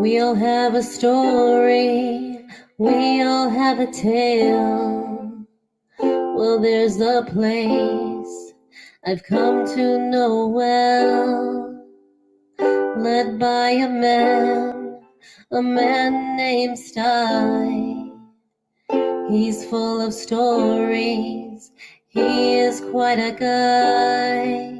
We all have a story, we all have a tale. Well, there's a place I've come to know well, led by a man named Sty. He's full of stories, he is quite a guy.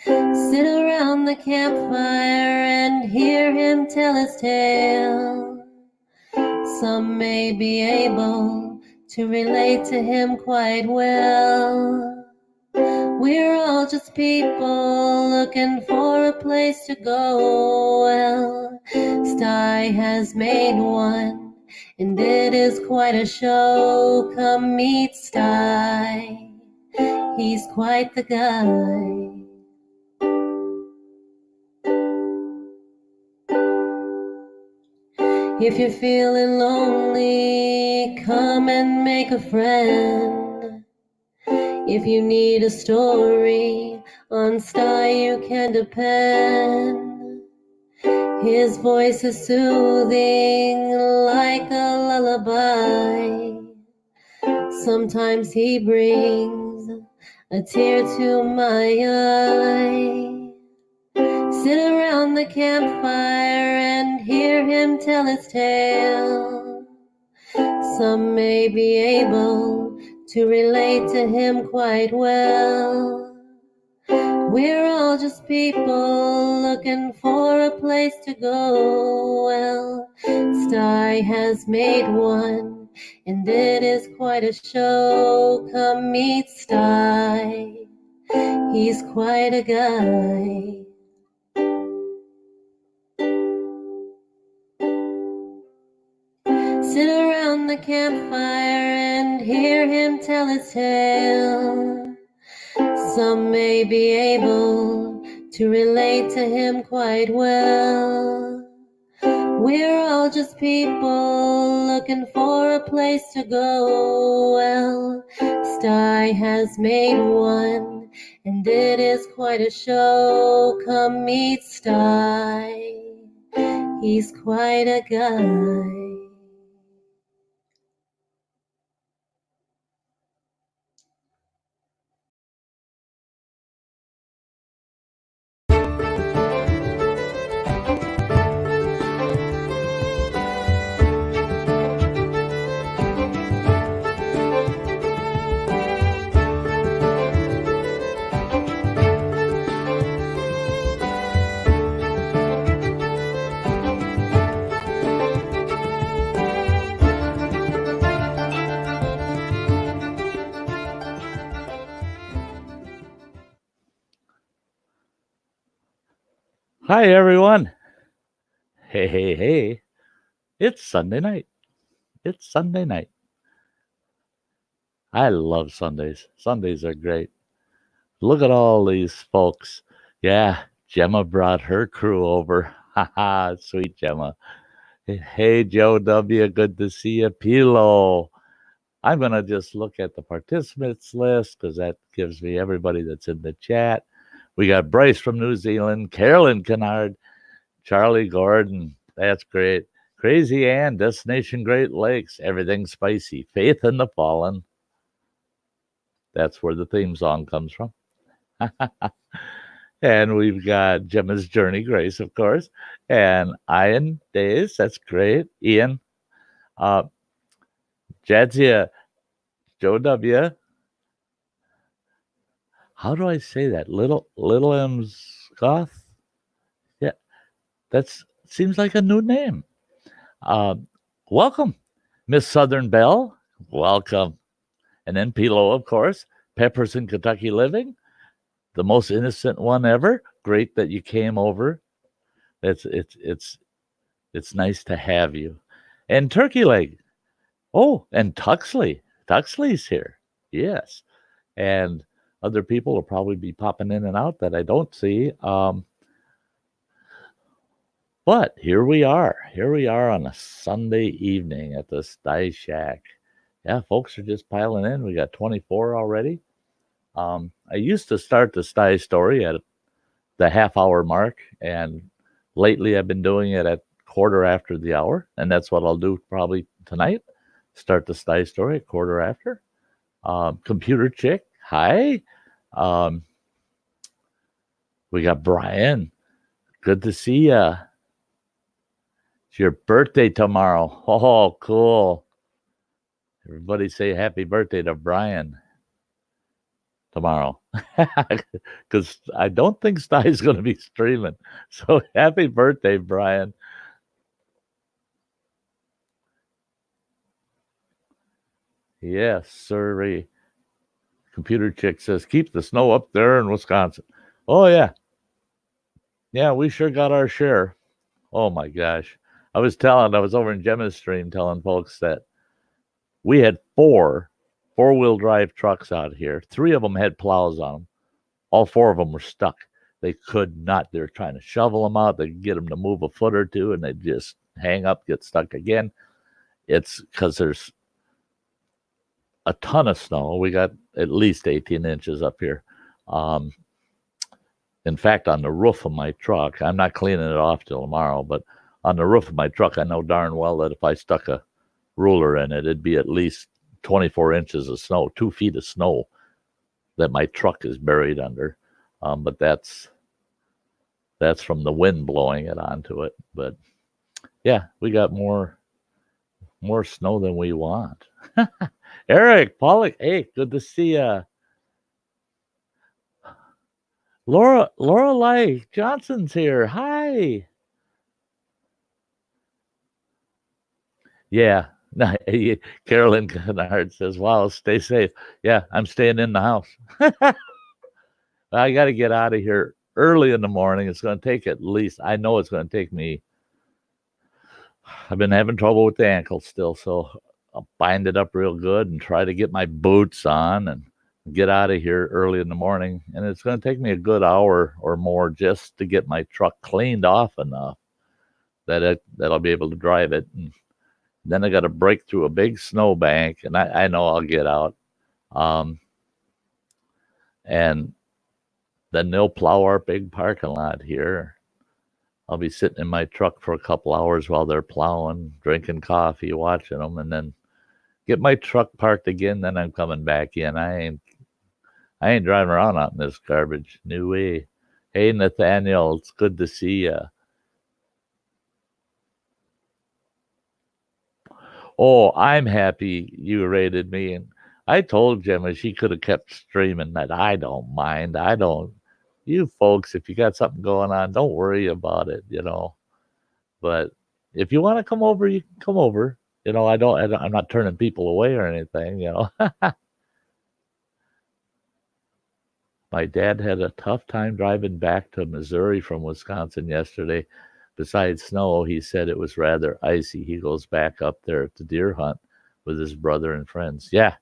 Sit around the campfire and hear him tell his tale. Some may be able to relate to him quite well. We're all just people looking for a place to go. Well, Sty has made one, and it is quite a show. Come meet Sty, he's quite the guy. If you're feeling lonely, come and make a friend. If you need a story, on Sty you can depend. His voice is soothing like a lullaby. Sometimes he brings a tear to my eye. Sit around the campfire and hear him tell his tale. Some may be able to relate to him quite well. We're all just people looking for a place to go. Well, Sty has made one, and it is quite a show. Come meet Sty, he's quite a guy. Sit around the campfire and hear him tell his tale. Some may be able to relate to him quite well. We're all just people looking for a place to go. Well, Sty has made one, and it is quite a show. Come meet Sty, he's quite a guy. Hi, everyone. Hey. It's Sunday night. It's Sunday night. I love Sundays. Sundays are great. Look at all these folks. Yeah, Gemma brought her crew over. Ha ha, sweet Gemma. Hey, Joe W., good to see you. Pilo. I'm going to just look at the participants list because that gives me everybody that's in the chat. We got Bryce from New Zealand, Carolyn Kennard, Charlie Gordon. That's great. Crazy Ann, Destination Great Lakes, Everything Spicy, Faith in the Fallen. That's where the theme song comes from. And we've got Gemma's Journey Grace, of course, and Ian Days. That's great. Ian, Jadzia, Joe W. How do I say that? Little M. Goth? Yeah, that seems like a new name. Welcome, Miss Southern Belle. Welcome. And then Pilo, of course. Peppers in Kentucky Living. The most innocent one ever. Great that you came over. It's nice to have you. And Turkey Leg. Oh, and Tuxley. Tuxley's here. Yes. And other people will probably be popping in and out that I don't see. But here we are. Here we are on a Sunday evening at the Sty Shack. Yeah, folks are just piling in. We got 24 already. I used to start the Sty Story at the half-hour mark, and lately I've been doing it at quarter after the hour, and that's what I'll do probably tonight. Start the Sty Story at quarter after. Computer Chick, hi. Um, we got Brian. Good to see ya. It's your birthday tomorrow. Oh, cool. Everybody say happy birthday to Brian tomorrow. Because I don't think Sty's going to be streaming. So happy birthday, Brian. Yes, sir. Computer Chick says, keep the snow up there in Wisconsin. Oh, yeah. Yeah, we sure got our share. Oh, my gosh. I was over in Gemma's stream telling folks that we had four-wheel drive trucks out here. 3 of them had plows on them. All 4 of them were stuck. They could not. They were trying to shovel them out. They could get them to move a foot or two, and they'd just hang up, get stuck again. It's because there's a ton of snow. We got at least 18 inches up here. In fact, on the roof of my truck, I'm not cleaning it off till tomorrow, but on the roof of my truck, I know darn well that if I stuck a ruler in it, it'd be at least 24 inches of snow, 2 feet of snow that my truck is buried under. But that's from the wind blowing it onto it. But yeah, we got more snow than we want. Eric, Pollock, hey, good to see ya. Lorelei Johnson's here. Hi. Yeah. Carolyn Kennard says, wow, stay safe. Yeah, I'm staying in the house. I got to get out of here early in the morning. It's going to take I know it's going to take me. I've been having trouble with the ankle still, so I'll bind it up real good and try to get my boots on and get out of here early in the morning. And it's going to take me a good hour or more just to get my truck cleaned off enough that I'll be able to drive it. And then I got to break through a big snowbank, and I know I'll get out. And then they'll plow our big parking lot here. I'll be sitting in my truck for a couple hours while they're plowing, drinking coffee, watching them, and then get my truck parked again. Then I'm coming back in. I ain't driving around out in this garbage. No way. Hey, Nathaniel, it's good to see you. Oh, I'm happy you rated me. And I told Gemma she could have kept streaming that. I don't mind. You folks, if you got something going on, don't worry about it, But if you want to come over, you can come over. I'm not turning people away or anything, My dad had a tough time driving back to Missouri from Wisconsin yesterday. Besides snow, he said it was rather icy. He goes back up there to deer hunt with his brother and friends. Yeah.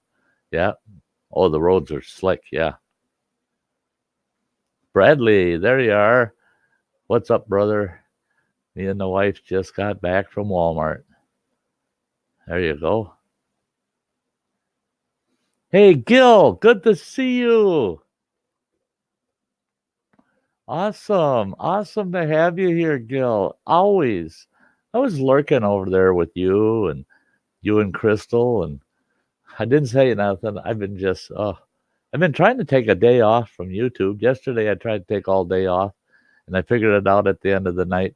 Oh, the roads are slick. Yeah. Bradley, there you are. What's up, brother? Me and the wife just got back from Walmart. There you go. Hey, Gil, good to see you. Awesome to have you here, Gil. Always. I was lurking over there with you and Crystal, and I didn't say nothing. I've been trying to take a day off from YouTube. Yesterday I tried to take all day off, and I figured it out at the end of the night.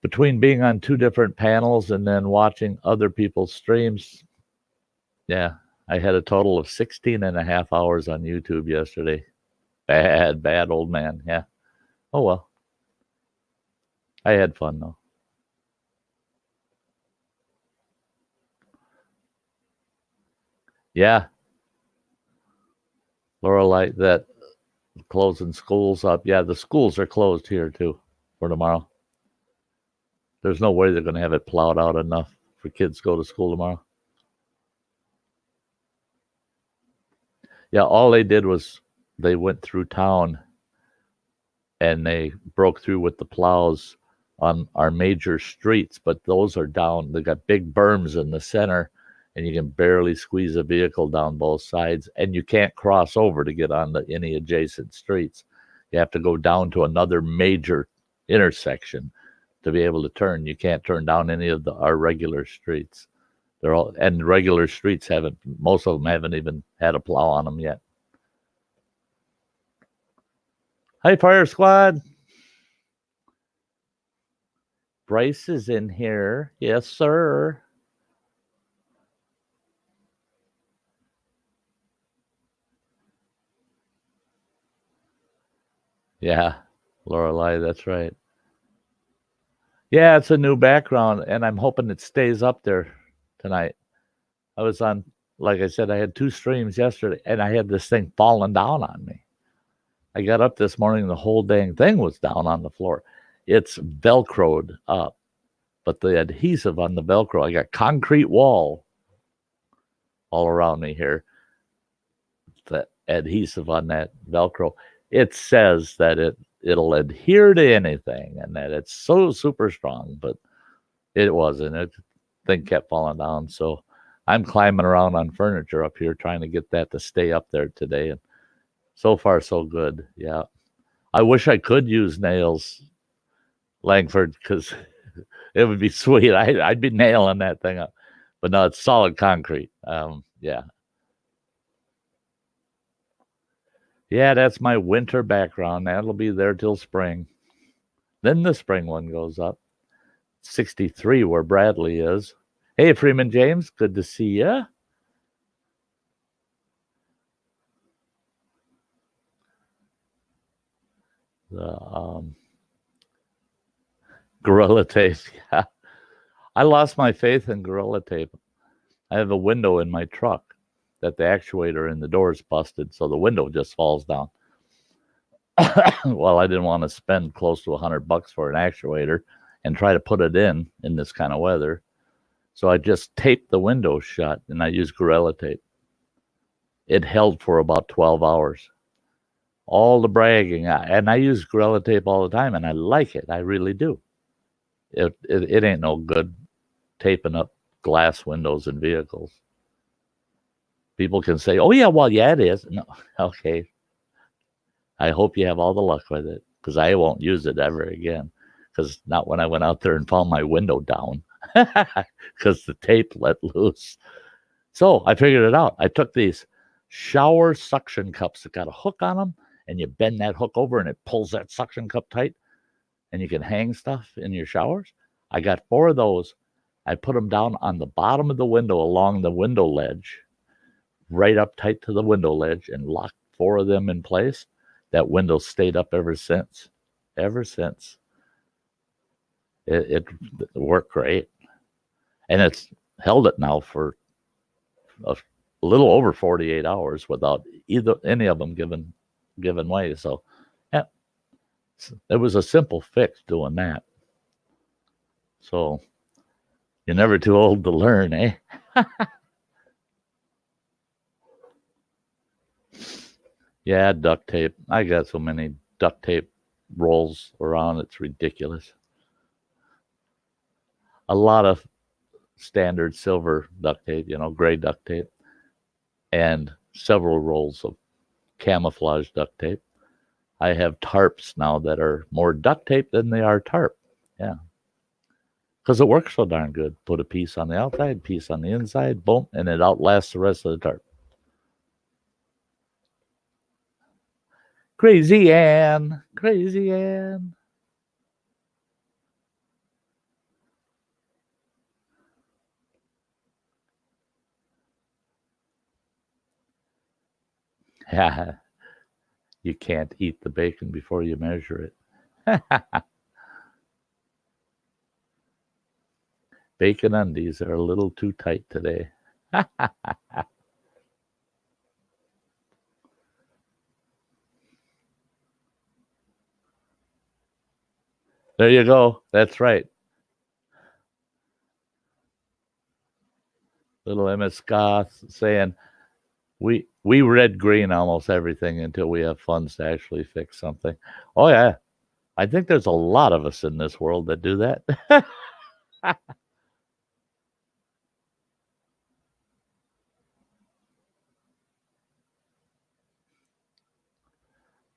Between being on 2 different panels and then watching other people's streams, yeah, I had a total of 16 and a half hours on YouTube yesterday. Bad old man. Yeah. Oh, well. I had fun, though. Yeah. Lorelei, that closing schools up. Yeah, the schools are closed here, too, for tomorrow. There's no way they're going to have it plowed out enough for kids to go to school tomorrow. Yeah, all they did was they went through town and they broke through with the plows on our major streets, but those are down. They got big berms in the center, and you can barely squeeze a vehicle down both sides, and you can't cross over to get on any adjacent streets. You have to go down to another major intersection to be able to turn. You can't turn down any of our regular streets. They're all, and regular streets haven't, most of them haven't even had a plow on them yet. Hi, fire squad. Bryce is in here. Yes, sir. Yeah, Lorelei, that's right. Yeah, it's a new background, and I'm hoping it stays up there tonight. I was on, like I said, I had 2 streams yesterday, and I had this thing falling down on me. I got up this morning, the whole dang thing was down on the floor. It's Velcroed up, but the adhesive on the Velcro, I got concrete wall all around me here. The adhesive on that Velcro, it says that it'll adhere to anything and that it's so super strong, but it wasn't. It thing kept falling down. So I'm climbing around on furniture up here trying to get that to stay up there today. And so far, so good. Yeah. I wish I could use nails, Langford, because it would be sweet. I'd be nailing that thing up. But no, it's solid concrete. Yeah. Yeah, that's my winter background. That'll be there till spring. Then the spring one goes up. 63 where Bradley is. Hey, Freeman James, good to see you. The Gorilla Tape, yeah. I lost my faith in Gorilla Tape. I have a window in my truck that the actuator in the door is busted, so the window just falls down. Well, I didn't want to spend close to $100 for an actuator and try to put it in this kind of weather. So I just taped the window shut, and I used Gorilla Tape. It held for about 12 hours. All the bragging, and I use Gorilla Tape all the time, and I like it. I really do. It ain't no good taping up glass windows in vehicles. People can say, oh, yeah, well, yeah, it is. No, okay. I hope you have all the luck with it, because I won't use it ever again. Because not when I went out there and found my window down, because the tape let loose. So I figured it out. I took these shower suction cups that got a hook on them, and you bend that hook over, and it pulls that suction cup tight, and you can hang stuff in your showers. I got 4 of those. I put them down on the bottom of the window along the window ledge, right up tight to the window ledge, and locked 4 of them in place. That window stayed up ever since. Ever since. It worked great. And it's held it now for a little over 48 hours without any of them giving way. So, yeah, it was a simple fix doing that. So, you're never too old to learn, eh? Yeah, duct tape. I got so many duct tape rolls around, it's ridiculous. A lot of standard silver duct tape, gray duct tape, and several rolls of camouflage duct tape. I have tarps now that are more duct tape than they are tarp. Yeah. Because it works so darn good. Put a piece on the outside, piece on the inside, boom, and it outlasts the rest of the tarp. Crazy Ann. Crazy Ann. Yeah. You can't eat the bacon before you measure it. Bacon undies are a little too tight today. There you go. That's right. Little Emmett Scott saying, we red green almost everything until we have funds to actually fix something. Oh, yeah. I think there's a lot of us in this world that do that.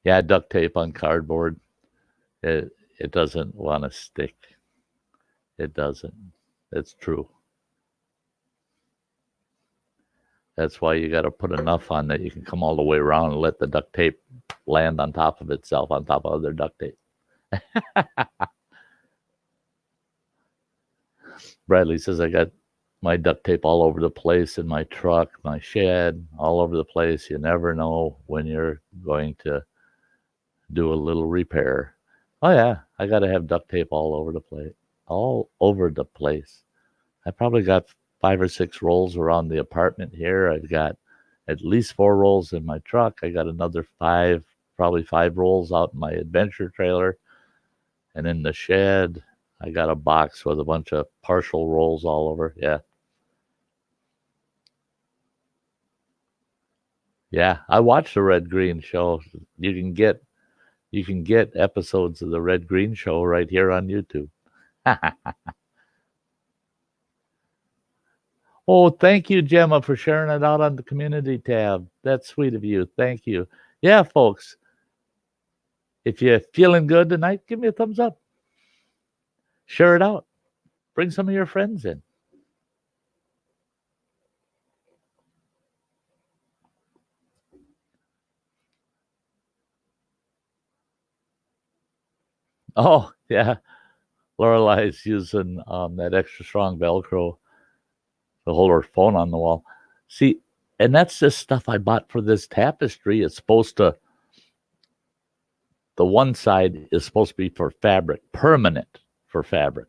Yeah, duct tape on cardboard. It doesn't want to stick. It doesn't. It's true. That's why you got to put enough on that you can come all the way around and let the duct tape land on top of itself, on top of other duct tape. Bradley says, I got my duct tape all over the place in my truck, my shed, all over the place. You never know when you're going to do a little repair. Oh, yeah, I got to have duct tape all over the place. All over the place. I probably got 5 or 6 rolls around the apartment here. I've got at least 4 rolls in my truck. I got another 5, probably 5 rolls out in my adventure trailer. And in the shed, I got a box with a bunch of partial rolls all over. Yeah. Yeah, I watched the Red Green show. You can get episodes of the Red Green show right here on YouTube. Oh, thank you, Gemma, for sharing it out on the community tab. That's sweet of you. Thank you. Yeah, folks, if you're feeling good tonight, give me a thumbs up. Share it out. Bring some of your friends in. Oh, yeah. Lorelai's using that extra strong Velcro to hold her phone on the wall. See, and that's just stuff I bought for this tapestry. It's supposed to, the one side is supposed to be for fabric, permanent for fabric.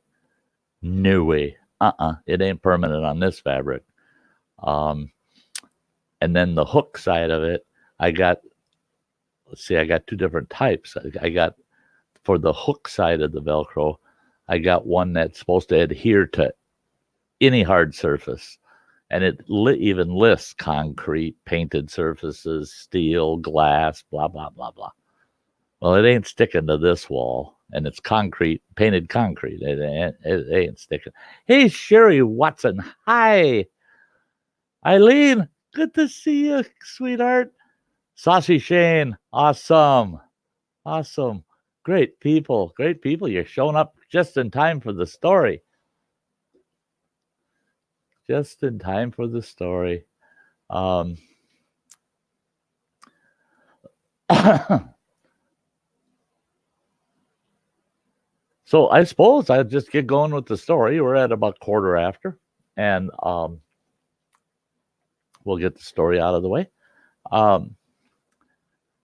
No way. It ain't permanent on this fabric. And then the hook side of it, I got 2 different types. I got, for the hook side of the Velcro, I got one that's supposed to adhere to any hard surface. And it even lists concrete, painted surfaces, steel, glass, blah, blah, blah, blah. Well, it ain't sticking to this wall. And it's concrete, painted concrete. It ain't sticking. Hey, Sherry Watson. Hi. Eileen, good to see you, sweetheart. Saucy Shane, awesome. Awesome. Great people. Great people. You're showing up just in time for the story. Just in time for the story. So I suppose I'll just get going with the story. We're at about 1:15, and we'll get the story out of the way.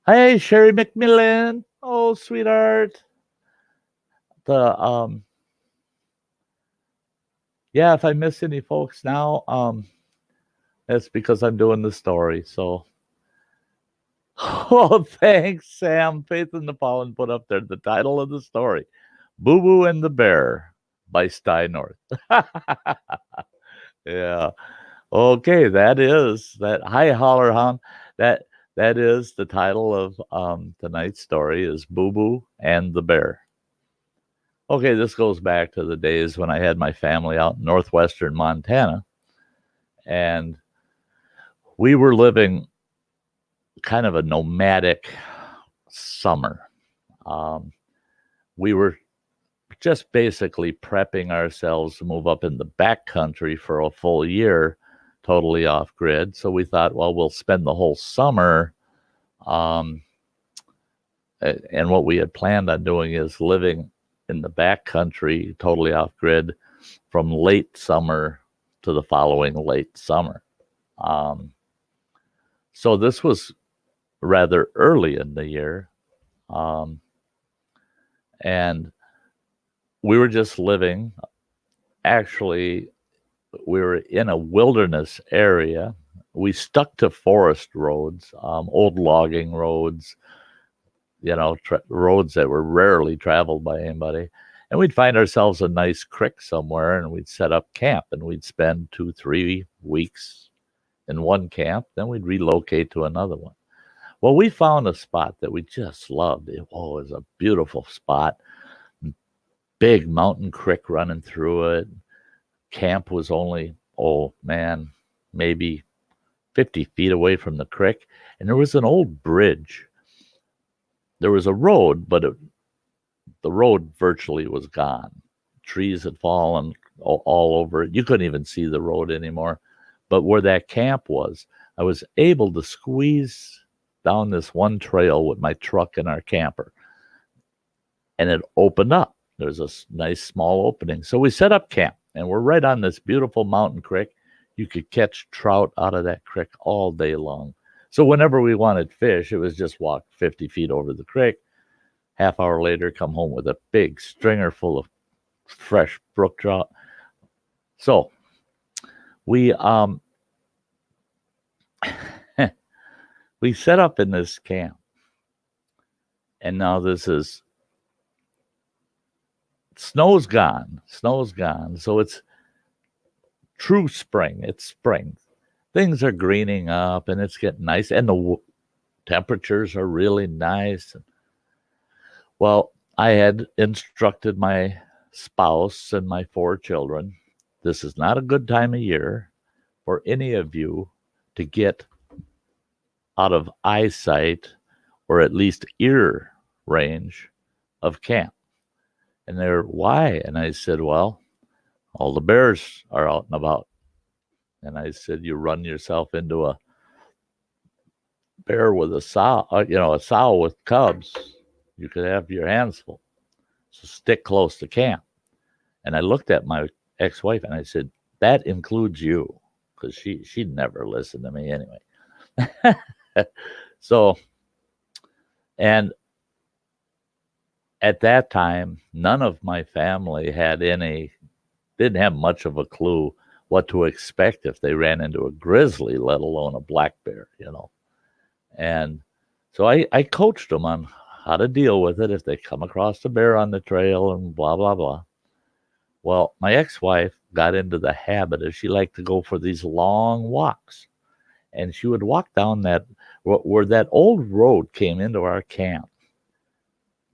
Hey, Sherry McMillan. Oh, sweetheart. Yeah, if I miss any folks now, that's because I'm doing the story. So, oh, thanks, Sam. Faith in the Pollen put up there the title of the story, Boo Boo and the Bear by Sty North. Yeah. Okay, that is that. Hi, Holler Hound. That is the title of tonight's story is Boo Boo and the Bear. Okay, this goes back to the days when I had my family out in northwestern Montana, and we were living kind of a nomadic summer. We were just basically prepping ourselves to move up in the backcountry for a full year, totally off grid. So we thought, well, we'll spend the whole summer. And what we had planned on doing is living in the backcountry, totally off grid, from late summer to the following late summer. So this was rather early in the year. And we were just living, actually, we were in a wilderness area. We stuck to forest roads, old logging roads, roads that were rarely traveled by anybody. And we'd find ourselves a nice creek somewhere, and we'd set up camp, and we'd spend 2-3 weeks in one camp. Then we'd relocate to another one. Well, we found a spot that we just loved. It was a beautiful spot. Big mountain creek running through it. Camp was only, maybe 50 feet away from the creek. And there was an old bridge. There was a road, but the road virtually was gone. trees had fallen all over it. You couldn't even see the road anymore. But where that camp was, I was able to squeeze down this one trail with my truck and our camper, and it opened up. There's a nice small opening. So we set up camp, and we're right on this beautiful mountain creek. You could catch trout out of that creek all day long. So whenever we wanted fish, it was just walk 50 feet over the creek. Half hour later, come home with a big stringer full of fresh brook trout. So we we set up in this camp, and now this is snow's gone, so it's true spring. It's spring. Things are greening up, and it's getting nice, and the temperatures are really nice. Well, I had instructed my spouse and my 4 children, this is not a good time of year for any of you to get out of eyesight or at least ear range of camp. And they're, why? And I said, well, all the bears are out and about. And I said, you run yourself into a bear with a sow, a sow with cubs, you could have your hands full. So stick close to camp. And I looked at my ex-wife and I said, that includes you, because she'd never listen to me anyway. So, and at that time, none of my family didn't have much of a clue what to expect if they ran into a grizzly, let alone a black bear, And so I coached them on how to deal with it if they come across a bear on the trail and blah, blah, blah. Well, my ex-wife got into the habit of she liked to go for these long walks. And she would walk down where that old road came into our camp.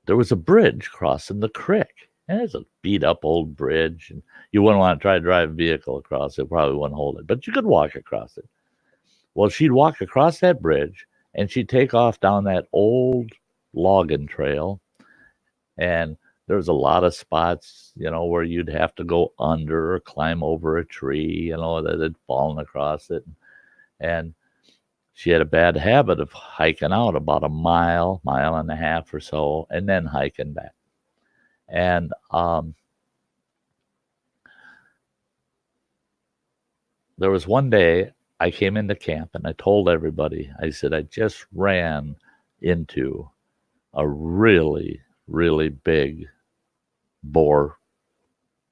There was a bridge crossing the creek. And it's a beat up old bridge. And you wouldn't want to try to drive a vehicle across it. Probably wouldn't hold it. But you could walk across it. Well, she'd walk across that bridge and she'd take off down that old logging trail. And there was a lot of spots, where you'd have to go under or climb over a tree, that had fallen across it. And she had a bad habit of hiking out about a mile and a half or so, and then hiking back. And there was one day I came into camp and I told everybody, I said, I just ran into a really, really big boar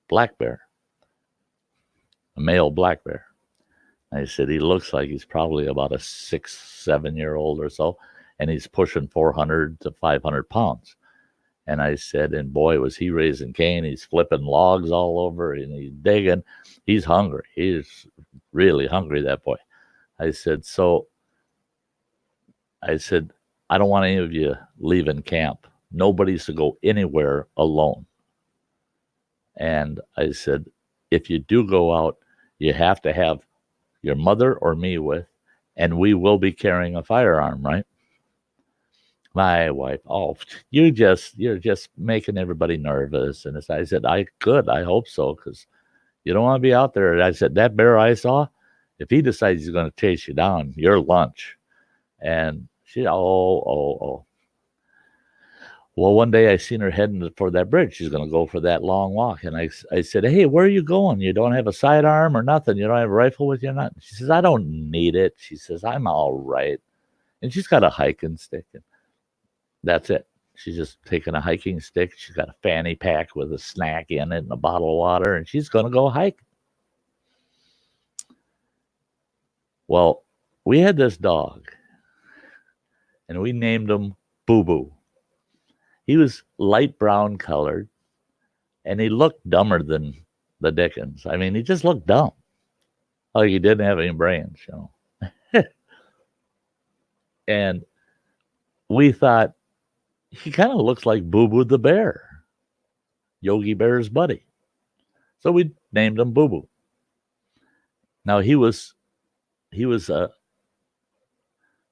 black bear, a male black bear. I said, he looks like he's probably about a 6-7-year-old or so, and he's pushing 400 to 500 pounds. And I said, and boy, was he raising Cain. He's flipping logs all over, and he's digging. He's hungry. He's really hungry, that boy. I said, I don't want any of you leaving camp. Nobody's to go anywhere alone. And I said, if you do go out, you have to have your mother or me with, and we will be carrying a firearm, right? My wife, you're just making everybody nervous. And I said, I hope so, because you don't want to be out there. I said, that bear I saw, if he decides he's going to chase you down, you're lunch. And she, Well, one day I seen her heading for that bridge. She's going to go for that long walk. And I said, hey, where are you going? You don't have a sidearm or nothing? You don't have a rifle with you or nothing? She says, I don't need it. She says, I'm all right. And she's got a hiking stick. And that's it. She's just taking a hiking stick. She's got a fanny pack with a snack in it and a bottle of water. And she's going to go hike. Well, we had this dog. And we named him Boo Boo. He was light brown colored, and he looked dumber than the dickens. I mean, he just looked dumb. Like he didn't have any brains, And we thought, he kind of looks like Boo Boo the bear, Yogi Bear's buddy. So we named him Boo Boo. Now, he was an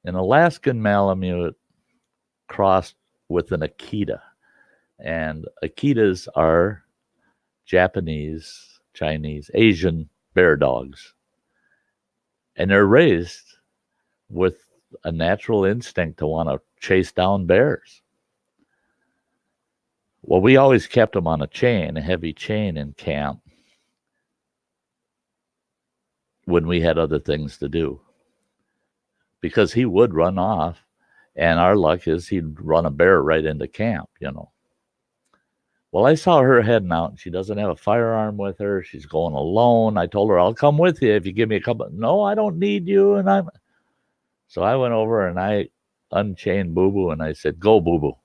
Alaskan Malamute crossed with an Akita. And Akitas are Japanese, Chinese, Asian bear dogs. And they're raised with a natural instinct to want to chase down bears. Well, we always kept them on a chain, a heavy chain in camp when we had other things to do. Because he would run off, and our luck is he'd run a bear right into camp, you know. Well, I saw her heading out, and she doesn't have a firearm with her. She's going alone. I told her, I'll come with you if you give me a couple. No, I don't need you. And so I went over and I unchained Boo Boo, and I said, go, Boo Boo.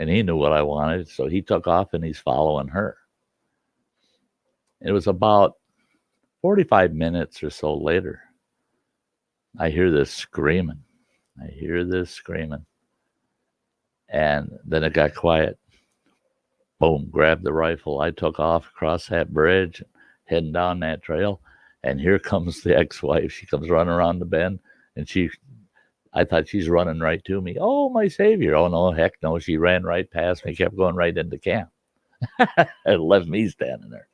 And he knew what I wanted, so he took off, and he's following her. It was about 45 minutes or so later. I hear this screaming. And then it got quiet. Boom, grabbed the rifle. I took off across that bridge, heading down that trail. And here comes the ex-wife. She comes running around the bend, and I thought she's running right to me. Oh, my savior. Oh, no, heck no. She ran right past me, kept going right into camp. It left me standing there.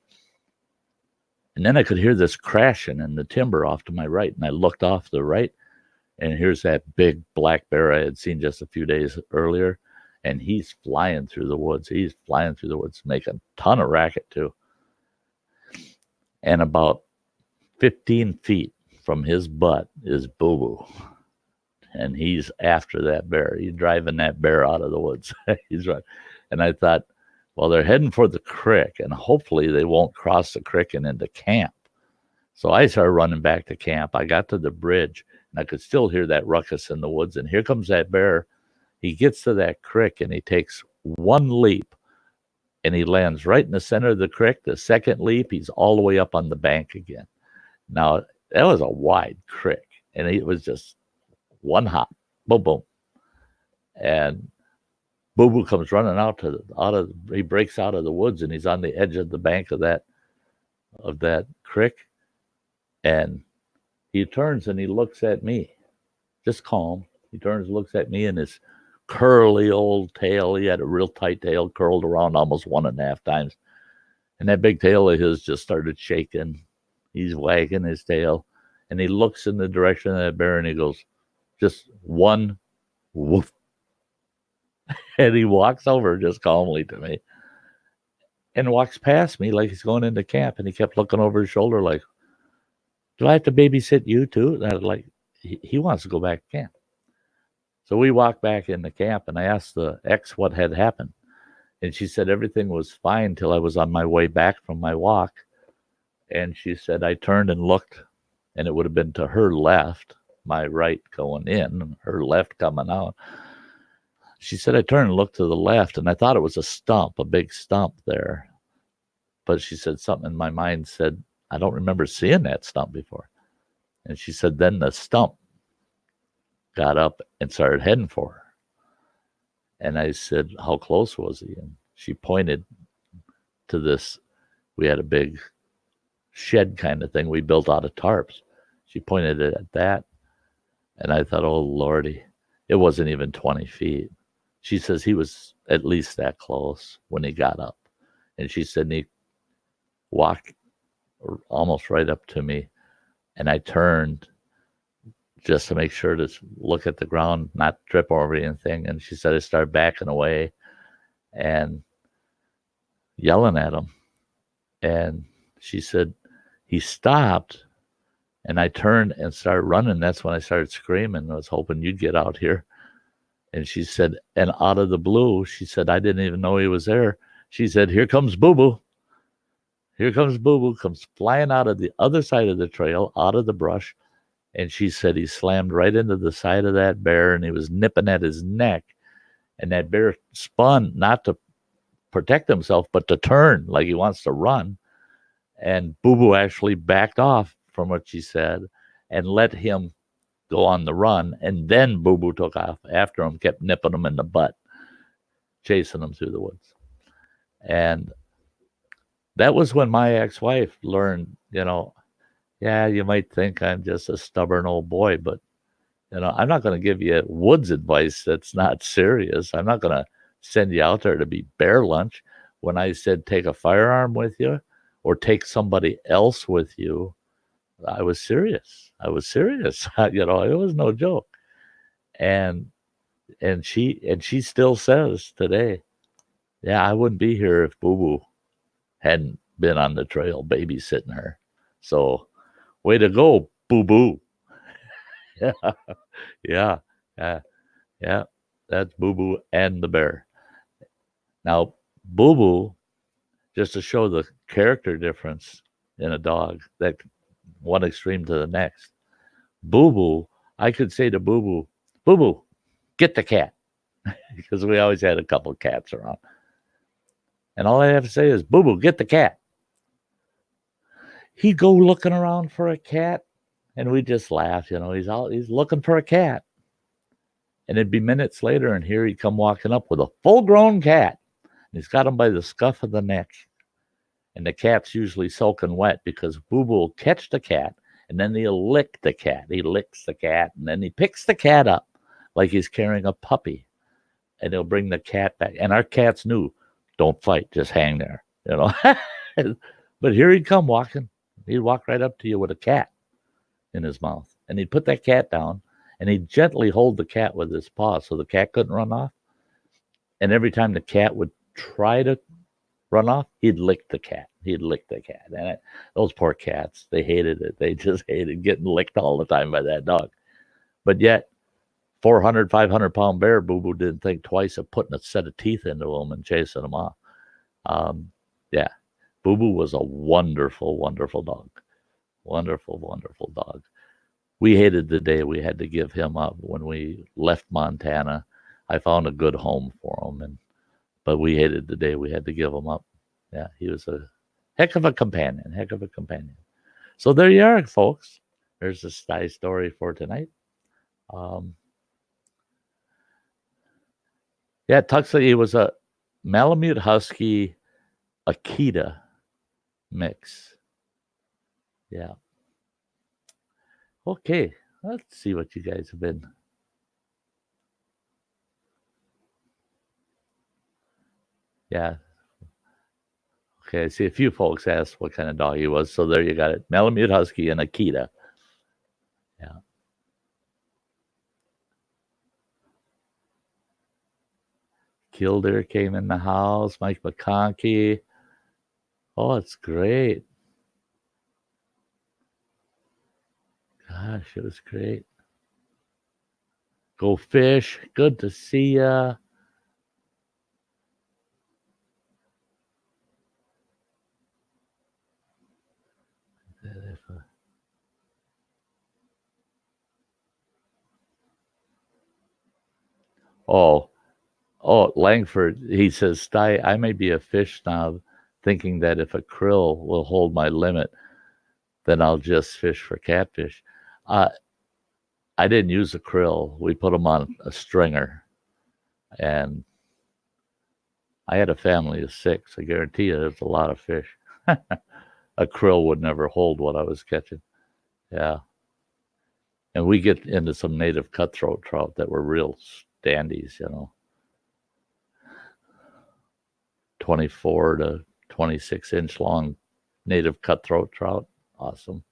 And then I could hear this crashing in the timber off to my right. And I looked off to the right, and here's that big black bear I had seen just a few days earlier. And he's flying through the woods. Making a ton of racket, too. And about 15 feet from his butt is Boo Boo. And he's after that bear. He's driving that bear out of the woods. He's right. And I thought, well, they're heading for the creek, and hopefully they won't cross the creek and into camp. So I started running back to camp. I got to the bridge, and I could still hear that ruckus in the woods. And here comes that bear. He gets to that creek, and he takes one leap, and he lands right in the center of the creek. The second leap, he's all the way up on the bank again. Now, that was a wide creek, and it was just one hop, boom, boom. And Boo Boo comes running he breaks out of the woods, and he's on the edge of the bank of that creek. And he turns and he looks at me, just calm. He turns, looks at me, and his curly old tail, he had a real tight tail, curled around almost 1.5 times. And that big tail of his just started shaking. He's wagging his tail, and he looks in the direction of that bear, and he goes, just one woof. And he walks over just calmly to me and walks past me like he's going into camp. And he kept looking over his shoulder like, do I have to babysit you too? And I was like, he wants to go back to camp. So we walked back into camp, and I asked the ex what had happened. And she said everything was fine till I was on my way back from my walk. And she said I turned and looked, and it would have been to her left, my right going in, her left coming out. She said I turned and looked to the left, and I thought it was a stump, a big stump there. But she said something in my mind said, I don't remember seeing that stump before. And she said then the stump got up and started heading for her. And I said, how close was he? And she pointed to this. We had a big shed kind of thing we built out of tarps. She pointed it at that. And I thought, oh, Lordy, it wasn't even 20 feet. She says he was at least that close when he got up. And she said he walked almost right up to me. And I turned just to make sure to look at the ground, not trip over anything. And she said I started backing away and yelling at him. And she said he stopped, and I turned and started running. That's when I started screaming. I was hoping you'd get out here. And she said, and out of the blue, she said, I didn't even know he was there. She said, here comes Boo Boo. Here comes Boo Boo, comes flying out of the other side of the trail, out of the brush. And she said he slammed right into the side of that bear, and he was nipping at his neck. And that bear spun, not to protect himself, but to turn like he wants to run. And Boo Boo actually backed off from what she said and let him go on the run. And then Boo Boo took off after him, kept nipping him in the butt, chasing him through the woods. And that was when my ex-wife learned, yeah, you might think I'm just a stubborn old boy, but, I'm not going to give you woods advice that's not serious. I'm not going to send you out there to be bear lunch. when I said take a firearm with you or take somebody else with you, I was serious. I was serious. You know, it was no joke. And she still says today, yeah, I wouldn't be here if Boo Boo hadn't been on the trail babysitting her. So way to go, Boo Boo. Yeah, yeah, yeah, yeah. That's Boo Boo and the bear. Now, Boo Boo, just to show the character difference in a dog, that one extreme to the next. Boo Boo, I could say to Boo Boo, get the cat, because we always had a couple cats around. And all I have to say is, Boo Boo, get the cat. He'd go looking around for a cat, and we just laugh. You know, he's looking for a cat, and it'd be minutes later, and here he'd come walking up with a full-grown cat. And he's got him by the scuff of the neck, and the cat's usually soaking wet because Boo Boo will catch the cat, and then he'll lick the cat. He licks the cat, and then he picks the cat up like he's carrying a puppy, and he'll bring the cat back. And our cats knew, don't fight, just hang there, you know. But here he'd come walking. He'd walk right up to you with a cat in his mouth, and he'd put that cat down, and he'd gently hold the cat with his paw so the cat couldn't run off. And every time the cat would try to run off, he'd lick the cat. He'd lick the cat. And those poor cats, they hated it. They just hated getting licked all the time by that dog. But yet, 400, 500-pound bear, Boo Boo didn't think twice of putting a set of teeth into him and chasing him off. Yeah, Boo Boo was a wonderful, wonderful dog. Wonderful, wonderful dog. We hated the day we had to give him up when we left Montana. I found a good home for him, but we hated the day we had to give him up. Yeah, he was a heck of a companion, So there you are, folks. There's the Sty story for tonight. Yeah, Tuxley was a Malamute Husky Akita mix. Yeah. Okay, let's see what you guys have been. Yeah. Okay, I see a few folks asked what kind of dog he was. So there you got it. Malamute Husky and Akita. Yeah. Killdeer came in the house. Mike McConkey. Oh, it's great. Gosh, it was great. Go Fish. Good to see ya. Langford, he says, Sty, I may be a fish snob thinking that if a krill will hold my limit, then I'll just fish for catfish. I didn't use a krill. We put them on a stringer. And I had a family of 6. I guarantee you there's a lot of fish. A krill would never hold what I was catching. Yeah. And we get into some native cutthroat trout that were real standees, you know. 24 to 26-inch long native cutthroat trout. Awesome.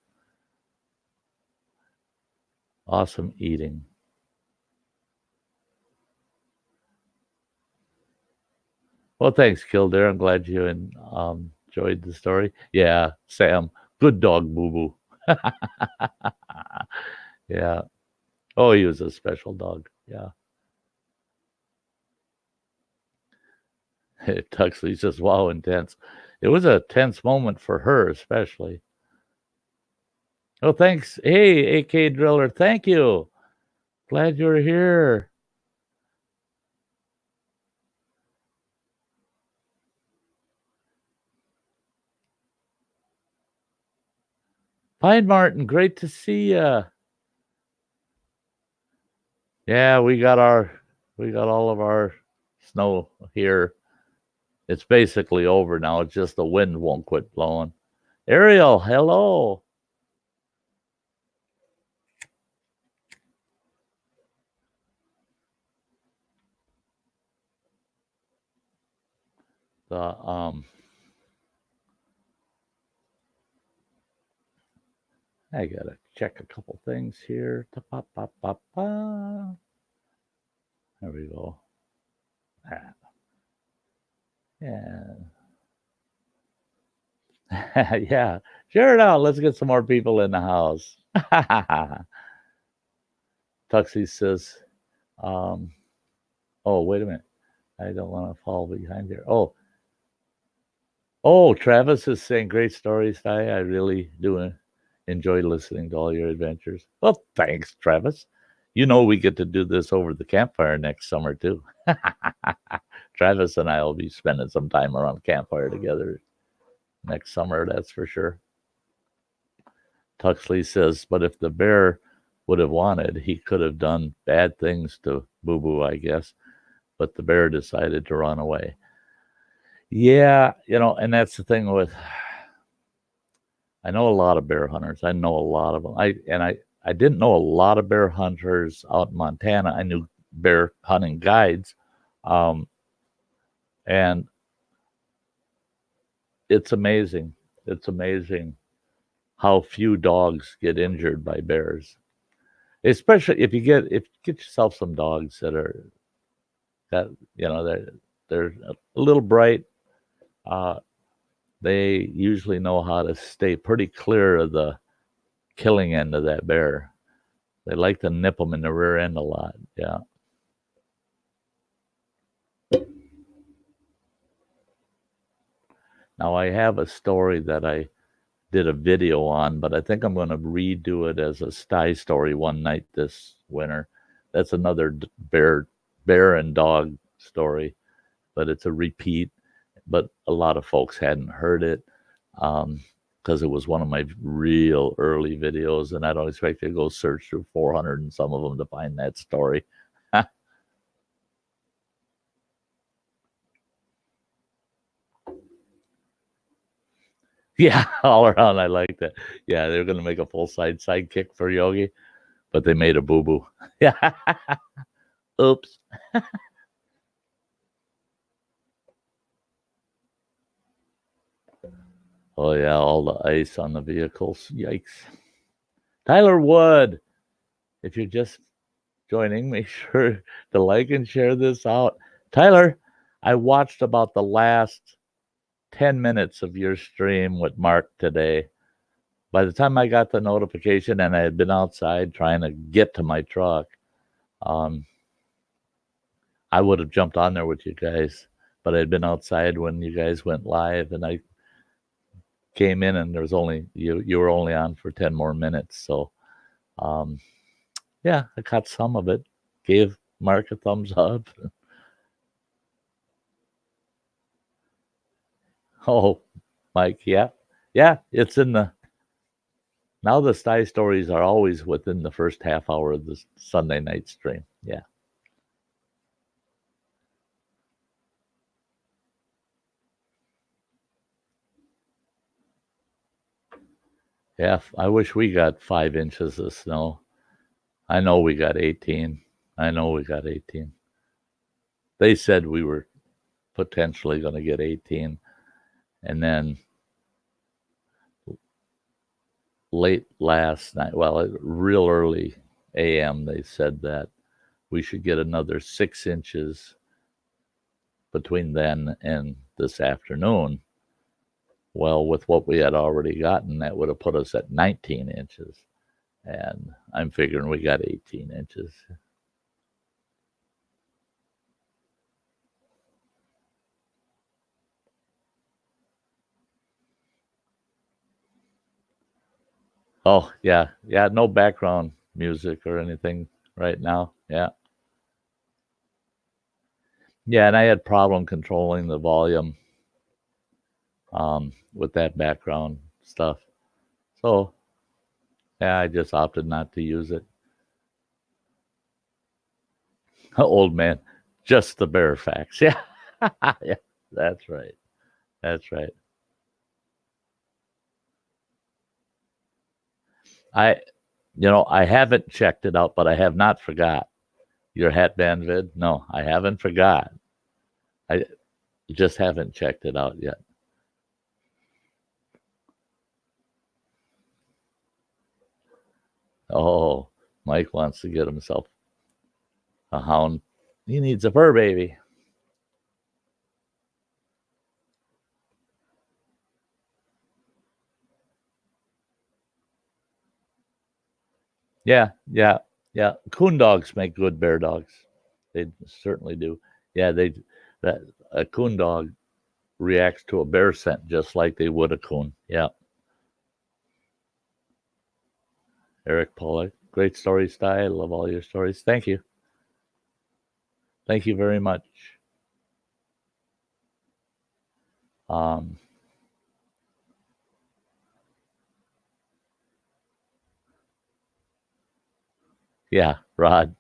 Awesome eating. Well, thanks, Kildare. I'm glad you enjoyed the story. Yeah, Sam. Good dog, Boo Boo. Yeah. Oh, he was a special dog. Yeah. Tuxley says, wow, intense. It was a tense moment for her, especially. Oh, thanks. Hey, AK Driller, thank you. Glad you're here. Pine Martin, great to see you. Yeah, we got all of our snow here. It's basically over now. It's just the wind won't quit blowing. Ariel, hello. The I gotta check a couple things here. Ta-pa-pa-pa-pa. There we go. Ah, yeah. Yeah. Share it out. Let's get some more people in the house. Tuxie says, oh, wait a minute. I don't want to fall behind here. Oh, Travis is saying great stories, Sty. I really do enjoy listening to all your adventures. Well, thanks, Travis. You know we get to do this over the campfire next summer too. Travis and I will be spending some time around campfire together next summer, that's for sure. Tuxley says, but if the bear would have wanted, he could have done bad things to Boo Boo, I guess. But the bear decided to run away. Yeah, and that's the thing with. I know a lot of bear hunters. I know a lot of them. I didn't know a lot of bear hunters out in Montana. I knew bear hunting guides, and it's amazing. It's amazing how few dogs get injured by bears, especially if you get yourself some dogs that they're a little bright. They usually know how to stay pretty clear of the killing end of that bear. They like to nip them in the rear end a lot. Yeah. Now I have a story that I did a video on, but I think I'm going to redo it as a Sty Story one night this winter. That's another bear and dog story, but it's a repeat. But a lot of folks hadn't heard it because it was one of my real early videos, and I don't expect you to go search through 400 and some of them to find that story. Yeah, all around, I like that. Yeah, they're going to make a full sidekick for Yogi, but they made a boo boo. Yeah. Oops. Oh, yeah, all the ice on the vehicles. Yikes. Tyler Wood, if you're just joining, make sure to like and share this out. Tyler, I watched about the last 10 minutes of your stream with Mark today. By the time I got the notification and I had been outside trying to get to my truck, I would have jumped on there with you guys, but I had been outside when you guys went live, and I came in and there was only you were only on for 10 more minutes. So yeah, I caught some of it. Gave Mark a thumbs up. Oh, Mike, yeah. It's in the now the Sty stories are always within the first half hour of the Sunday night stream. Yeah. Yeah, I wish we got 5 inches of snow. I know we got 18. They said we were potentially going to get 18. And then late last night, real early AM, they said that we should get another 6 inches between then and this afternoon. Well, with what we had already gotten, that would have put us at 19 inches. And I'm figuring we got 18 inches. Oh, yeah. Yeah, no background music or anything right now. Yeah. Yeah, and I had problem controlling the volume with that background stuff. So, yeah, I just opted not to use it. Old man, just the bare facts. Yeah. Yeah, that's right. That's right. I haven't checked it out, but I have not forgot your hat band vid. No, I haven't forgot. Just haven't checked it out yet. Oh, Mike wants to get himself a hound. He needs a fur baby. Yeah. Coon dogs make good bear dogs. They certainly do. Yeah, that a coon dog reacts to a bear scent just like they would a coon. Yeah. Eric Pollock, great story, Sty. I love all your stories. Thank you. Thank you very much. Yeah, Rod.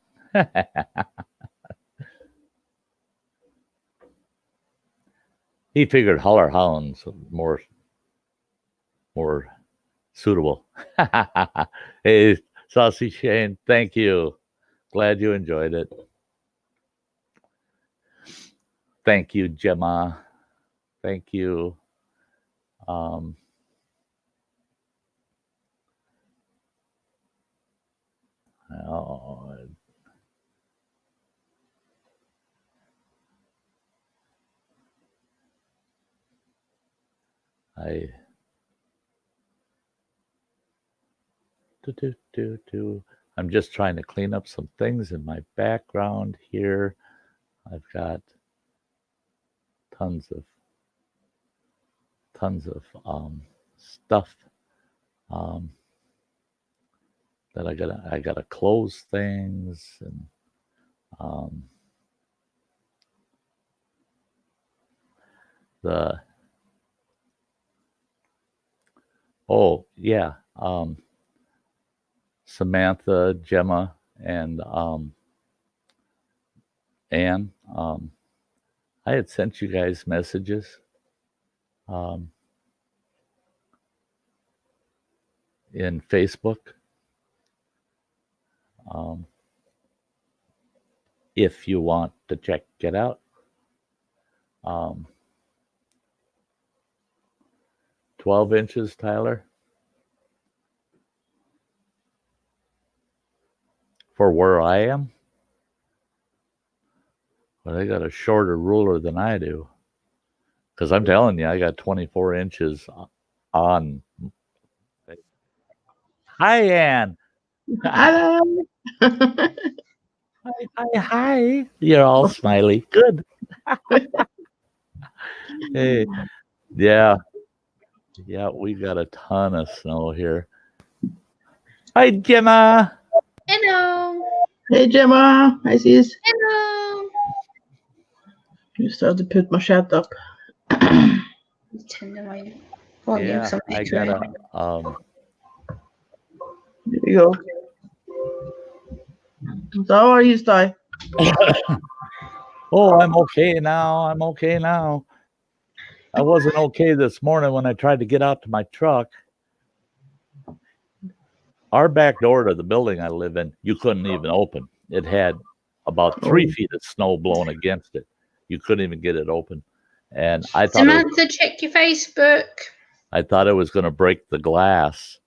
He figured holler hounds more suitable. Hey, Saucy Shane, thank you. Glad you enjoyed it. Thank you, Gemma. Thank you. Oh, I'm just trying to clean up some things in my background here. I've got tons of stuff that I gotta close things and Samantha, Gemma, and Anne. I had sent you guys messages in Facebook. If you want to check it out. 12 inches, Tyler? For where I am? Well, they got a shorter ruler than I do. Because I'm telling you, I got 24 inches on. Hi, Ann. Hello. Hi. You're all smiley. Good. Hey, yeah, we got a ton of snow here. Hi, Gemma. Hello. Hey, Gemma. Hi, sis. Hello. Just have to put my chat up. Turn my volume. Yeah, I gotta. There we go. So how are you, Sty? Oh, I'm okay now. I wasn't okay this morning when I tried to get out to my truck. Our back door to the building I live in, you couldn't even open. It had about 3 feet of snow blown against it. You couldn't even get it open. And I thought Samantha, check your Facebook. I thought it was going to break the glass,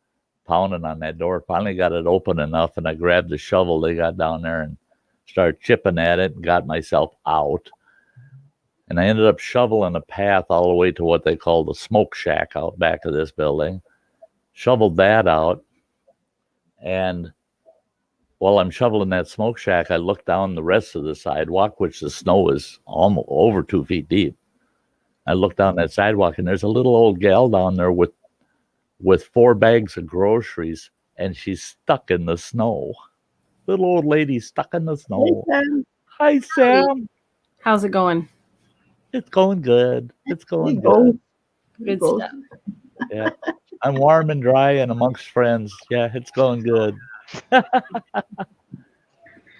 pounding on that door. Finally got it open enough, and I grabbed the shovel they got down there and started chipping at it and got myself out. And I ended up shoveling a path all the way to what they call the smoke shack out back of this building. Shoveled that out. And while I'm shoveling that smoke shack, I looked down the rest of the sidewalk, which the snow is almost over 2 feet deep. I looked down that sidewalk, and there's a little old gal down there with 4 bags of groceries, and she's stuck in the snow. Little old lady stuck in the snow. Hey, Sam. Hi, Sam. How's it going? It's going good. It's going good. Good stuff. Yeah. I'm warm and dry and amongst friends. Yeah, it's going good.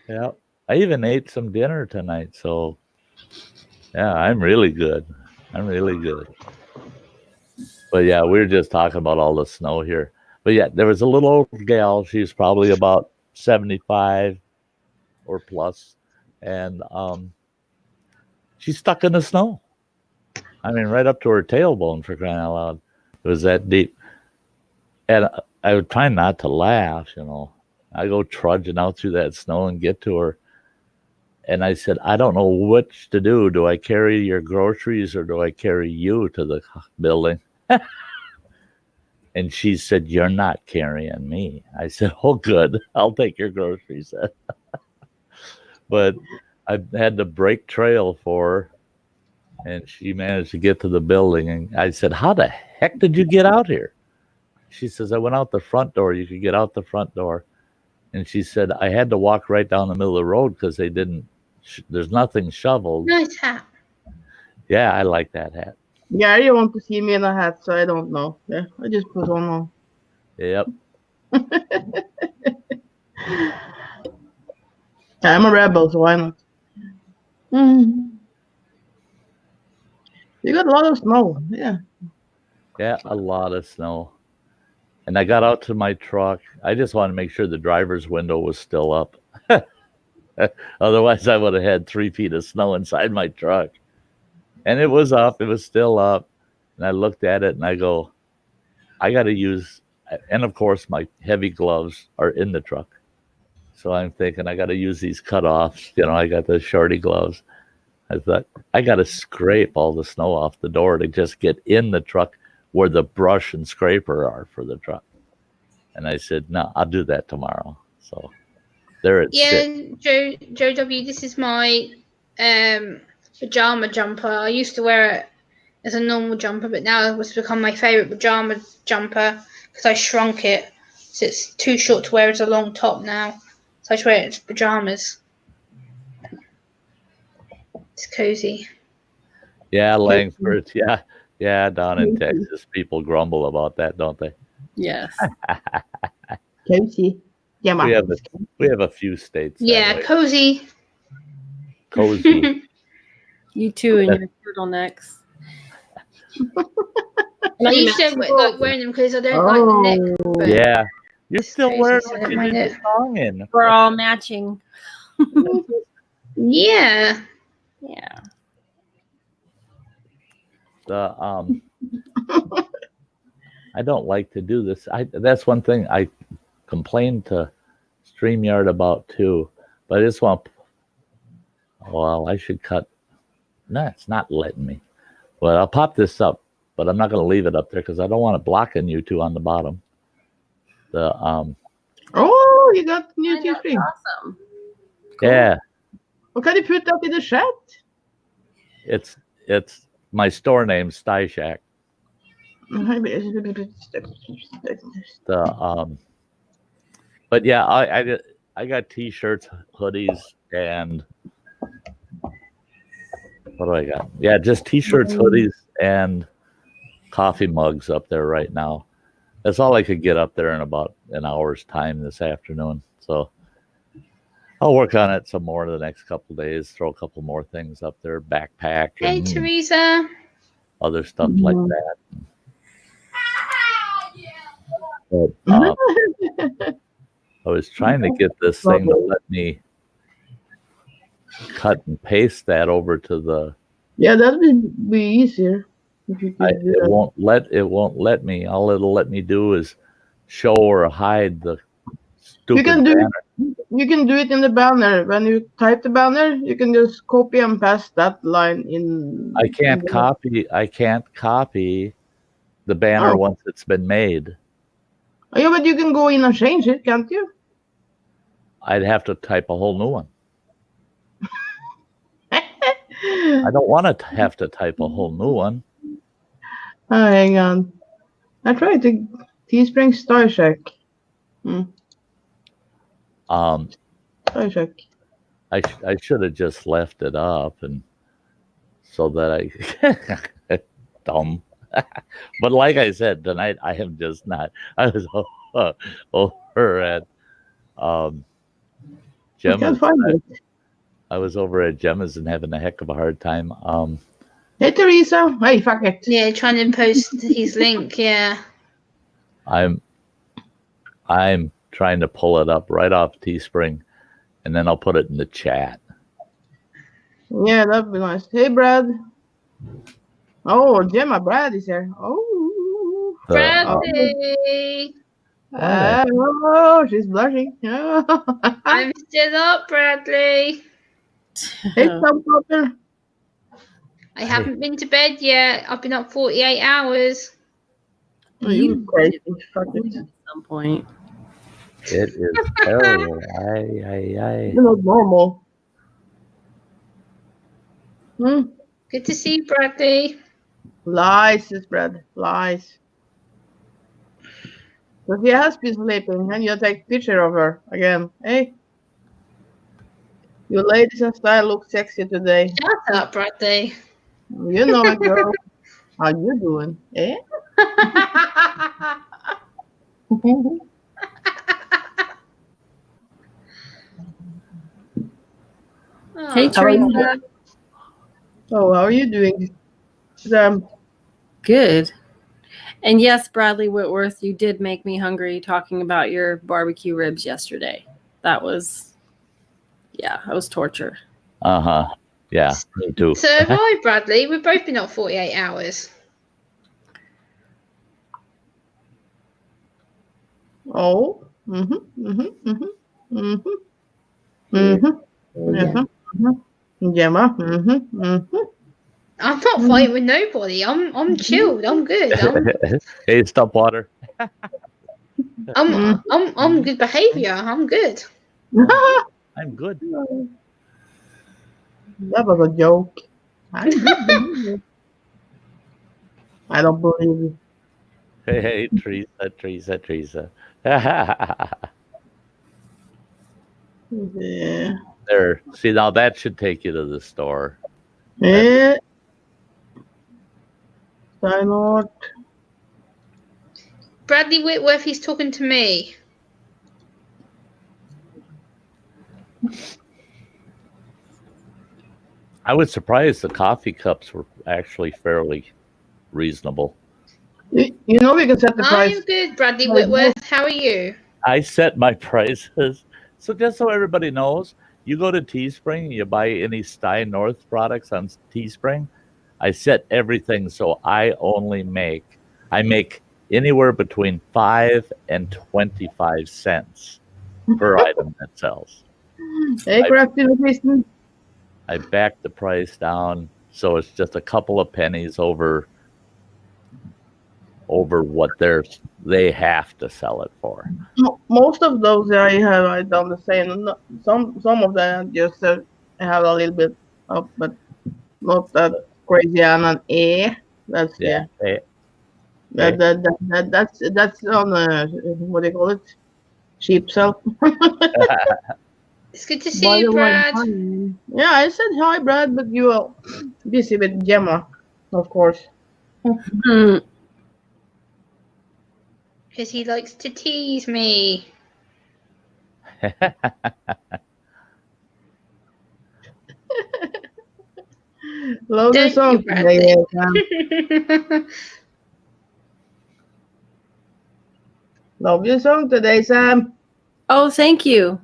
Yeah. I even ate some dinner tonight, so yeah, I'm really good. But yeah, we were just talking about all the snow here. But yeah, there was a little old gal. She's probably about 75 or plus, and she's stuck in the snow. I mean, right up to her tailbone, for crying out loud. It was that deep. And I would try not to laugh, you know. I go trudging out through that snow and get to her. And I said, I don't know which to do. Do I carry your groceries or do I carry you to the building? And she said, you're not carrying me. I said, oh, good. I'll take your groceries. But I had to break trail for her. And she managed to get to the building. And I said, how the heck did you get out here? She says, I went out the front door. You could get out the front door. And she said, I had to walk right down the middle of the road because they didn't, there's nothing shoveled. Nice hat. Yeah, I like that hat. Yeah, you want to see me in a hat, so I don't know. Yeah, I just put one on. Yep. I'm a rebel, so why not? You got a lot of snow. Yeah. Yeah, a lot of snow. And I got out to my truck. I just wanted to make sure the driver's window was still up. Otherwise, I would have had 3 feet of snow inside my truck. And it was up. It was still up. And I looked at it and I go, I got to use, and of course, my heavy gloves are in the truck. So I'm thinking I got to use these cutoffs. You know, I got the shorty gloves. I thought, I got to scrape all the snow off the door to just get in the truck where the brush and scraper are for the truck. And I said, no, I'll do that tomorrow. So there it sits. Joe W, this is my pajama jumper. I used to wear it as a normal jumper, but now it's become my favorite pajama jumper because I shrunk it. So it's too short to wear as a long top now. So I just wear it as pajamas. It's cozy. Yeah, Langford. Yeah. Yeah, down in Texas, people grumble about that, don't they? Yes. Cozy. Yeah, we have a few states. Yeah, cozy. Cozy. You too and your turtlenecks. I used to like wearing them because I don't like the neck. But Yeah. You're still crazy, wearing so I what don't you mind did it. the song in. We're all matching. Yeah. Yeah. I don't like to do this. That's one thing I complained to StreamYard about too. But I just want, well, I should cut. No, it's not letting me. Well, I'll pop this up, but I'm not going to leave it up there because I don't want it blocking you two on the bottom. Oh, you got new T-screen. Awesome. Cool. Yeah. What can you put that in the chat? It's my store name, Sty Shack. But yeah, I got T-shirts, hoodies, and what do I got? Yeah, just T-shirts, hoodies, and coffee mugs up there right now. That's all I could get up there in about an hour's time this afternoon. So I'll work on it some more in the next couple of days. Throw a couple more things up there, backpack. Hey, and Teresa. other stuff like that. But, I was trying to get this thing to let me cut and paste that over to the. Yeah, that would be easier. If you could do It that. won't let me. All it'll let me do is show or hide the stupid banner. You can do it in the banner. When you type the banner, you can just copy and paste that line in. I can't copy the banner once it's been made. Oh, yeah, but you can go in and change it, can't you? I'd have to type a whole new one. I don't want to have to type a whole new one. Oh, hang on. I tried to Teespring Sty Shack. Sty Shack. I should have just left it up and so that I dumb. But like I said tonight, I am just not. I was over at Gemma's. I was over at Gemma's and having a heck of a hard time. Hey Teresa, hey fuck it. Yeah, trying to post his link. Yeah. I'm trying to pull it up right off Teespring, and then I'll put it in the chat. Yeah, that'd be nice. Hey Brad. Oh, Gemma, Brad is here. Oh. Bradley, Oh, she's blushing. I'm still up, Bradley. Hey, Tom Potter. I haven't been to bed yet. I've been up 48 hours. Oh, you You crazy. Fuck at it. some point. It is terrible. Aye. You're not normal. Hmm. Good to see you, Bradley. Lies, says Brad. Lies. But he has been sleeping, and you take picture of her again. Hey, you ladies and style look sexy today. Shut up, Bradley. You know it, girl. How you doing? Eh? Hey, Oh, How are you? Teresa. Oh, how are you doing? Good. And yes, Bradley Whitworth, you did make me hungry talking about your barbecue ribs yesterday. That was torture. Yeah, me too. so have I, Bradley. We've both been up 48 hours. Oh. Gemma. I'm not fighting with nobody. I'm chilled. I'm good. Hey, stop water. I'm good behavior. I'm good. I'm good. That was a joke. I don't believe you. Hey, Teresa. Yeah. There. See, now that should take you to the store. Yeah. Sty North. Bradley Whitworth, he's talking to me. I was surprised the coffee cups were actually fairly reasonable. You know we can set the price. I'm good, Bradley Whitworth. How are you? I set my prices. So just so everybody knows, you go to Teespring and you buy any Sty North products on Teespring. I set everything so I make anywhere between 5 and 25 cents per item that sells. Hey, crafty Kristen. I back the price down so it's just a couple of pennies over what they have to sell it for. Most of those I done the same. Some of them just have a little bit up, but not that crazy. And an A. That's yeah. That's on what do you call it? Cheap sell. It's good to see you, Brad. Yeah, I said hi, Brad, but you are busy with Gemma, of course. Because he likes to tease me. Love the Don't song you, Bradley? today, Sam. Love your song today, Sam. Oh, thank you.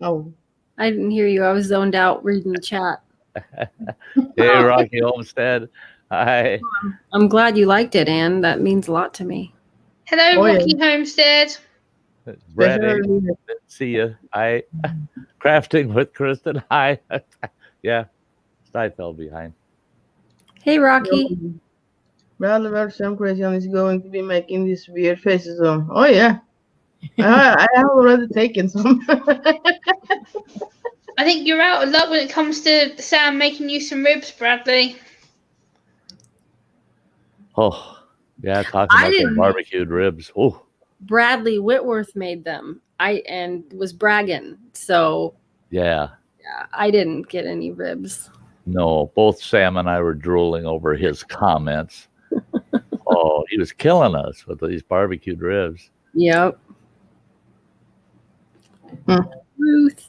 Oh. I didn't hear you. I was zoned out reading the chat. Hey, Rocky Homestead. Hi. I'm glad you liked it, Anne. That means a lot to me. Hello, Rocky Homestead. Brad, see you. Hi. Crafting with Kristen. Hi. Yeah. Sty fell behind. Hey, Rocky. Brad Sam Christian is going to be making these weird faces on. Oh, yeah. I have already taken some. I think you're out of luck when it comes to Sam making you some ribs, Bradley. Oh, yeah. Talking about the barbecued ribs. Oh. Bradley Whitworth made them. And was bragging. So yeah, I didn't get any ribs. No, both Sam and I were drooling over his comments. Oh, he was killing us with these barbecued ribs. Yep. Ruth.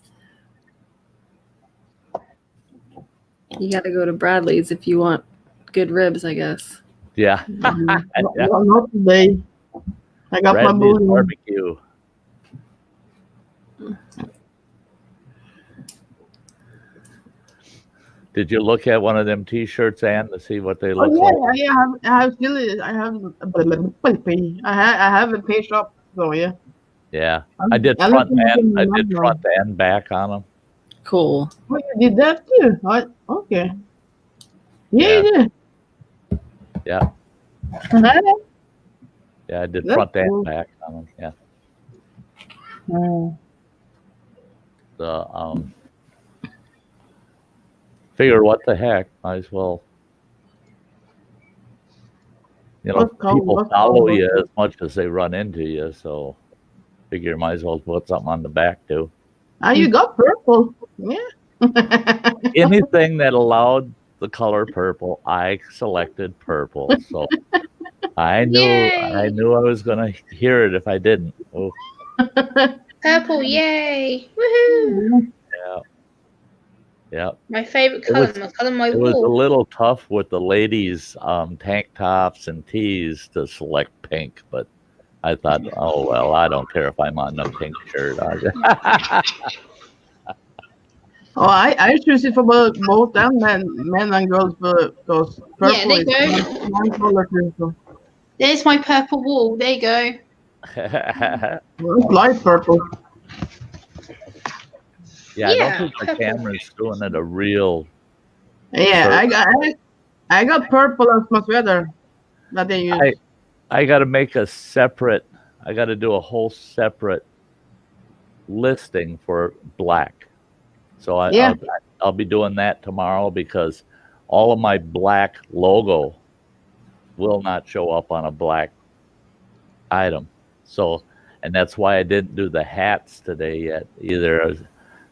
You got to go to Bradley's if you want good ribs, I guess. Yeah. Not today. I got Bradley's my booty. barbecue. Did you look at one of them T-shirts, Ann, to see what they Oh look like? yeah, I have still I have a page up. So yeah, Yeah, I I'm did front looking at and them I did now. front and back on them. Cool. Oh, you did that too. Okay. Yeah, Yeah, you did. yeah, Uh-huh. yeah. I did That's front and cool. back on them. Yeah. Mm. The figure what the heck? Might as well. People What's follow color? you as much as they run into you, so figure might as well put something on the back too. Ah, you got purple. Yeah. Anything that allowed the color purple, I selected purple. So I knew I Yay! was gonna hear it if I didn't. Oh, Purple, yay! Woohoo! yeah, yeah. My favorite It color, was my color, my it was a wall. little tough with the ladies' tank tops and tees to select pink, but I thought, oh well, I don't care if I'm on a pink shirt. Oh, I choose it for both them, men and girls, because Yeah, purple there you is go. one color too. So There's my purple wall. There you go. it's light purple. Yeah, I don't Yeah, think the purple. camera's doing it a real Yeah, service. I got purple as my sweater that they use. I got to make a separate. I got to do a whole separate listing for black. So Yeah. I'll be doing that tomorrow because all of my black logo will not show up on a black item. So, and that's why I didn't do the hats today yet either. I was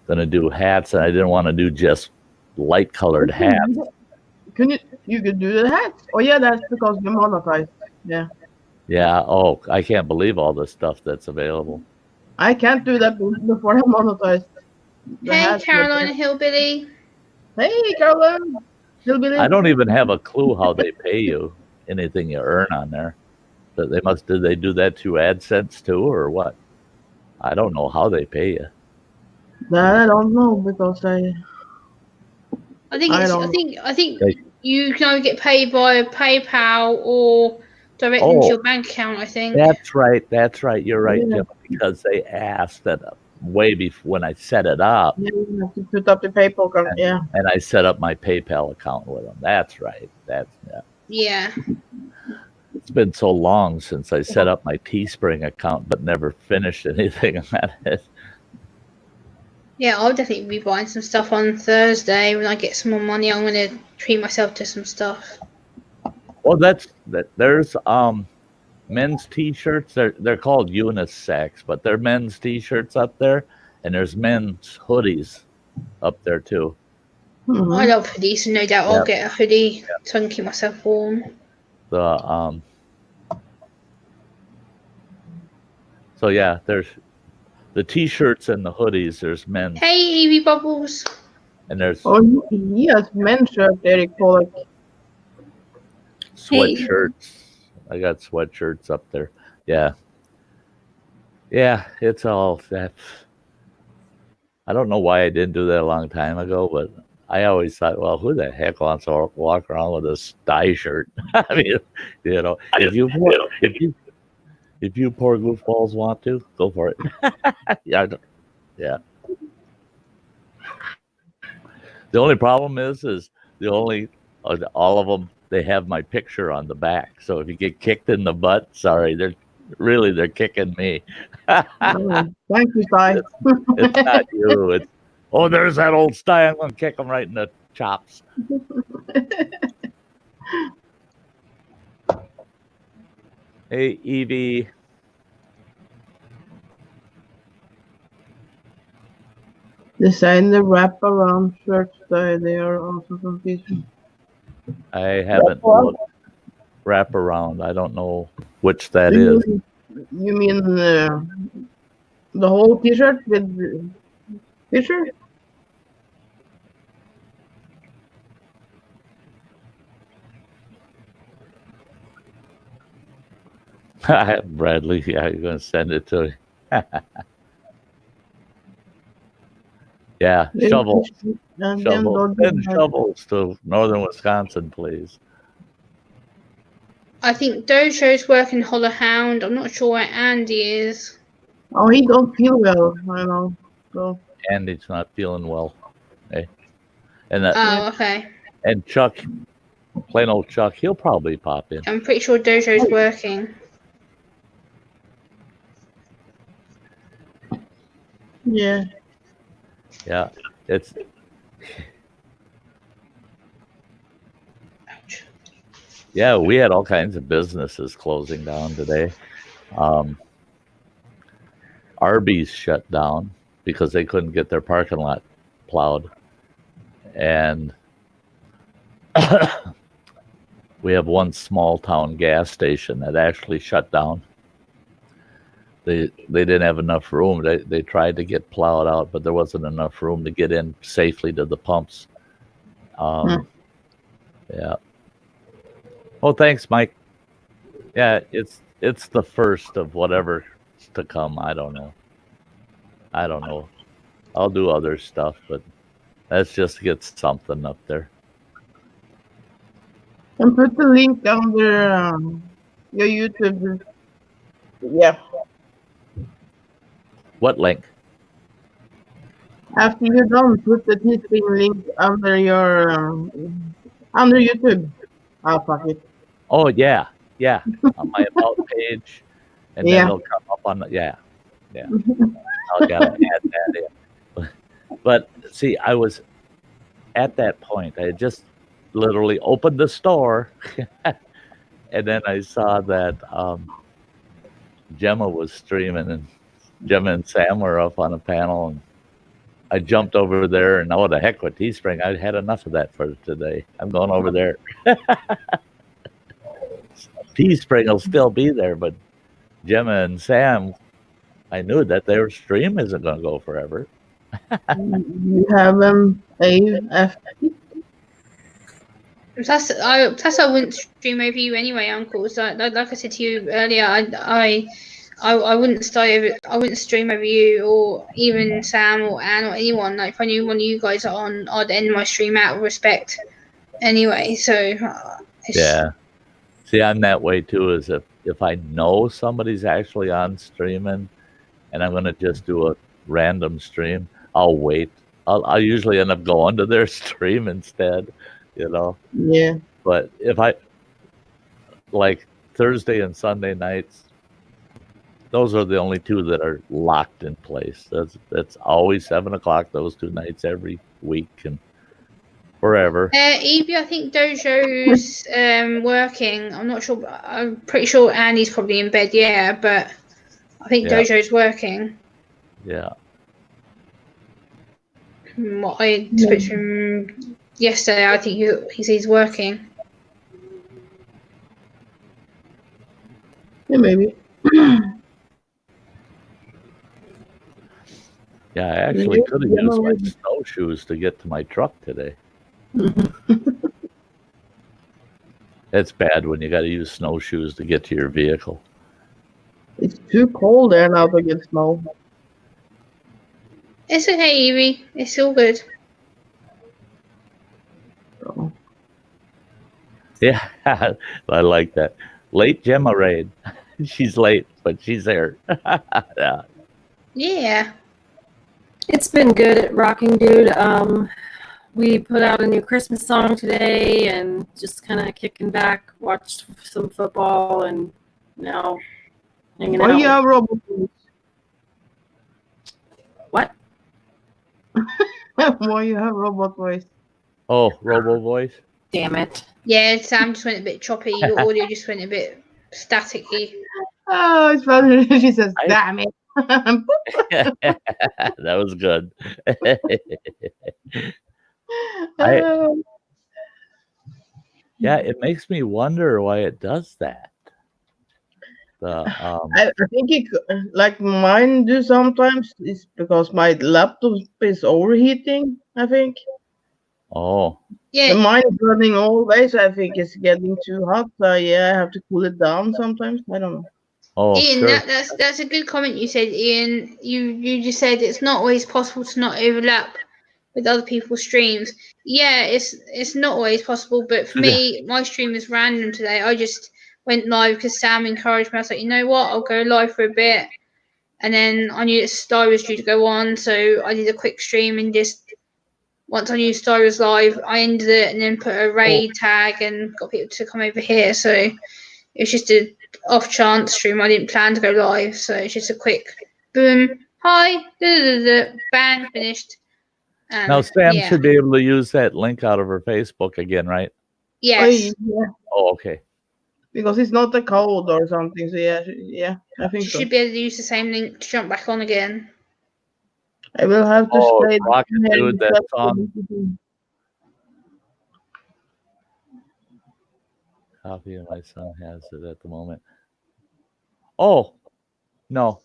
going to do hats, and I didn't want to do just light colored hats. Can you could do the hats? Oh yeah, that's because they're monetized. Yeah. Yeah. Oh, I can't believe all the stuff that's available. I can't do that before I'm monetized. The Hey, hats. Carolina Hillbilly. Hey, Caroline. Hillbilly. I don't even have a clue how they pay you anything you earn on there. But did they do that through AdSense too, or what? I don't know how they pay you. That I don't know because I think I it's. don't. I think you can either get paid by PayPal or direct into your bank account. I think. That's right. That's right. You're right, Yeah. Jim. Because they asked that way before when I set it up. Yeah, you have to put up the PayPal account. Yeah. And I set up my PayPal account with them. That's right. Yeah. It's been so long since I set up my Teespring account, but never finished anything on it. Yeah, I'll definitely be buying some stuff on Thursday when I get some more money. I'm gonna treat myself to some stuff. Well, there's men's T-shirts. They're called unisex, but they're men's T-shirts up there, and there's men's hoodies up there too. Mhm. I love hoodies, so no doubt I'll get a hoodie so I can keep myself warm. So yeah, there's the T-shirts and the hoodies. There's men's. Hey, Evie Bubbles. And there's yes, men's shirt, Eric Pollock. Sweatshirts. I got sweatshirts up there. Yeah. Yeah, it's all that. I don't know why I didn't do that a long time ago, but I always thought, well, who the heck wants to walk around with a Sty shirt? I mean, if you poor goofballs want to, go for it. Yeah. The only problem is all of them, they have my picture on the back. So if you get kicked in the butt, sorry, they're kicking me. Thank you, Sty. It's not you. There's that old Sty. I'm going to kick him right in the chops. Hey, Evie. Design the wraparound shirts. They are also some pieces. I haven't looked wrap around. I don't know which that is. You mean the whole T-shirt with the picture? Bradley, yeah, you're going to send it to me. Yeah, shovel. And Shovel. Send shovels to northern Wisconsin, please. I think Dojo's working Holler Hound. I'm not sure where Andy is. Oh, he don't feel well, I know. So Andy's not feeling well. Okay. And Oh, okay. and Chuck, plain old Chuck, he'll probably pop in. I'm pretty sure Dojo's working. yeah. Yeah, it's yeah. We had all kinds of businesses closing down today. Arby's shut down because they couldn't get their parking lot plowed, and we have one small town gas station that actually shut down. They didn't have enough room. They tried to get plowed out, but there wasn't enough room to get in safely to the pumps. Yeah. Oh, thanks, Mike. Yeah, it's the first of whatever's to come. I don't know. I'll do other stuff, but let's just get something up there. And put the link under your YouTube. Yeah. What link? After you're done, put the teaching link under your under YouTube. Oh, fuck it. Oh yeah, on my about page, and then it'll come up on the yeah. I'll gotta add that in. But see, I was at that point. I had just literally opened the store, and then I saw that Gemma was streaming, and Gemma and Sam were up on a panel, and I jumped over there, and oh, the heck with Teespring. I had enough of that for today. I'm going over there. Teespring will still be there, but Gemma and Sam, I knew that their stream isn't going to go forever. You have AF. Plus, I wouldn't stream over you anyway, Uncle. So, like I said to you earlier, I wouldn't stream over you or even Sam or Anne or anyone. Like if I knew one of you guys are on, I'd end my stream out of respect. Anyway, so yeah. See, I'm that way too. Is if I know somebody's actually on streaming, and I'm gonna just do a random stream, I'll wait. I'll usually end up going to their stream instead, you know. Yeah. But if I like Thursday and Sunday nights, those are the only two that are locked in place. That's always 7 o'clock. Those 2 nights every week and forever. Evie, I think Dojo's working. I'm not sure. I'm pretty sure Andy's probably in bed. Yeah, but I think Dojo's working. Yeah. From what I spoke to him yesterday, I think he's working. Yeah, maybe. Yeah, I actually could have used my snowshoes to get to my truck today. It's bad when you got to use snowshoes to get to your vehicle. It's too cold there now to get snow. It's okay, Evie. It's all good. So. Yeah, I like that. Late Gemma raid. She's late, but she's there. Yeah. Yeah. It's been good at Rocking Dude. We put out a new Christmas song today and just kind of kicking back, watched some football, and now hanging out. Oh, yeah, robot voice. What? Why you have robot voice? Oh, Robo Voice? Damn it. Yeah, Sam just went a bit choppy. Your audio just went a bit staticky. Oh, it's funny. She says, damn it. That was good. Yeah, it makes me wonder why it does that. I think it, like mine do sometimes, it's because my laptop is overheating, I think. Oh. Yeah. Mine is running always. I think it's getting too hot. So yeah, I have to cool it down sometimes. I don't know. Oh, Ian, sure. that's a good comment you said, Ian. You just said it's not always possible to not overlap with other people's streams. Yeah, it's not always possible, but for me, my stream is random today. I just went live because Sam encouraged me. I was like, you know what, I'll go live for a bit. And then I knew that Sty was due to go on, so I did a quick stream and just once I knew Sty was live, I ended it and then put a raid tag and got people to come over here. So it was just an off chance stream. I didn't plan to go live, so it's just a quick boom, hi, bang, finished. Now Sam should be able to use that link out of her Facebook again, right? Yes. Oh, okay. Because it's not a code or something. So yeah, I think She so. should be able to use the same link to jump back on again. I will have to stay. Rocket Dude, that song. Copy of my son has it at the moment. Oh, no.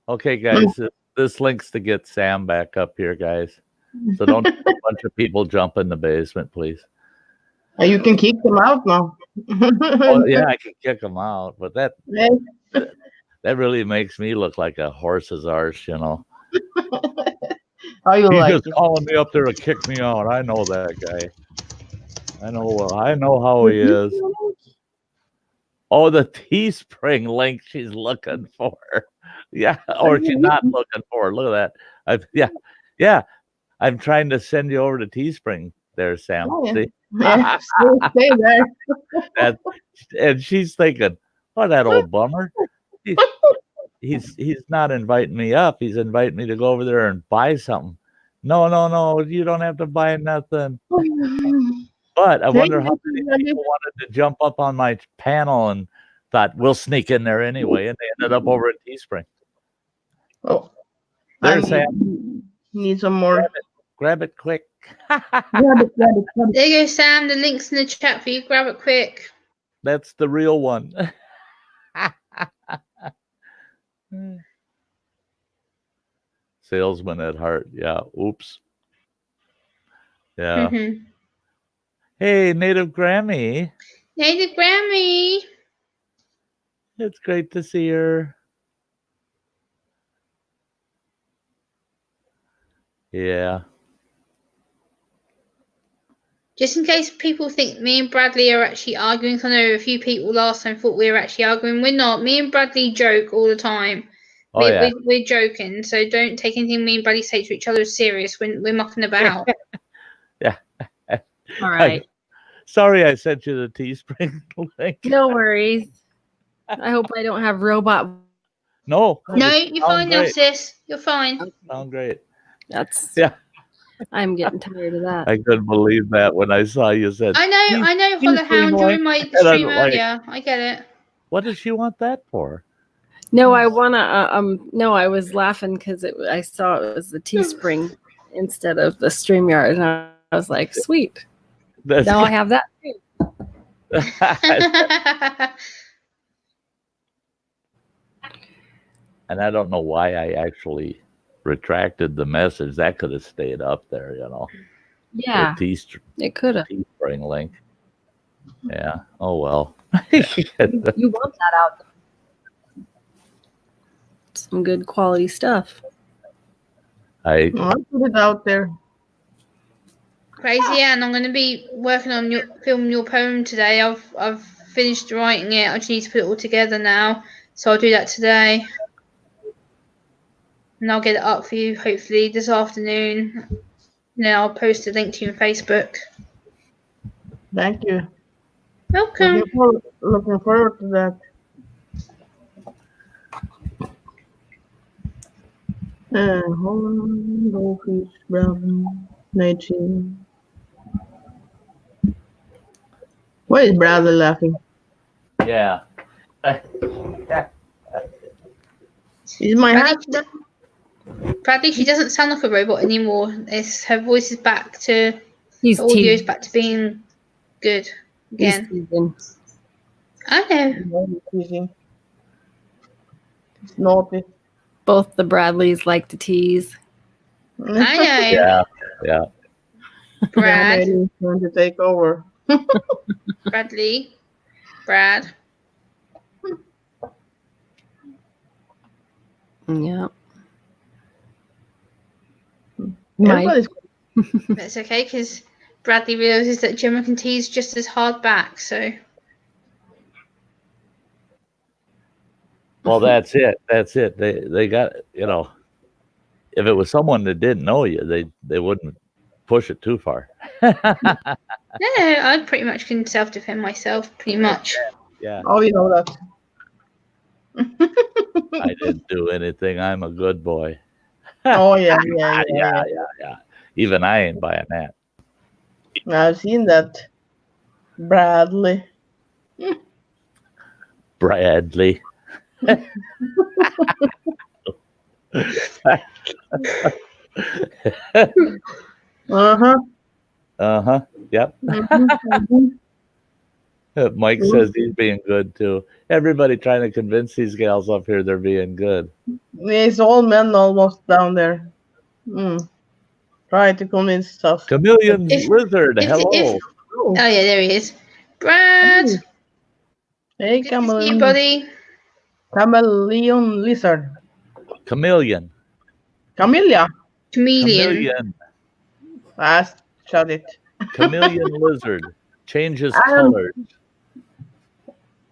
Okay, guys, this link's to get Sam back up here, guys. So don't have a bunch of people jump in the basement, please. You can kick them out now. Oh, yeah, I can kick them out, but that really makes me look like a horse's arse, you know. How you like just calling me up there to kick me out. I know that guy. I know how he is. Oh, the Teespring link she's looking for. Yeah, or she's not looking for. Look at that. Yeah. I'm trying to send you over to Teespring there, Sam. Oh, yeah. See? Yeah, stay there. And she's thinking, oh, that old bummer. He's not inviting me up. He's inviting me to go over there and buy something. No. You don't have to buy nothing. But I wonder how many people wanted to jump up on my panel and thought we'll sneak in there anyway, and they ended up over at Teespring. Oh, there's Sam. Need some more. Grab it quick. Grab it. There you go, Sam. The link's in the chat for you. Grab it quick. That's the real one. Salesman at heart. Yeah. Oops. Yeah. Mm-hmm. Hey, Native Grammy. Native Grammy. It's great to see her. Yeah. Just in case people think me and Bradley are actually arguing, I know a few people last time thought we were actually arguing. We're not. Me and Bradley joke all the time. We're joking, so don't take anything me and Bradley say to each other as serious when we're mucking about. Yeah. All right. Sorry I sent you the Teespring link. No worries. I hope I don't have robot. No, you're fine now, sis. You're fine. Sound great. I'm getting tired of that. I couldn't believe that when I saw you said. I know. Hollow Hound during my stream earlier. I get it. What does she want that for? No, I wanna. No, I was laughing because I saw it was the Teespring instead of the StreamYard, and I was like, sweet. Now I have that too. And I don't know why I actually retracted the message. That could have stayed up there, you know. Yeah, it could have. Teespring link. Yeah. Oh well. You want that out there. Some good quality stuff. I put it out there. Crazy Ann, I'm going to be working on filming your poem today. I've finished writing it. I just need to put it all together now, so I'll do that today, and I'll get it up for you hopefully this afternoon. And then I'll post a link to you on Facebook. Thank you. Welcome. Looking forward to that. Hold on, goldfish, brown, nature. Why is Bradley laughing? Yeah. Is my hat? Bradley, she doesn't sound like a robot anymore. Her voice is back to. He's audio's back to being good again. I know. It's naughty. Both the Bradleys like to tease. I know. Yeah. Brad. He's going to take over. Bradley. Brad. Yeah. Everybody's That's okay, because Bradley realizes that Gemma can tease just as hard back. So Well, that's it. That's it. They got, if it was someone that didn't know you, they wouldn't push it too far. no, I pretty much can self-defend myself, pretty much. Yeah, Oh, you know that. I didn't do anything. I'm a good boy. Oh yeah. Yeah. Even I ain't buying that. I've seen that. Bradley. Bradley. Uh-huh. Yep. Mhm. Mike says he's being good too. Everybody trying to convince these gals up here they're being good. It's all men almost down there. Try to convince us. Chameleon If- Lizard, if- hello. if- Oh, Oh yeah, there he is. Brad, hey, good to see you, buddy. chameleon lizard. Chameleon. Camellia. Chameleon. Chameleon. Fast, shut it. Chameleon Lizard. Changes Adam. colors.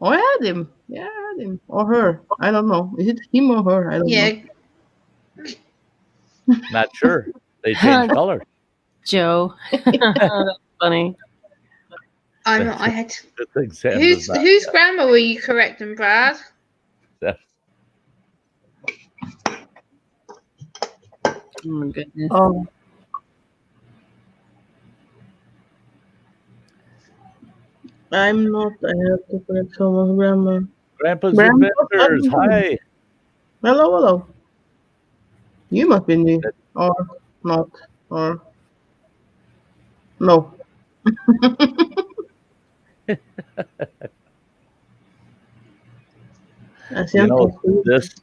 Oh, I had him. Yeah, I had him. Or her. I don't know. Is it him or her? I don't Yeah, know. Not sure. They change colors. Joe. That's funny. I'm not. I had. To, Good thing Sam does not. whose grammar were you correcting, Brad? Oh my goodness. Oh. I'm not. I have to correct someone's grammar. Grandpa's Grandpa? Adventures. Hi. Hello, hello. You must be new. Or not. Or. No.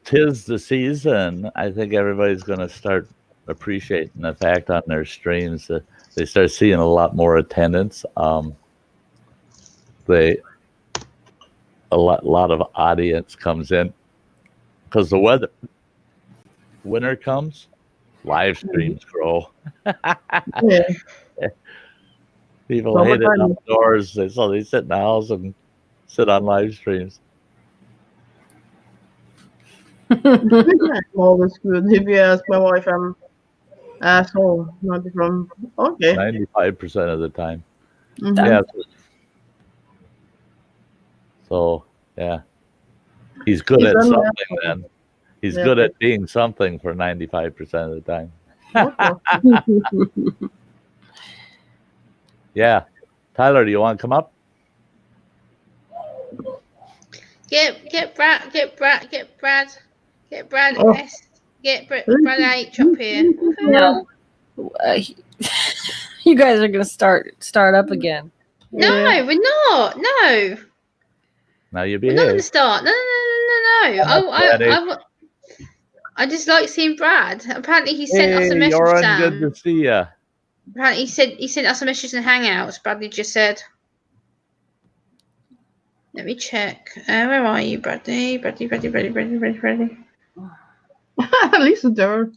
Tis the season. I think everybody's going to start appreciating the fact on their streams that they start seeing a lot more attendance. A lot of audience comes in because the winter comes, live streams grow. Yeah. People hate it outdoors, so they sit in the house and sit on live streams. I'm always good. If you ask my wife, I'm asshole. Not from. Okay. 95% of the time. Mhm. Yeah. So yeah, he's good at something. Then he's good at being something for 95% of the time. Yeah, Tyler, do you want to come up? Get Brad. Oh. Get Brad H up here. No. You guys are gonna start up again. No, we're not. No. Now you We're not going to behave. start. No. I just like seeing Brad. Apparently, he sent us a message. Yoran, Sam. good to see you. Apparently, he sent us a message in Hangouts. Bradley just said. Let me check. Where are you, Bradley? Bradley. Listen to her.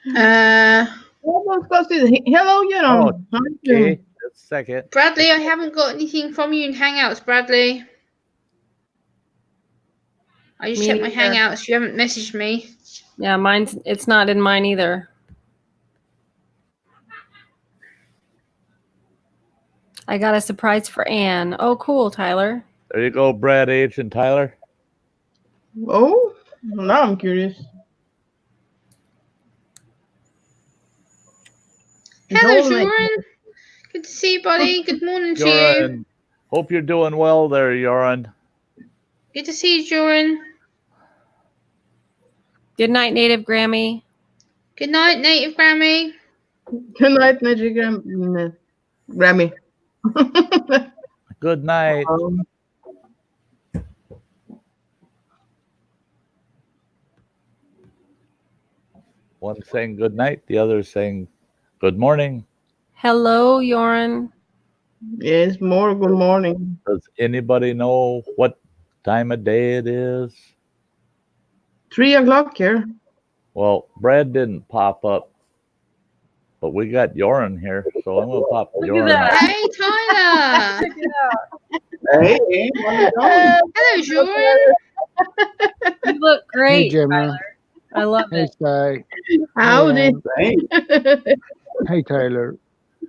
Hello, you know. Okay, just a second. Bradley, I haven't got anything from you in Hangouts, Bradley. I just checked my Hangouts. You haven't messaged me. Yeah, it's not in mine either. I got a surprise for Anne. Oh, cool, Tyler. There you go, Brad H. and Tyler. Oh, now I'm curious. Hello, Joran. Good to see you, buddy. Good morning to you. Hope you're doing well there, Joran. Good to see you, Joran. Good night, Native Grammy. Good night, Native Grammy. Good night, Native Grammy. Good night. One saying good night, the other saying good morning. Hello, Joran. Yes, good morning. Does anybody know what time of day it is? 3 o'clock here. Well, Brad didn't pop up but we got Yoren here, so I'm gonna pop Look at Yoren. that. Hey, Tyler. Check it out. Hey, how's it going? Hello, Jordan. You look Hey, great, Gemma. Tyler. I love Hey, it. Sty. Howdy. Hey, Hey, Tyler.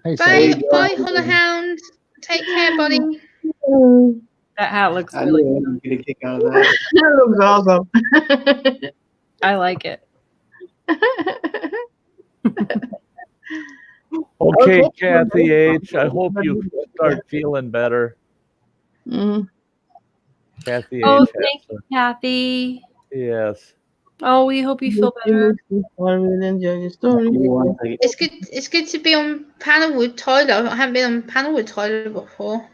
Hey, Bye, Sty. bye, Holler Hound. Take care, buddy. That hat looks I really knew good. I'd get a kick out of that. That looks awesome. I like it. Okay, Kathy H. I hope you start feeling better. Mhm. Kathy Oh, H. thank you, Kathy. Yes. Oh, we hope you feel better. I really enjoy your story. Give me 1 second. It's good to be on panel with Tyler. I haven't been on panel with Tyler before.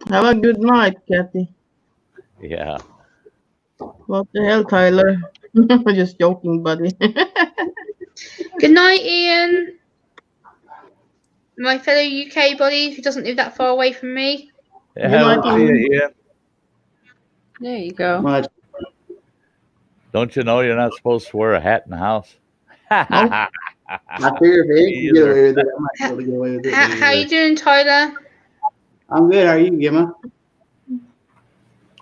Have a good night, Kathy. Yeah. What the hell, Tyler? Just joking, buddy. Good night, Ian. My fellow UK buddy who doesn't live that far away from me. Have might see you, Ian. There you go. Much. Don't you know you're not supposed to wear a hat in the house? I figure if Ed can get Either. away with it, I might be able to get away with it. How you doing, Tyler? I'm good. How are you, Gemma?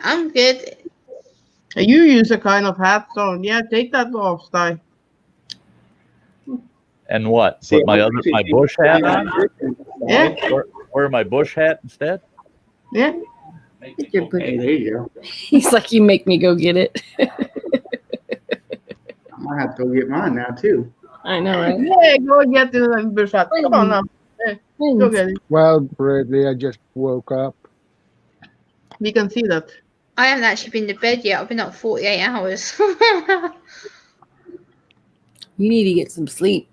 I'm good. You use a kind of hat, so yeah, take that off, Sty. And what? See, Put my bush hat on? Yeah, Wear my bush hat instead? yeah. Your bush- Hey, there you go. He's like, you make me go get it. I might have to go get mine now, too. I know, right? Yeah, go get the bush hat. Come on now. Go get it. Well, Bradley, I just woke up. We can see that. I haven't actually been to bed yet. I've been up 48 hours. You need to get some sleep.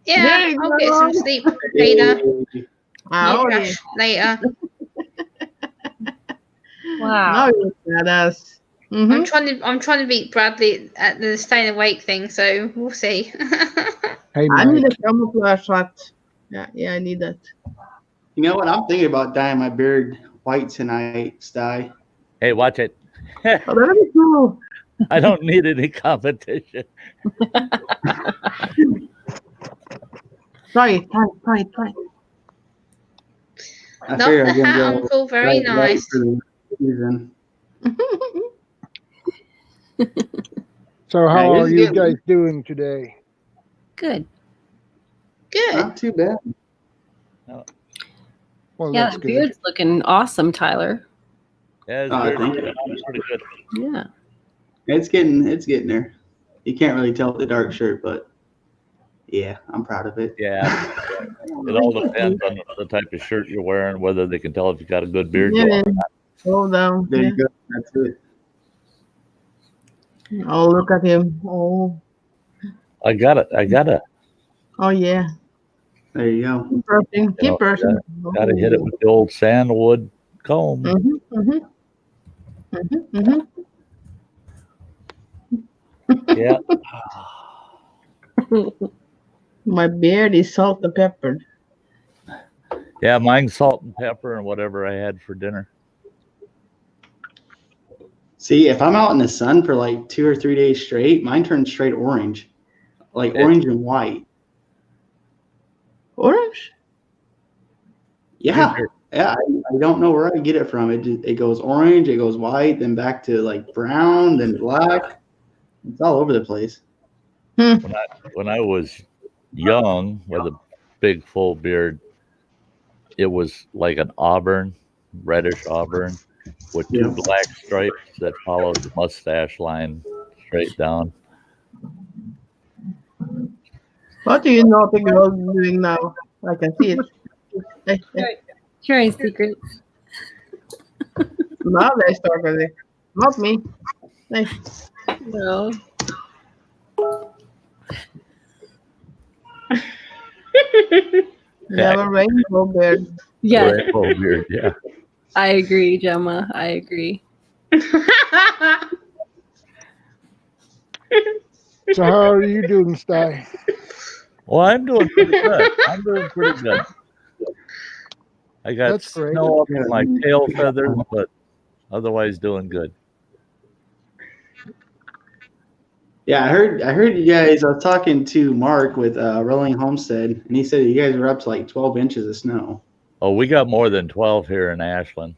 Yeah, There you I'll get go. some sleep later. Howdy. Later. Wow. Now you're badass. Mhm. I'm trying to beat Bradley at the staying awake thing, so we'll see. Hey, I Mike. need a camouflage hat. Yeah, I need that. You know what? I'm thinking about dyeing my beard white tonight, Sty. Hey, watch it. Oh, that'd be cool. I don't need any competition. Try it. I Not figure the I'm gonna hat, go Uncle. Very right nice. for the season. So, how Hey, are this is you good. guys doing today? Good. Good. Not too bad. Well, Yeah, that's the good. beard's looking awesome, Tyler. Yeah, Oh, it's thank pretty good. Yeah. It's getting there. You can't really tell with the dark shirt, but yeah, I'm proud of it. Yeah. It all depends on the type of shirt you're wearing, whether they can tell if you got a good beard Yeah, going. man. Go down. There Yeah. you go. That's it. Oh, look at him. Oh, I got it. oh yeah. There you go. Keep brushing. You know, Keep brushing. Got to hit it with the old sandalwood comb. Yeah. My beard is salt and peppered. Yeah, mine's salt and pepper and whatever I had for dinner. See, if I'm out in the sun for like 2 or 3 days straight, mine turns straight orange, like orange and white. Orange? Yeah, yeah. I don't know where I get it from. It goes orange, it goes white, then back to like brown, then black. It's all over the place. When I was young with a big full beard, it was like an auburn, reddish auburn, with two black stripes that followed the mustache line straight down. What do you know the girl doing now? I can see it. Hey. Sharing secrets. Now they start with it. Not me. Hey. No. You have a rainbow beard. Yeah, Rainbow beard, yeah. I agree, Gemma. I agree. So, how are you doing, Sty? Well, I'm doing pretty good. I got That's great. snow up in my tail feathers, but otherwise doing good. Yeah, I heard you guys. I was talking to Mark with Rolling Homestead, and he said you guys were up to like 12 inches of snow. Oh, we got more than 12 here in Ashland.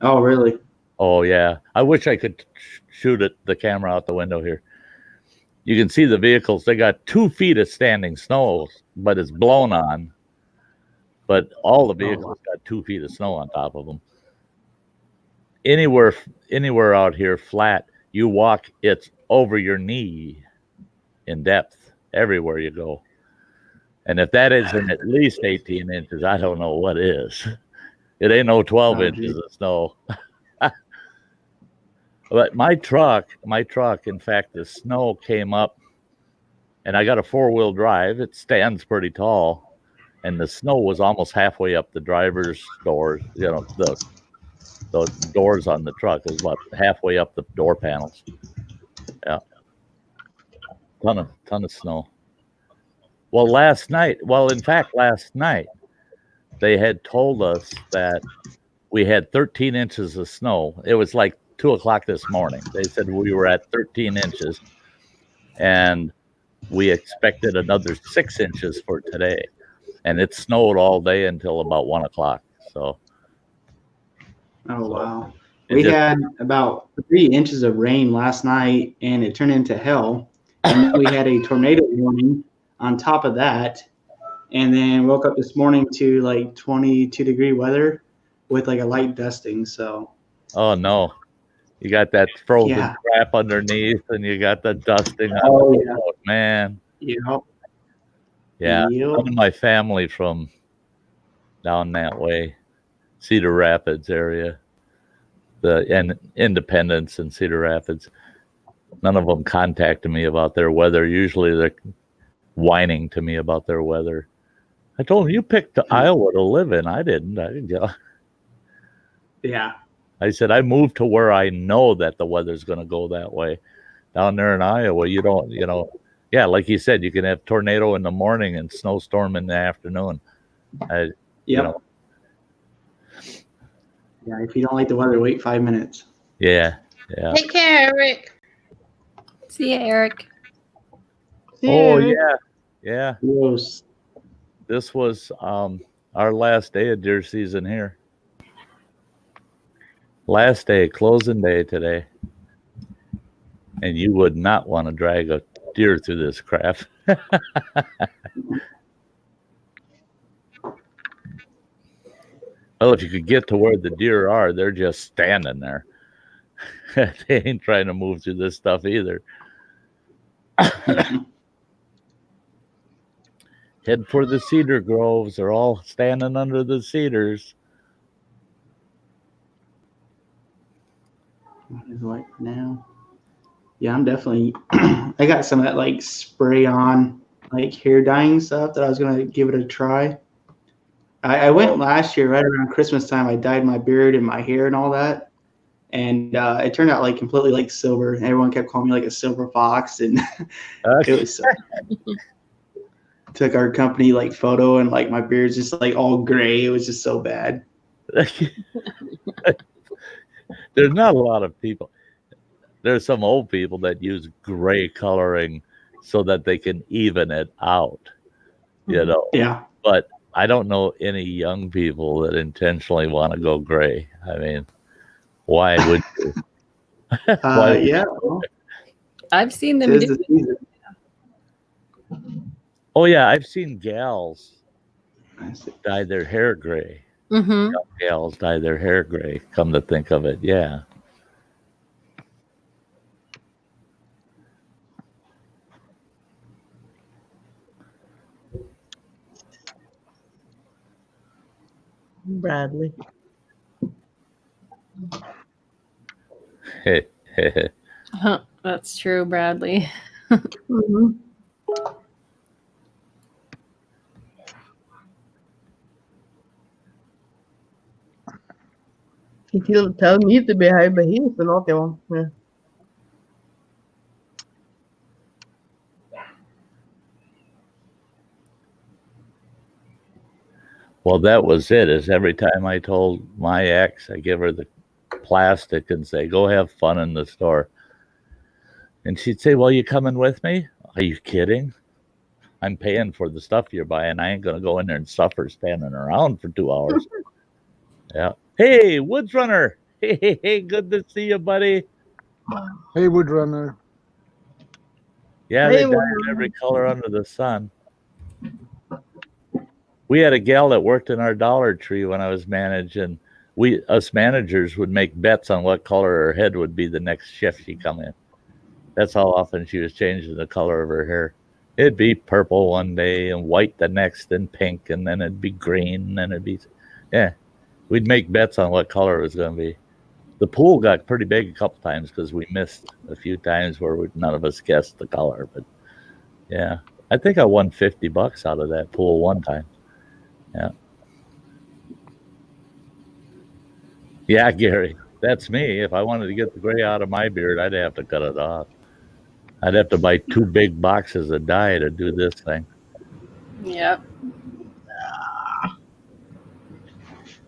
Oh, really? Oh, yeah. I wish I could shoot the camera out the window here. You can see the vehicles. They got 2 feet of standing snow, but it's blown on. But all the vehicles got 2 feet of snow on top of them. Anywhere out here flat, you walk, it's over your knee in depth everywhere you go. And if that isn't at least 18 inches, I don't know what is. It ain't no 12 inches of snow. But my truck, in fact, the snow came up, and I got a 4-wheel drive. It stands pretty tall, and the snow was almost halfway up the driver's doors. You know, the doors on the truck is about halfway up the door panels. Yeah, ton of snow. Well, last night, they had told us that we had 13 inches of snow. It was like 2 o'clock this morning. They said we were at 13 inches, and we expected another 6 inches for today. And it snowed all day until about 1 o'clock. So, oh wow, we had about 3 inches of rain last night, and it turned into hell. And we had a tornado warning on top of that, and then woke up this morning to like 22-degree weather with like a light dusting. So, oh no, you got that frozen crap underneath, and you got the dusting. Oh yeah, man. Yeah. Yeah, some of my family from down that way, Cedar Rapids area, and Independence and Cedar Rapids. None of them contacted me about their weather. Usually they're whining to me about their weather. I told them, you picked Iowa to live in. I didn't go. Yeah. I said, I moved to where I know that the weather's going to go that way. Down there in Iowa, you don't, yeah, like you said, you can have tornado in the morning and snowstorm in the afternoon. Yeah, if you don't like the weather, wait 5 minutes. Yeah. Take care, Eric. See you, Eric. Oh, yeah. Yeah. Gross. This was our last day of deer season here. Last day, closing day today. And you would not want to drag a deer through this crap. Well, if you could get to where the deer are, they're just standing there. They ain't trying to move through this stuff either. Head for the cedar groves. They're all standing under the cedars. What is white for now? Yeah, I'm definitely. I got some of that like spray on like hair dyeing stuff that I was gonna give it a try. I went last year right around Christmas time. I dyed my beard and my hair and all that, and it turned out like completely like silver. Everyone kept calling me like a silver fox, and it was so. Took our company like photo, and like my beard's just like all gray. It was just so bad. There's not a lot of people. There's some old people that use gray coloring so that they can even it out, Yeah. But I don't know any young people that intentionally want to go gray. I mean, why would you? Yeah. Well, I've seen them do it. Oh, yeah. I've seen gals dye their hair gray. Mm-hmm. Young gals dye their hair gray, come to think of it. Yeah. Bradley. That's true, Bradley. Mm-hmm. He tell me to behave, but he's the naughty one. Yeah. Well, that was it. Is every time I told my ex, I give her the plastic and say, go have fun in the store. And she'd say, well, you coming with me? Are you kidding? I'm paying for the stuff you're buying. I ain't going to go in there and suffer standing around for 2 hours. Yeah. Hey, Woods Runner. Hey, good to see you, buddy. Hey, Woodrunner. Yeah, Hey, they dye Woodrunner. it every color under the sun. We had a gal that worked in our Dollar Tree when I was managing. Us managers would make bets on what color her head would be the next shift she come in. That's how often she was changing the color of her hair. It'd be purple one day and white the next and pink, and then it'd be green, and then it'd be, yeah. We'd make bets on what color it was going to be. The pool got pretty big a couple times because we missed a few times where none of us guessed the color. But yeah, I think I won $50 out of that pool one time. Yeah. Yeah, Gary, that's me. If I wanted to get the gray out of my beard, I'd have to cut it off. I'd have to buy 2 big boxes of dye to do this thing. Yep.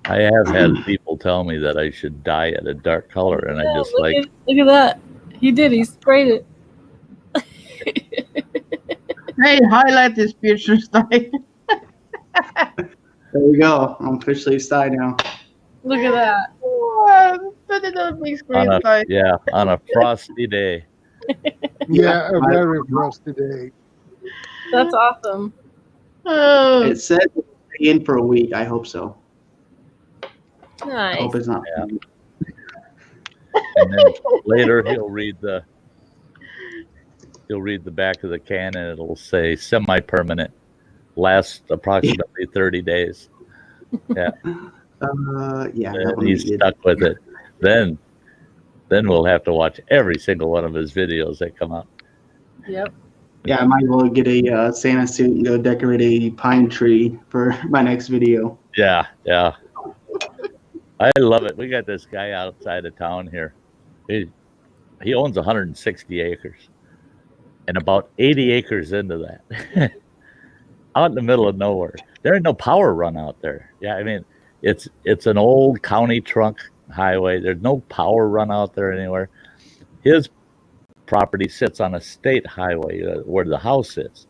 I have had people tell me that I should dye it a dark color, and I just look at that. He did. He sprayed it. Hey, highlight this picture, Sty. There we go. I'm officially Sty now. Look at that. Put it on the big screen, Sty. on a frosty day. Yeah, a very frosty day. That's awesome. Oh, It said stay in for a week. I hope so. I Nice. hope it's not. Yeah. And then later he'll read the back of the can, and it'll say semi-permanent, lasts approximately 30 days. Yeah. Yeah. And he's stuck with it. Then we'll have to watch every single one of his videos that come out. Yep. Yeah, I might as well get a Santa suit and go decorate a pine tree for my next video. Yeah. I love it. We got this guy outside of town here. He owns 160 acres. And about 80 acres into that, out in the middle of nowhere. There ain't no power run out there. Yeah, I mean, it's an old county trunk highway. There's no power run out there anywhere. His property sits on a state highway where the house is.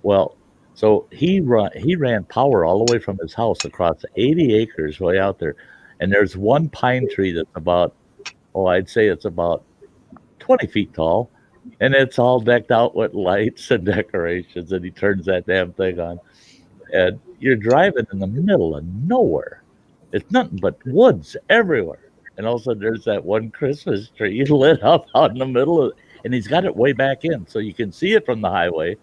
Well, so he ran power all the way from his house across 80 acres way out there. And there's one pine tree that's about, I'd say it's about 20 feet tall. And it's all decked out with lights and decorations. And he turns that damn thing on. And you're driving in the middle of nowhere. It's nothing but woods everywhere. And all of a sudden there's that one Christmas tree lit up out in the middle of it. And he's got it way back in. So you can see it from the highway.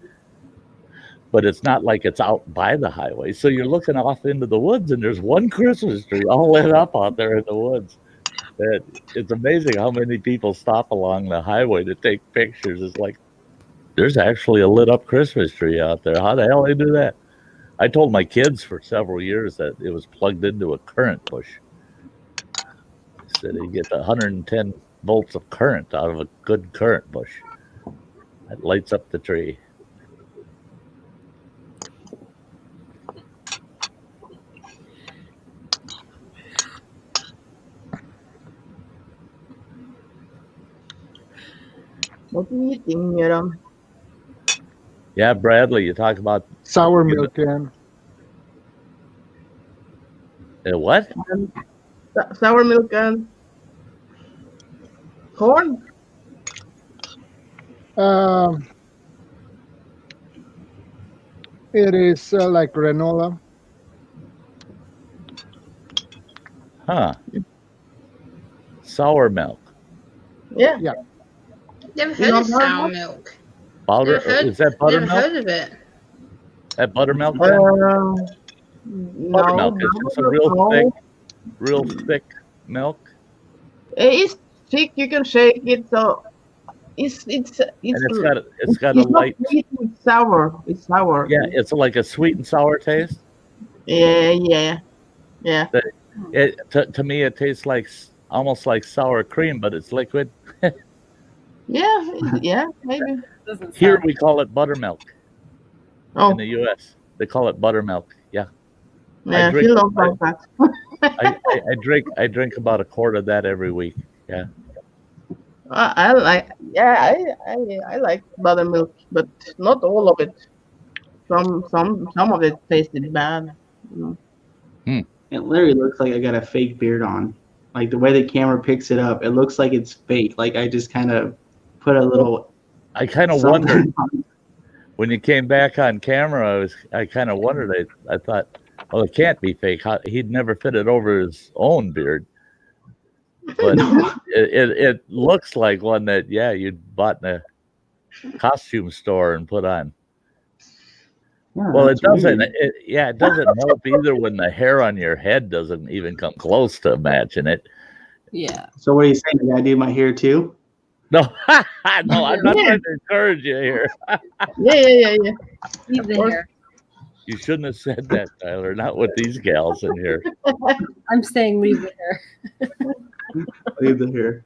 But it's not like it's out by the highway. So you're looking off into the woods, and there's one Christmas tree all lit up out there in the woods. And it's amazing how many people stop along the highway to take pictures. It's like, there's actually a lit up Christmas tree out there. How the hell they do that? I told my kids for several years that it was plugged into a current bush. I said you get 110 volts of current out of a good current bush. That lights up the tree. what are you eating, Miriam? Yeah, Bradley, you talk about Sour milk can. What? Sour milk and corn? It is like granola. Huh. Sour milk. Yeah. Never You heard don't of have sour one? milk. Powder? Is that Never buttermilk? heard of it. That buttermilk? No, Buttermilk is just a real thick milk. It's thick. You can shake it. So it's And it's got a not light. sweet, it's sour. It's sour. Yeah, it's like a sweet and sour taste. Yeah. To me, it tastes like almost like sour cream, but it's liquid. Yeah, maybe. Here we call it buttermilk. Oh, In the U.S., they call it buttermilk. Yeah, yeah, drink- you don't like that. I drink about a quart of that every week. Yeah, I like, yeah, I like buttermilk, but not all of it. Some of it tasted bad. You know. It literally looks like I got a fake beard on. Like the way the camera picks it up, it looks like it's fake. Like I just kind of put a little. I kind of something wondered on. when you came back on camera. I kind of wondered. I thought, well, it can't be fake. He'd never fit it over his own beard. But No. it looks like one that you'd bought in a costume store and put on. Yeah, Well, it that's doesn't. weird. It doesn't help either when the hair on your head doesn't even come close to matching it. Yeah. So what are you saying? I gotta do my hair too? No, no, I'm not trying to encourage you here. Yeah. Leave the course. hair. You shouldn't have said that, Tyler. Not with these gals in here. I'm saying leave the hair. Leave the hair.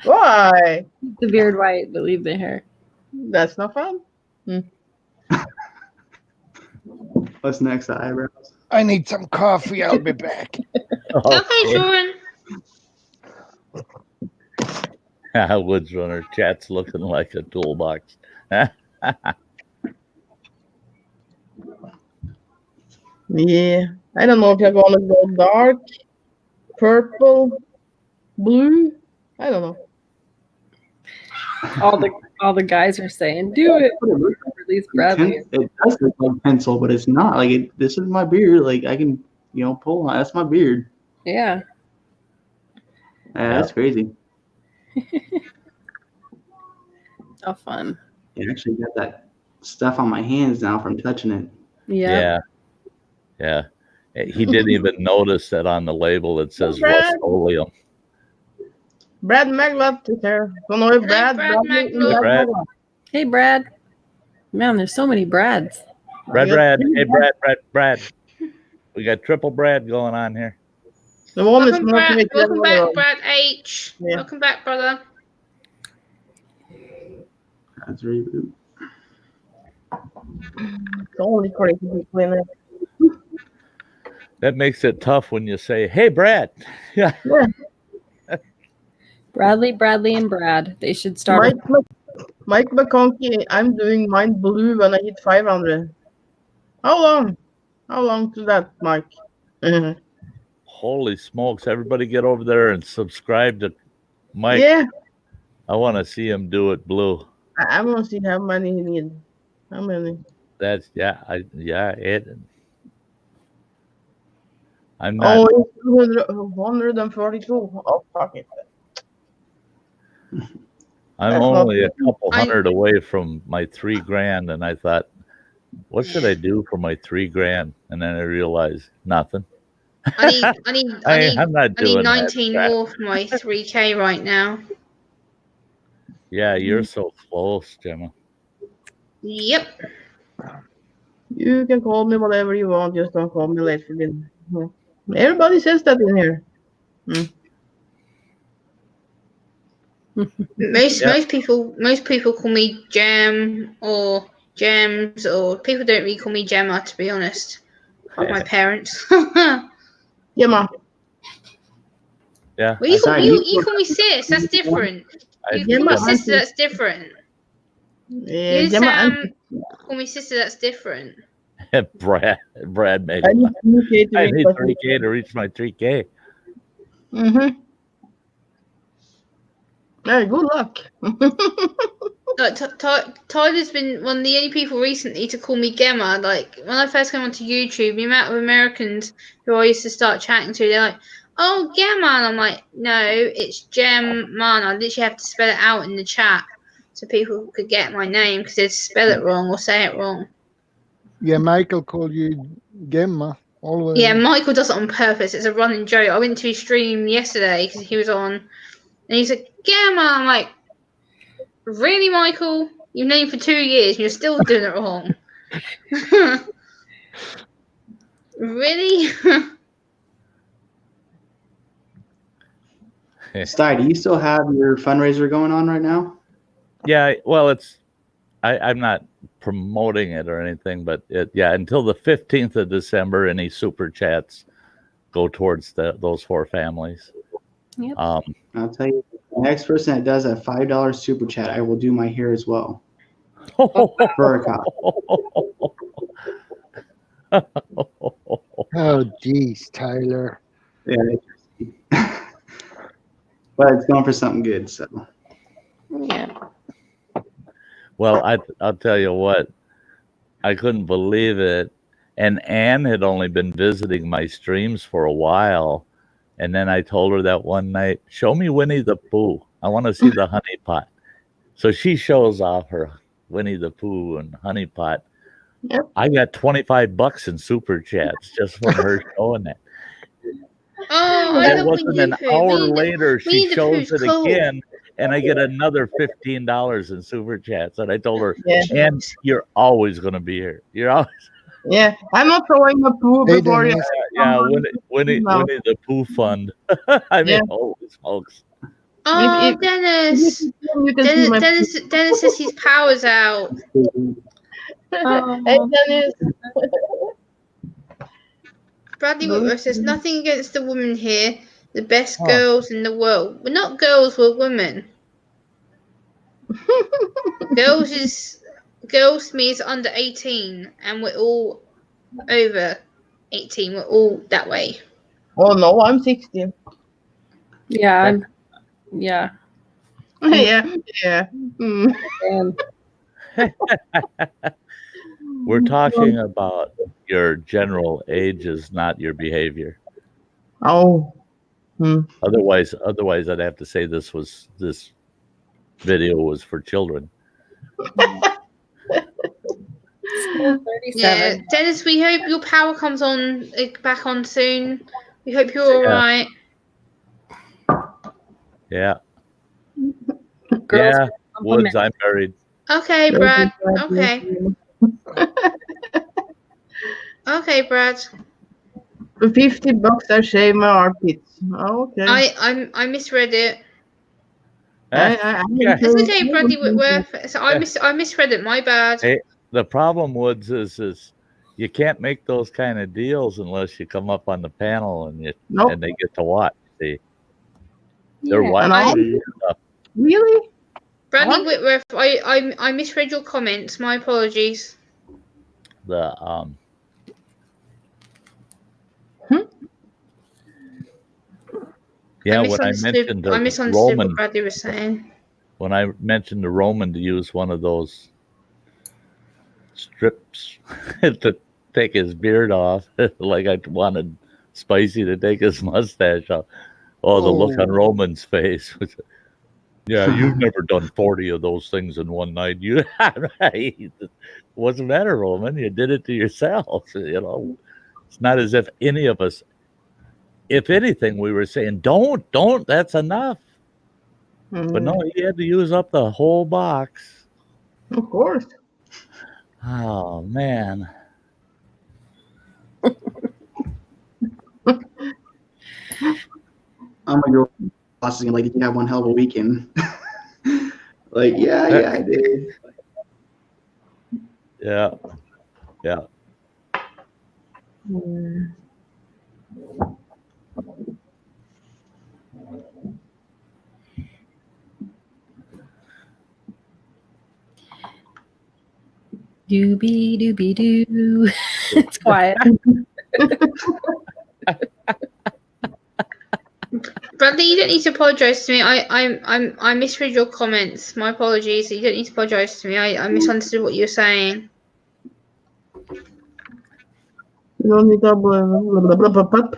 Why? Keep the beard white, but leave the hair. That's not fun. What's next? The eyebrows. I need some coffee. I'll be back. Okay, Jordan. Woods Runner chat's looking like a toolbox. Yeah. I don't know if you're gonna go dark, purple, blue. I don't know. All the guys are saying, do it. Or at least Bradley. It does look like pencil, but it's not. Like this is my beard. Like I can, pull on. That's my beard. Yeah. That's crazy. Oh, fun. I actually got that stuff on my hands now from touching it. Yeah. Yeah. He didn't even notice that on the label it says Brad. Rust-Oleum. Brad Maglot is there. Don't know if Brad. Brad Maglot. Brad. Hey, Brad. Man, there's so many Brads. Brad. Hey, Brad. We got triple Brad going on here. The one is Welcome more back, committed welcome than the back, other. Brad H. Yeah. Welcome back, brother. That's reboot. The only crazy people in it. That makes it tough when you say, hey, Brad. Yeah. Bradley, and Brad. They should start. Mike McConkey, I'm doing mine blue when I hit 500. How long? How long to that, Mike? Holy smokes. Everybody get over there and subscribe to Mike. Yeah, I want to see him do it blue. I want to see how many he needs. How many? That's, I'm Oh, not. it's 142. Oh, fuck it. I'm That's only not- a couple hundred away from my $3,000, and I thought, what should I do for my $3,000? And then I realized nothing. I need I'm not I need doing 19 that. more for my 3K right now. Yeah, you're so close, Gemma. Yep. You can call me whatever you want, just don't call me late for dinner. Everybody says that in here. Most people call me Gem or Gems, or people don't really call me Gemma, to be honest. Like my parents. Yeah, ma. Yeah. Well, you Sorry, call me sis. That's different. You Yeah, call ma, me sister. That's different. Yeah, You yeah, ma, Sam call me sister. That's different. Brad made I it. need 3K to I reach need my 3K to reach my 3K. Hey, good luck. Like Tyler's been one of the only people recently to call me Gemma. Like when I first came onto YouTube, the amount of Americans who I used to start chatting to, they're like, "Oh, Gemma," and I'm like, "No, it's Gemma." And I literally have to spell it out in the chat so people could get my name because they'd spell it wrong or say it wrong. Yeah, Michael called you Gemma. Always. Yeah, Michael does it on purpose. It's a running joke. I went to his stream yesterday because he was on, and he said, "Gemma." I'm like, "Really, Michael? You've known for 2 years and you're still doing it wrong." Really? Sty, do you still have your fundraiser going on right now? Yeah, well, I'm not promoting it or anything, but until the 15th of December, any super chats go towards those 4 families. Yep. I'll tell you, The next person that does a $5 super chat, I will do my hair as well. For a cop. Oh, geez, Tyler. Yeah. But it's going for something good, so. Yeah. Well, I'll tell you what, I couldn't believe it. And Anne had only been visiting my streams for a while. And then I told her that one night, show me Winnie the Pooh. I want to see the honey pot. So she shows off her Winnie the Pooh and honey pot. Yep. I got $25 in super chats just from her showing that. Oh, I And it love wasn't Winnie an the Pooh. hour Winnie the- later, she Winnie the shows Pooh's it cool. again, and I get another $15 in super chats. And I told her, Yeah. and you're always going to be here. You're always, Yeah. I'm not showing the poo Hey, before you. Dennis. yeah, Winnie No. the Pooh fund. I mean, Yeah. holy smokes. Oh, If- Dennis. You can see my Dennis says his power's out. Hey, Dennis. Bradley No. Whitworth says nothing against the women here. The best Oh. girls in the world. We're not girls, we're women. Girls to me is under 18, and we're all over 18. We're all that way. Oh no, I'm 16. Yeah, yeah. Yeah. Yeah. Mm. And We're talking about your general ages, not your behavior. Oh. Hmm. Otherwise, I'd have to say this video was for children. 37. Yeah, Dennis, we hope your power comes on back on soon. We hope you're all right. Yeah. Girls Yeah, compliment. Woods, I'm married. Okay, Brad. Okay. Okay, Brad. For $50, I shave my armpits. Okay. I misread it. Yeah. It's okay, Bradley Whitworth. So I misread it. My bad. Hey, the problem, Woods, is you can't make those kind of deals unless you come up on the panel and Nope. and they get to watch. See, they're Yeah. watching. Really? Bradley Huh? Whitworth, I misread your comments. My apologies. The yeah, when I mentioned I the misunderstood Roman, what Bradley was saying. when I mentioned the Roman to use one of those strips to take his beard off, like I wanted Spicy to take his mustache off. Oh, the look on Roman's face. Yeah, you've never done 40 of those things in one night. You right. What's the matter, Roman? You did it to yourself. You know, it's not as if any of us, if anything, we were saying, don't, that's enough. But no, he had to use up the whole box. Of course. Oh, man. I'm a girl boss is like, did you have one hell of a weekend? Like, yeah, I did. Yeah. Yeah. Doobie doobie doo. It's quiet. Bradley, you don't need to apologise to me. I misread your comments. My apologies. You don't need to apologise to me. I misunderstood what you were saying. You don't need to blah, blah, blah, blah, blah.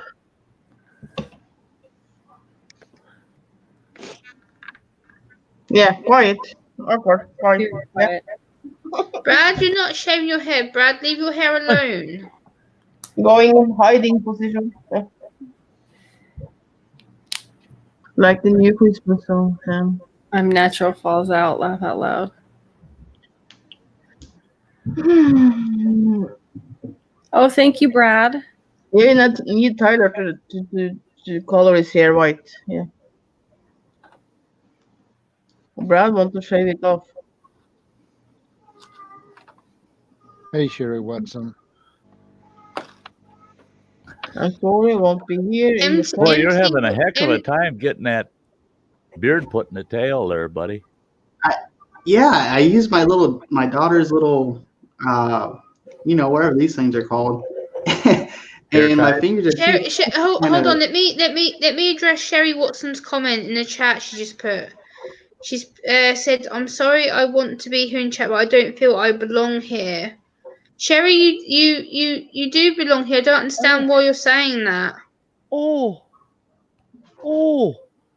Yeah, quiet. Awkward. Quiet. Super Yeah. quiet. Brad, you're not shaving your hair. Brad, leave your hair alone. Going in hiding position. Yeah. Like the new Christmas song. I'm natural falls out. Laugh out loud. Oh, thank you, Brad. You need Tyler to color his hair white. Yeah. Brad wants to shave it off. Hey, Sherry Watson. I'm sorry, I won't be here. In the MC Boy, you're having a M- heck of a M- time getting that beard put in the tail there, buddy. Yeah, I use my daughter's little, whatever these things are called, and my finger just Sherry, hold kinda- on. Let me address Sherry Watson's comment in the chat. She just put. She's said, "I'm sorry. I want to be here in chat, but I don't feel I belong here." Sherry, you do belong here. I don't understand why you're saying that. Oh,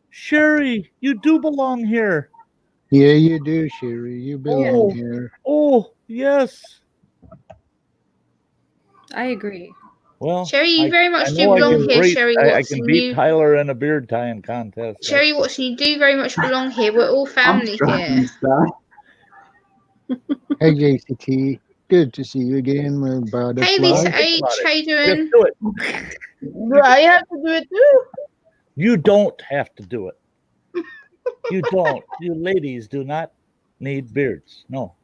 Sherry, you do belong here. Yeah, you do, Sherry. You belong here. Oh, yes. I agree. Well, Sherry, you very much do know I belong can here, beat- Sherry I Watson. can beat Tyler in a beard tying contest. Sherry Watson, you do very much belong here. We're all family I'm struggling, here. Sty. Hey, JCT. Good to see you again, my butterfly. Hey, Lisa H, how you Just doing? do it. Do I have to do it too? You don't have to do it. You don't. You ladies do not need beards. No.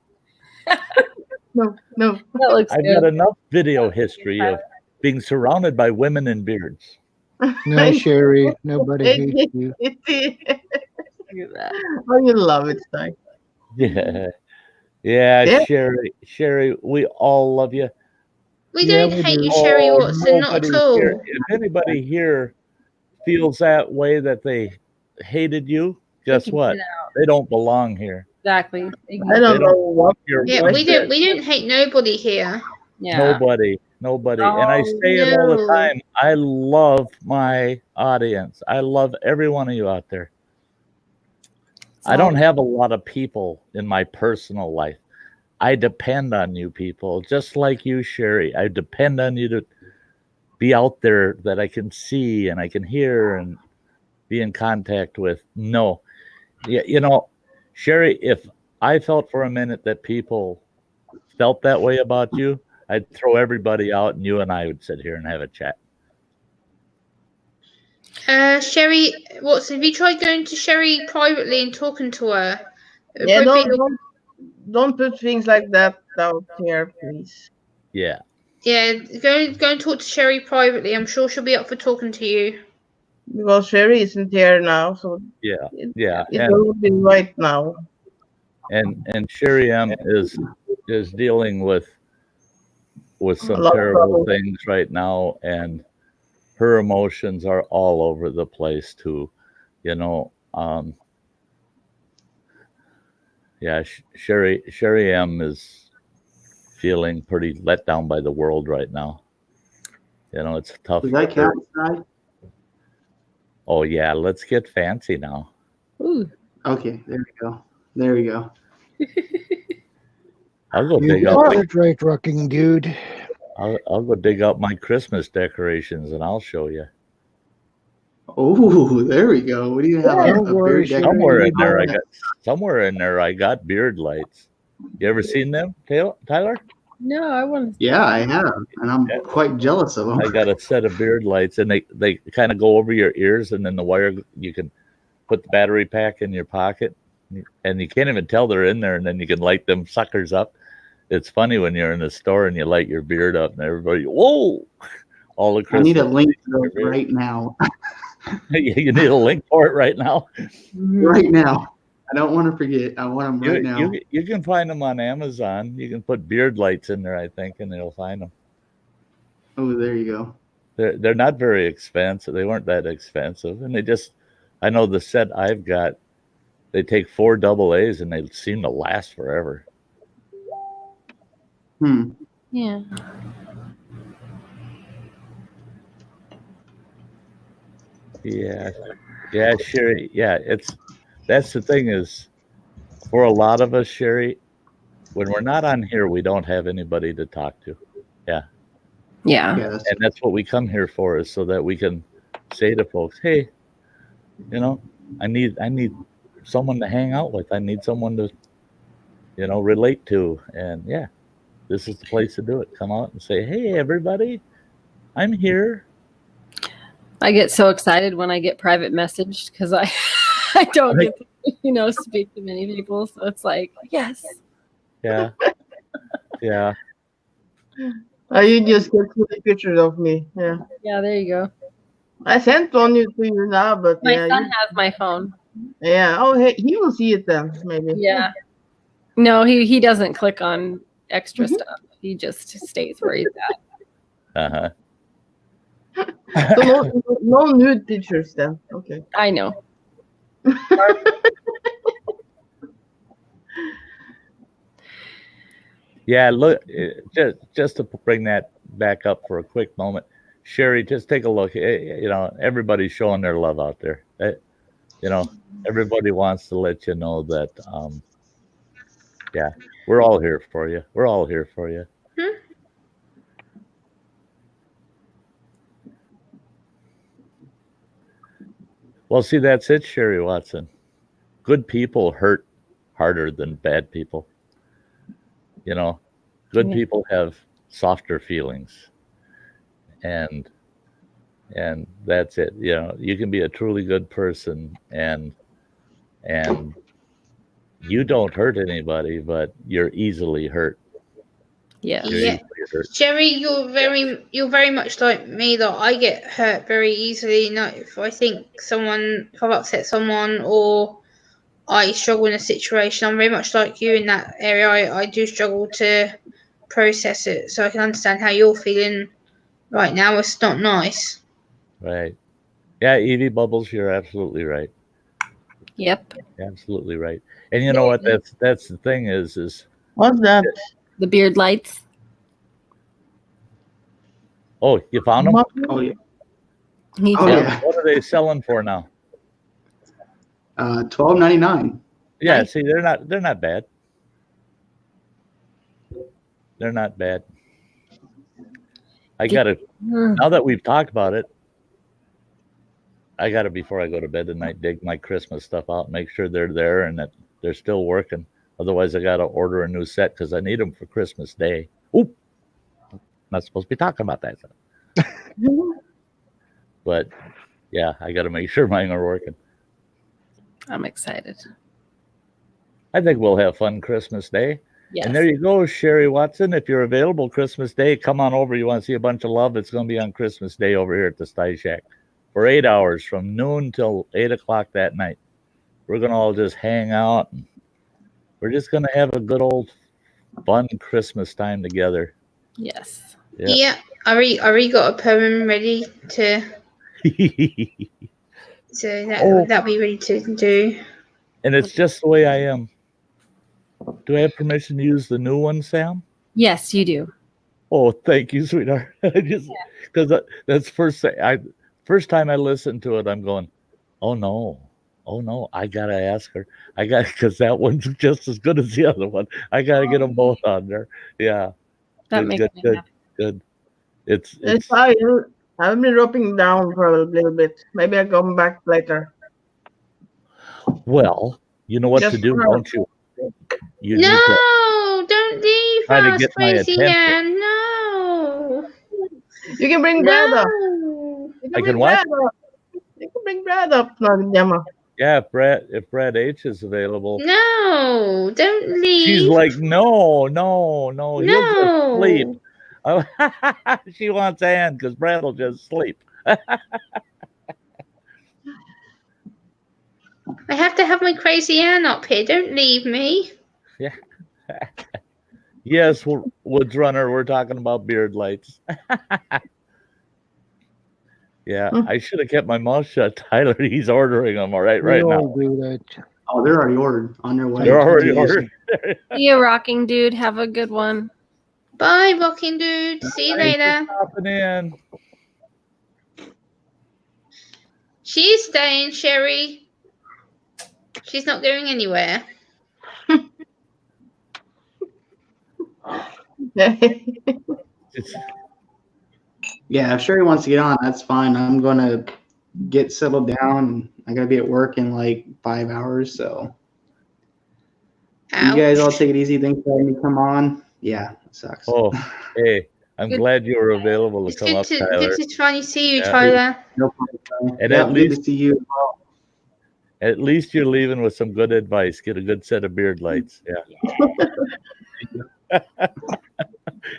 No. That looks I've got enough video history of being surrounded by women in beards. No, Sherry. Nobody hates you. Look at that. Oh, you love it, Sty. Yeah. Yeah, Yeah. Sherry, we all love you. We Yeah, don't we hate do. you, Sherry Watson, not at Nobody all. here, if anybody here feels that way, that they hated you, guess can what? get out. They don't belong here. Exactly. I They don't don't know what. You're Yeah, one we bit. don't hate nobody here. Yeah. Nobody. And I Oh, say it all the no. time. I love my audience. I love every one of you out there. I don't have a lot of people in my personal life. I depend on you people, just like you, Sherry. I depend on you to be out there that I can see and I can hear and be in contact with. No. Yeah, Sherry, if I felt for a minute that people felt that way about you, I'd throw everybody out and you and I would sit here and have a chat. Sherry Watson, have you tried going to Sherry privately and talking to her? It would Yeah, probably be- don't put things like that out here, please. Yeah. Yeah, go and talk to Sherry privately. I'm sure she'll be up for talking to you. Because Sherry isn't here now, so Yeah. it will be right now. And Sherry M is dealing with some A lot of terrible trouble. things right now, and her emotions are all over the place too. Yeah, Sherry M is feeling pretty let down by the world right now. It's tough. Does that count, Sty? Oh yeah, let's get fancy now. Ooh. Okay, there we go. I'll go You dig out. got it right, rocking dude. I'll go dig out my Christmas decorations and I'll show you. Oh, there we go. What do you have? Yeah, a don't worry, beard Sherry. decoration? Somewhere in there I got beard lights. You ever seen them, Tyler? No, I want to. Yeah, I have, and I'm quite jealous of them. I got a set of beard lights, and they kind of go over your ears, and then the wire, you can put the battery pack in your pocket, and you can't even tell they're in there, and then you can light them suckers up. It's funny when you're in the store and you light your beard up, and everybody, whoa! All the I need a Christmas link lights to in your those beard. right now. You need a link for it right now. Right now. I don't want to forget. I want them right now. You can find them on Amazon. You can put beard lights in there, I think, and you'll find them. Oh, there you go. They're not very expensive. They weren't that expensive, and I know the set I've got. They take 4 AA's, and they seem to last forever. Yeah. Yeah, Sherry. Yeah, that's the thing is, for a lot of us, Sherry, when we're not on here, we don't have anybody to talk to. Yeah. Yeah. Yes. And that's what we come here for, is so that we can say to folks, hey, I need someone to hang out with. I need someone to, relate to. And yeah, this is the place to do it. Come out and say, hey, everybody, I'm here. I get so excited when I get private messaged because I don't get to, speak to many people. So it's like, yes. Yeah. Yeah. You just get 2 pictures of me. Yeah. Yeah, there you go. I sent one to you now, but My yeah, son has my phone. Yeah. Oh, hey, he will see it then, maybe. Yeah. No, he doesn't click on extra stuff. He just stays where he's at. So no nude pictures then. Okay. I know. Yeah, look, just to bring that back up for a quick moment, Sherry, just take a look. You know, everybody's showing their love out there. You know, everybody wants to let you know that, yeah, we're all here for you. We're all here for you. Well, see, that's it, Sherry Watson. Good people hurt harder than bad people. You know, good people have softer feelings, and that's it. You know, you can be a truly good person, and you don't hurt anybody, but you're easily hurt. Yeah. You're Yeah. easily hurt. Jerry, you're very much like me. That I get hurt very easily. Not if I think if I've upset someone or I struggle in a situation. I'm very much like you in that area. I do struggle to process it, so I can understand how you're feeling right now. It's not nice. Right. Yeah, Evie Bubbles, you're absolutely right. Yep. Absolutely right. And you know what? That's the thing is What's that? The beard lights. oh, you found them? Oh yeah. He Oh found- yeah. What are they selling for now? $12.99. Yeah, Nice. see, they're not bad. They're not bad. I gotta now that we've talked about it, I gotta before I go to bed tonight dig my Christmas stuff out, make sure they're there and that they're still working. Otherwise, I gotta order a new set because I need them for Christmas Day. Oop, not supposed to be talking about that. But yeah, I gotta make sure mine are working. I'm excited. I think we'll have fun Christmas Day. Yes. And there you go, Sherry Watson. If you're available Christmas Day, come on over. You want to see a bunch of love? It's going to be on Christmas Day over here at the Sty Shack for 8 hours from noon till 8 o'clock that night. We're going to all just hang out. And we're just going to have a good old fun Christmas time together. Yes. Yeah. I already got a poem ready to. So that'll be ready to do. And it's just the way I am. Do I have permission to use the new one, Sam? Yes, you do. Oh, thank you, sweetheart. Because that's first time I listened to it, I'm going, oh no, I gotta ask her. Because that one's just as good as the other one. I gotta get them both on there. Yeah, That makes me happy. good. It's I've been dropping down for a little bit. Maybe I'll come back later. well, you know what Just to do, for- don't you? You need to No, don't leave try to us, get my Crazy attention. Ann. No. You can bring Brad up. No. You I bring can what? Brad up. You can bring Brad up, Gemma. Yeah, if Brad H is available. No, don't leave. She's like, no, he'll just sleep. Oh, she wants Ann because Brad will just sleep. I have to have my Crazy Ann up here. Don't leave me. Yeah. Yes, Woods Runner, we're talking about beard lights. Yeah, I should have kept my mouth shut, Tyler. He's ordering them right We now. all do that. Oh, they're already ordered on their way. They're already Yes. ordered. See you, rocking dude. Have a good one. Bye, Rocking Dude. See you later. Popping in. She's staying, Sherry. She's not going anywhere. Yeah, if Sherry wants to get on, that's fine. I'm gonna get settled down. I gotta be at work in like 5 hours, so you guys all take it easy. Thanks for letting me come on. Yeah, it sucks. Oh, hey, I'm Good. glad you were available to It's come up, Tyler. good to finally see you, Yeah. Tyler. No problem. And Yeah, at good least to see you as well. At least you're leaving with some good advice. Get a good set of beard lights. Yeah.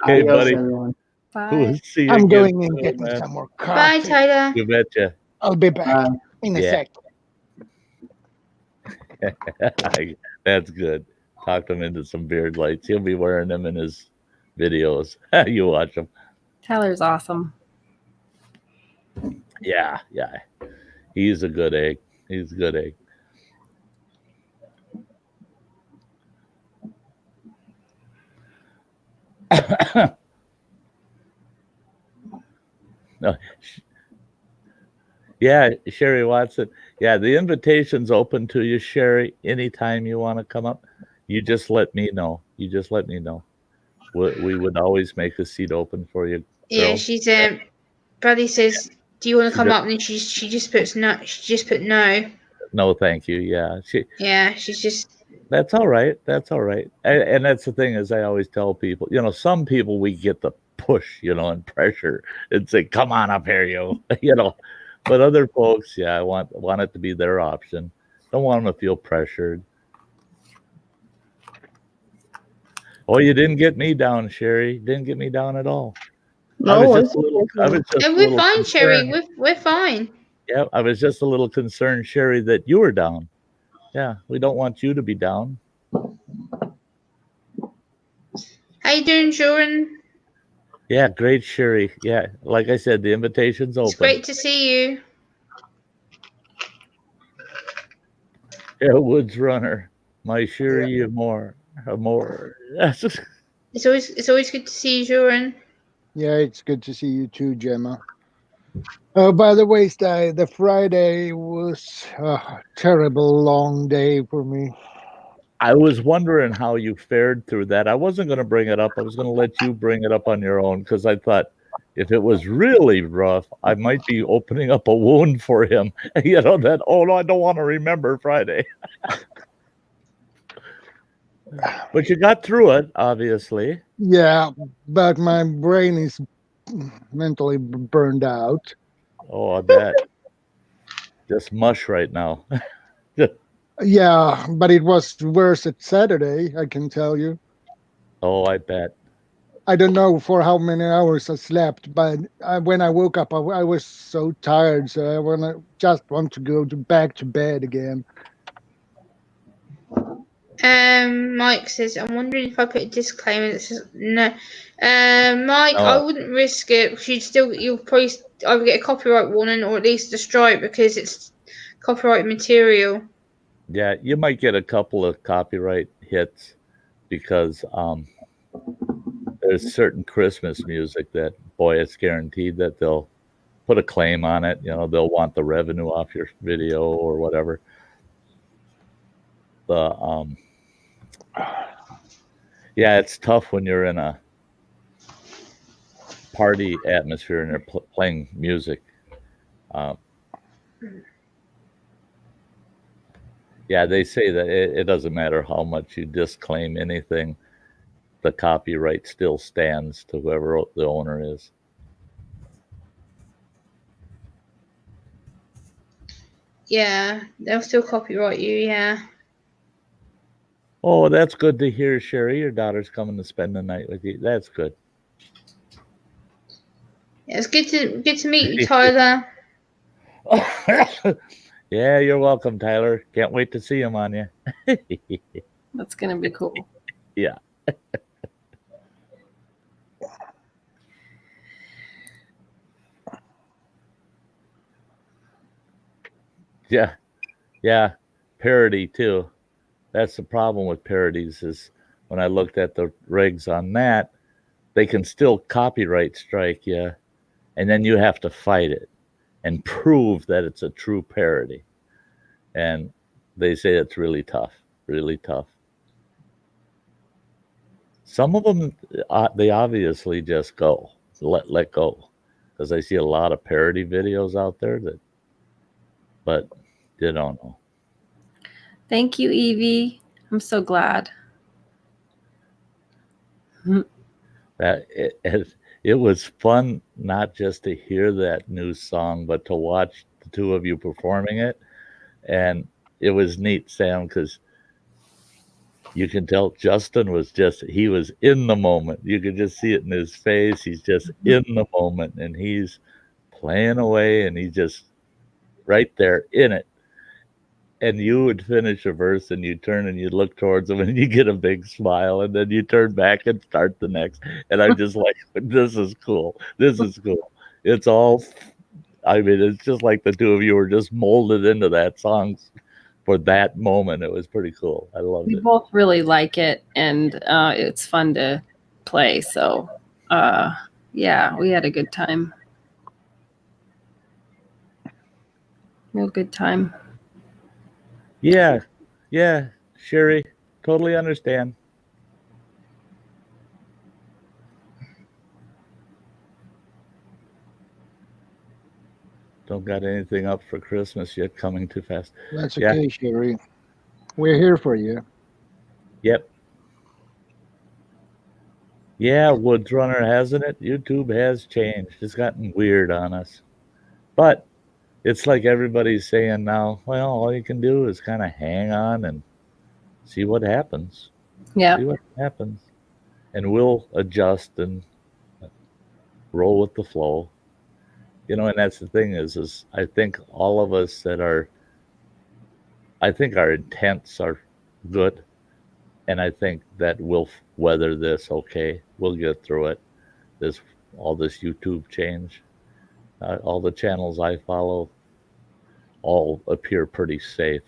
Hey, Adios, buddy. everyone. Bye. We'll see you I'm again going and soon, getting man. some more Bye, coffee. Tyler. You betcha. I'll be back in a Yeah. sec. That's good. Talked him into some beard lights. He'll be wearing them in his videos. You watch them. Tyler's awesome. Yeah. He's a good egg. He's a good egg. No. Yeah, Sherry Watson. Yeah, the invitation's open to you, Sherry. Anytime you want to come up, you just let me know. You just let me know. We would always make a seat open for you. Yeah, Girl. she's Bradley says, "Do you want to She come just- up?" And then she just puts no. She just put no. No, thank you. Yeah, Yeah, she's just. that's all right. That's all right. And that's the thing is I always tell people, some people we get the push, and pressure and say, come on up here, but other folks, yeah, I want it to be their option. Don't want them to feel pressured. Oh, you didn't get me down, Sherry. Didn't get me down at all. I No, was it's just a little, I was just a We're little fine, Sherry. concerned. We're fine. Yeah, I was just a little concerned, Sherry, that you were down. Yeah, we don't want you to be down. How you doing, Joran? Yeah, great, Sherry. Yeah, like I said, the invitation's open. It's great to see you. Yeah, Woods Runner. My Sherry more. It's always good to see you, Joran. Yeah, it's good to see you too, Gemma. Oh, by the way, Sty, the Friday was a terrible long day for me. I was wondering how you fared through that. I wasn't going to bring it up. I was going to let you bring it up on your own because I thought if it was really rough, I might be opening up a wound for him. That, oh, no, I don't want to remember Friday. But you got through it, obviously. Yeah, but my brain is mentally burned out. Oh, I bet. Just mush right now. Yeah, but it was worse at Saturday, I can tell you. Oh, I bet. I don't know for how many hours I slept, but when I woke up, I was so tired, so I just want to go back to bed again. Mike says, I'm wondering if I put a disclaimer that says no. Mike, No. I wouldn't risk it. You'll probably either get a copyright warning or at least a strike because it's copyright material. Yeah, you might get a couple of copyright hits because there's certain Christmas music that, boy, it's guaranteed that they'll put a claim on it. They'll want the revenue off your video or whatever. Yeah, it's tough when you're in a party atmosphere and they're playing music. Yeah, they say that it doesn't matter how much you disclaim anything, the copyright still stands to whoever the owner is. Yeah, they'll still copyright you, yeah. Oh, that's good to hear, Sherry. Your daughter's coming to spend the night with you. That's good. Yeah, it's good to meet you, Tyler. Yeah, you're welcome, Tyler. Can't wait to see him on you. That's gonna be cool. Yeah. Yeah. Parody too. That's the problem with parodies is when I looked at the regs on that, they can still copyright strike you, and then you have to fight it and prove that it's a true parody. And they say it's really tough, really tough. Some of them, they obviously just go, let go. Because I see a lot of parody videos out there but you don't know. Thank you, Evie. I'm so glad. That it was fun not just to hear that new song, but to watch the two of you performing it. And it was neat, Sam, because you can tell Justin he was in the moment. You could just see it in his face. He's just in the moment and he's playing away and he's just right there in it. and you would finish a verse and you turn and you look towards them and you get a big smile and then you turn back and start the next. And I'm just like, this is cool. This is cool. It's all, I mean, it's just like the two of you were just molded into that song for that moment. It was pretty cool. I loved We it. both really like it, and it's fun to play. So, yeah, we had a good time. Real good time. Yeah. Yeah. Sherry, totally understand. Don't got anything up for Christmas yet, coming too fast. That's Yeah. okay, Sherry. We're here for you. Yep. Yeah, Woods Runner, hasn't it? YouTube has changed. It's gotten weird on us. But it's like everybody's saying now, well, all you can do is kind of hang on and see what happens. Yeah. See what happens. And we'll adjust and roll with the flow. You know, and that's the thing is I think all of us I think our intents are good. And I think that we'll weather this okay. We'll get through it. All this YouTube change. All the channels I follow all appear pretty safe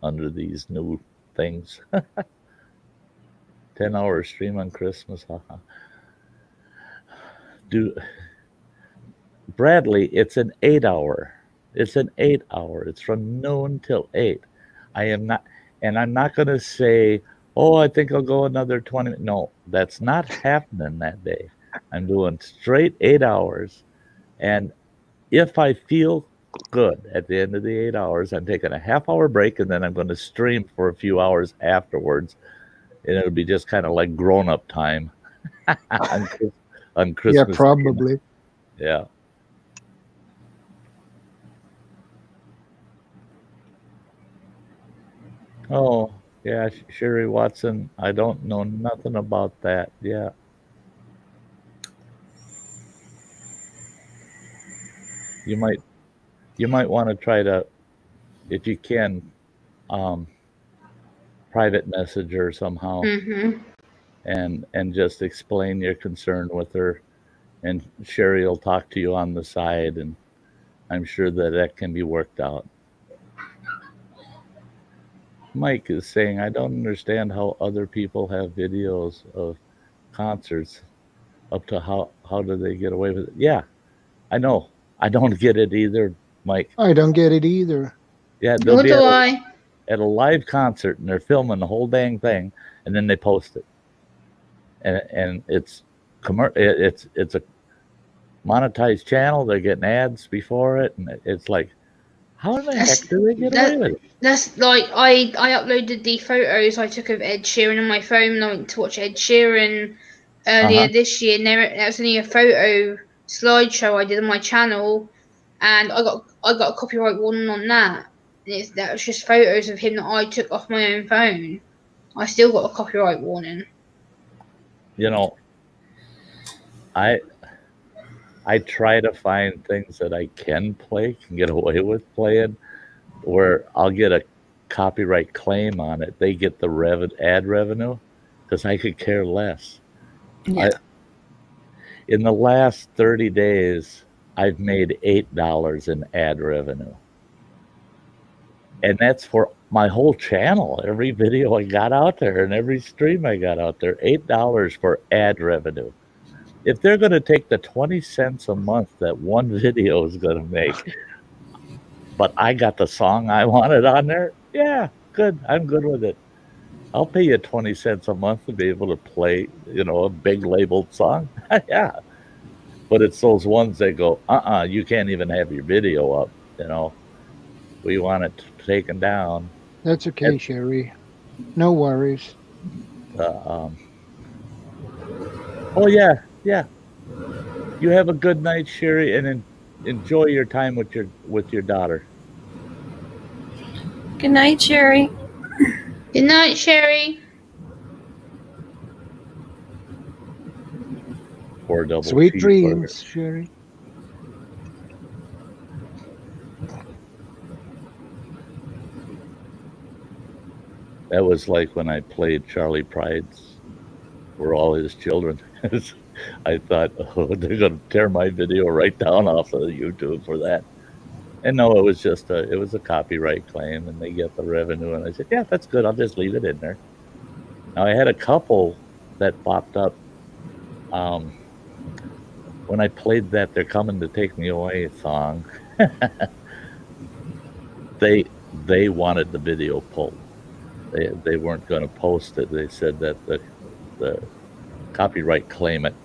under these new things. 10-hour stream on Christmas. Bradley, it's an 8-hour. It's an 8-hour. It's from noon till 8. I'm not going to say, oh, I think I'll go another 20. No, that's not happening that day. I'm doing straight 8 hours. And if I feel good at the end of the 8 hours, I'm taking a half-hour break, and then I'm going to stream for a few hours afterwards. And it'll be just kind of like grown-up time on Christmas. Yeah, probably. Yeah. Oh, yeah, Sherry Watson. I don't know nothing about that. Yeah. You might want to try to, if you can, private message her somehow and just explain your concern with her, and Sherry will talk to you on the side, and I'm sure that can be worked out. Mike is saying, I don't understand how other people have videos of concerts up to how do they get away with it? Yeah, I know. I don't get it either, Mike. I don't get it either. Yeah, they'll be at a live concert and they're filming the whole dang thing, and then they post it, and it's a monetized channel. They're getting ads before it, and it's like, how in the heck do they get away with it? That's like I uploaded the photos I took of Ed Sheeran on my phone. And I went to watch Ed Sheeran earlier this year, and that was only a photo slideshow I did on my channel, and I got a copyright warning on that. And that was just photos of him that I took off my own phone. I still got a copyright warning. You know, I try to find things that I can get away with playing, where I'll get a copyright claim on it. They get the ad revenue, because I could care less. Yeah. In the last 30 days, I've made $8 in ad revenue. And that's for my whole channel, every video I got out there and every stream I got out there, $8 for ad revenue. If they're going to take the 20 cents a month that one video is going to make, but I got the song I wanted on there, yeah, good. I'm good with it. I'll pay you 20 cents a month to be able to play, a big labeled song. Yeah. But it's those ones that go, you can't even have your video up, We want it taken down. That's okay, Sherry. No worries. Oh, yeah. You have a good night, Sherry, and enjoy your time with your daughter. Good night, Sherry. Good night, Sherry. Or double sweet dreams, Sherry. That was like when I played Charlie Pride's for all his children. I thought, oh, they're going to tear my video right down off of YouTube for that. And no, it was just it was a copyright claim, and they get the revenue. And I said, yeah, that's good. I'll just leave it in there. Now I had a couple that popped up when I played that "They're Coming to Take Me Away" song. They wanted the video pulled. They weren't going to post it. They said that the copyright claimant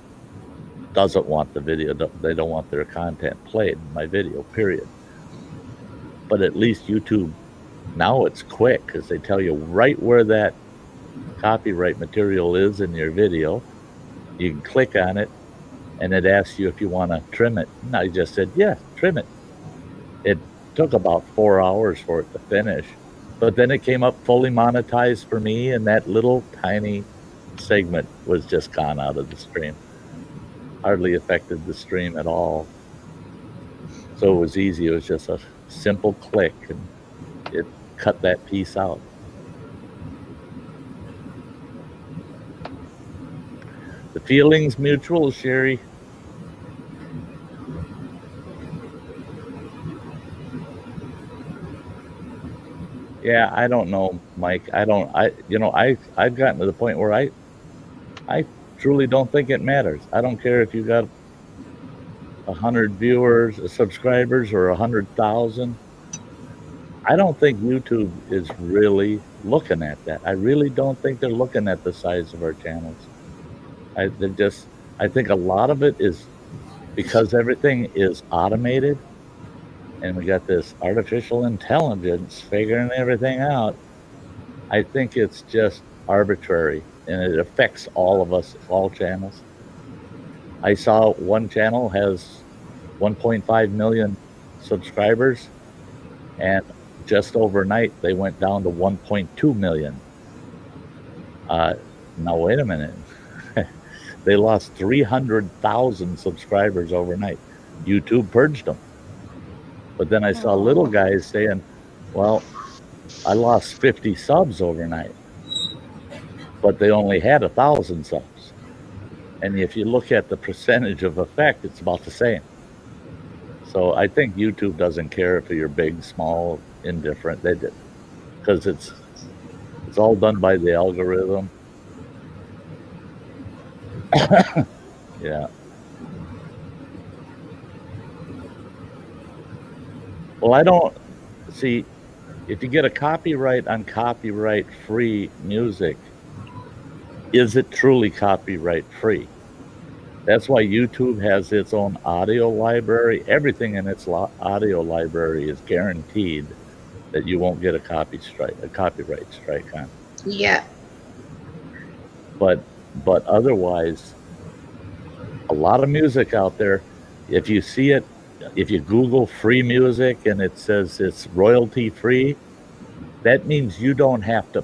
doesn't want the video. They don't want their content played in my video, period. But at least YouTube, now it's quick because they tell you right where that copyright material is in your video. You can click on it, and it asks you if you want to trim it. And I just said, yeah, trim it. It took about 4 hours for it to finish. But then it came up fully monetized for me, and that little tiny segment was just gone out of the stream. Hardly affected the stream at all. So it was easy. It was just a simple click, and it cut that piece out. The feeling's mutual, Sherry. Yeah, I don't know, Mike. I've gotten to the point where I truly don't think it matters. I don't care if you got 100 viewers, subscribers, or 100,000. I don't think YouTube is really looking at that. I really don't think they're looking at the size of our channels. I think a lot of it is because everything is automated, and we got this artificial intelligence figuring everything out. I think it's just arbitrary, and it affects all of us, all channels. I saw one channel has 1.5 million subscribers, and just overnight they went down to 1.2 million. Now wait a minute. They lost 300,000 subscribers overnight. YouTube purged them. But then I saw little guys saying, well, I lost 50 subs overnight, but they only had 1,000 subs. And if you look at the percentage of effect, it's about the same. So I think YouTube doesn't care if you're big, small, indifferent. They did, because it's all done by the algorithm. Yeah. Well, I don't see if you get a copyright on copyright-free music, is it truly copyright-free? That's why YouTube has its own audio library. Everything in its audio library is guaranteed that you won't get a copyright strike on. Yeah. But otherwise, a lot of music out there, if you see it, if you Google free music and it says it's royalty free, that means you don't have to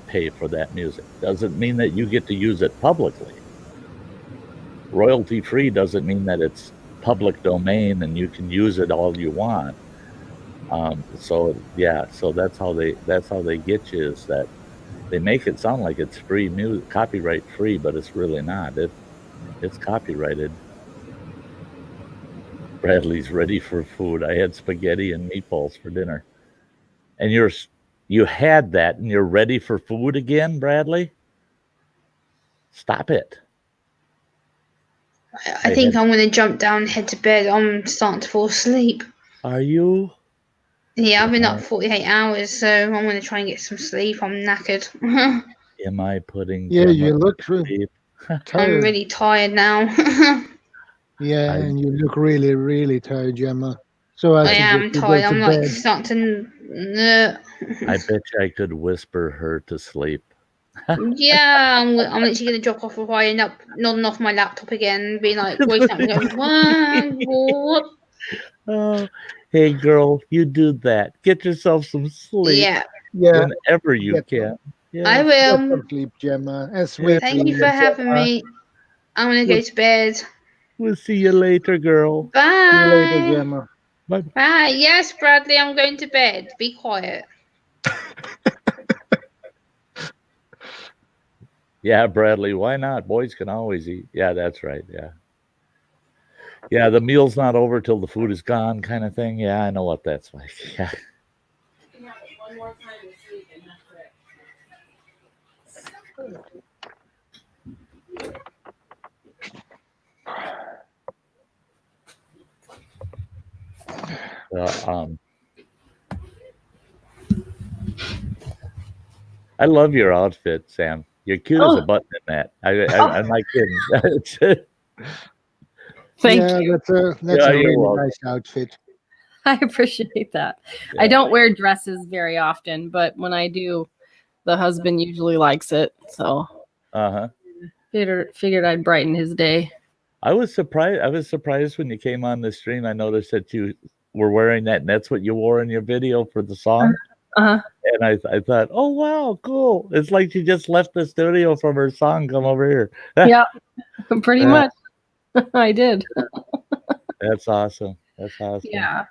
pay for that music. Doesn't mean that you get to use it publicly. Royalty free doesn't mean that it's public domain and you can use it all you want. So that's how they get you, is that they make it sound like it's free music, copyright free, but it's really not. It's copyrighted. Bradley's ready for food. I had spaghetti and meatballs for dinner. And you had that and you're ready for food again, Bradley? Stop it. I think I'm going to jump down and head to bed. I'm starting to fall asleep. Are you? Yeah, I've been up 48 hours, so I'm going to try and get some sleep. I'm knackered. Am I putting... Yeah, you look tired. I'm really tired now. Yeah, and you look really, really tired, Gemma. So I am tired. I'm like starting to... I bet you I could whisper her to sleep. Yeah, I'm literally going to drop off before I end up nodding off my laptop again and being like, waking up and going, what? Oh, hey, girl, you do that. Get yourself some sleep. Yeah. Whenever you can. Yeah. I will. Get some sleep, Gemma. Thank you for having me. I'm going to go to bed. We'll see you later, girl. Bye. See you later, Gemma. Bye. Bye. Yes, Bradley, I'm going to bed. Be quiet. Yeah, Bradley, why not? Boys can always eat. Yeah, that's right. Yeah. Yeah, the meal's not over till the food is gone kind of thing. Yeah, I know what that's like. Yeah. One more time this week, and that's it. I love your outfit, Sam. You're cute as a button in that. I'm not kidding. Thank Yeah, you. that's Yeah, a you're really welcome. nice outfit. I appreciate that. Yeah. I don't wear dresses very often, but when I do, the husband usually likes it. So Uh-huh. figured I'd brighten his day. I was surprised when you came on the stream. I noticed that you were wearing that, and that's what you wore in your video for the song. Uh-huh. And I thought, oh wow, cool. It's like she just left the studio from her song, come over here. Yeah, pretty much. I did. That's awesome. That's awesome. Yeah.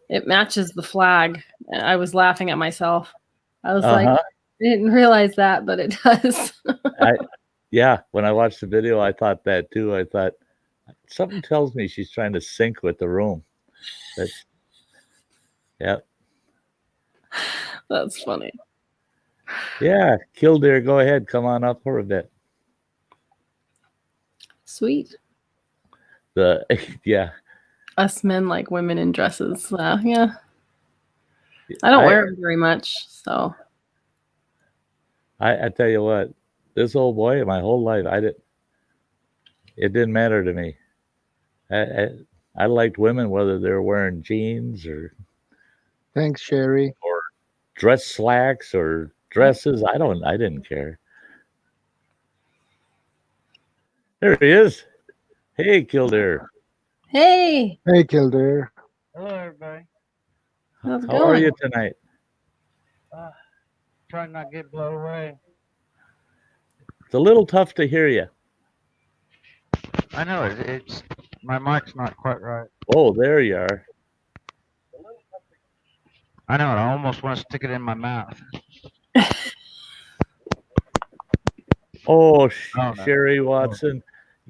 It matches the flag. I was laughing at myself. I was like, I didn't realize that, but it does. Yeah, when I watched the video, I thought that too. I thought something tells me she's trying to sync with the room. Yeah. That's funny. Yeah, Killdeer, go ahead. Come on up for a bit. Sweet. Yeah. Us men like women in dresses. Yeah. I don't wear them very much, so. I tell you what, this old boy, my whole life, it didn't matter to me. I liked women whether they were wearing jeans or Thanks, Sherry. or dress slacks or dresses. I didn't care. There he is. Hey, Killdeer. Hey. Hey, Killdeer. Hello, everybody. How's it How are going? you tonight? Trying not to get blown away. It's a little tough to hear you. I know it's my mic's not quite right. Oh, there you are. I know. I almost want to stick it in my mouth. Oh, no. Sherry Watson.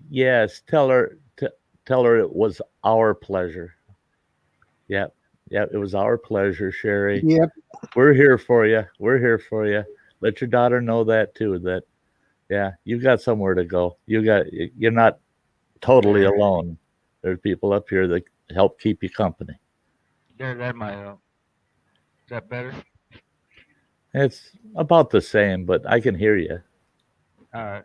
Yes, tell her it was our pleasure. Yep, it was our pleasure, Sherry. Yep. We're here for you. We're here for you. Let your daughter know that too. That you've got somewhere to go. You're not totally alone. There's people up here that help keep you company. There, that might help. Is that better? It's about the same, but I can hear you. All right.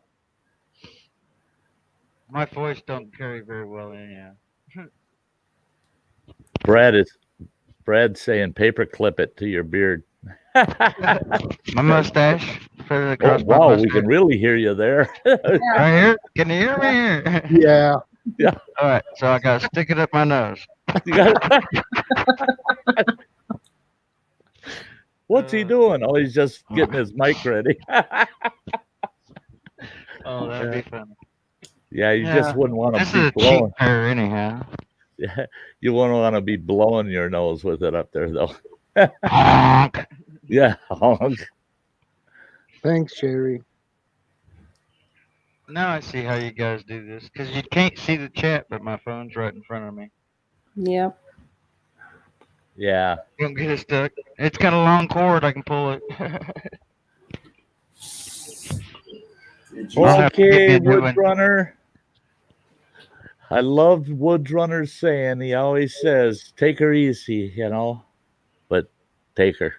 My voice don't carry very well anyhow. Brad's saying paper clip it to your beard. My mustache. Oh, wow, we can really hear you there. Right here? Can you hear me? Yeah. Yeah. All right, so I got to stick it up my nose. What's he doing? Oh, he's just getting his mic ready. Oh, that'd be fun. Yeah, you just wouldn't want to This be is a cheap blowing. pair anyhow. Yeah, you wouldn't want to be blowing your nose with it up there, though. Honk. Yeah, honk. Thanks, Sherry. Now I see how you guys do this, because you can't see the chat, but my phone's right in front of me. Yep. Yeah. Don't get it stuck. It's got a long cord. I can pull it. Okay, Woodrunner. I love Woodrunner's saying, he always says, take her easy, but take her.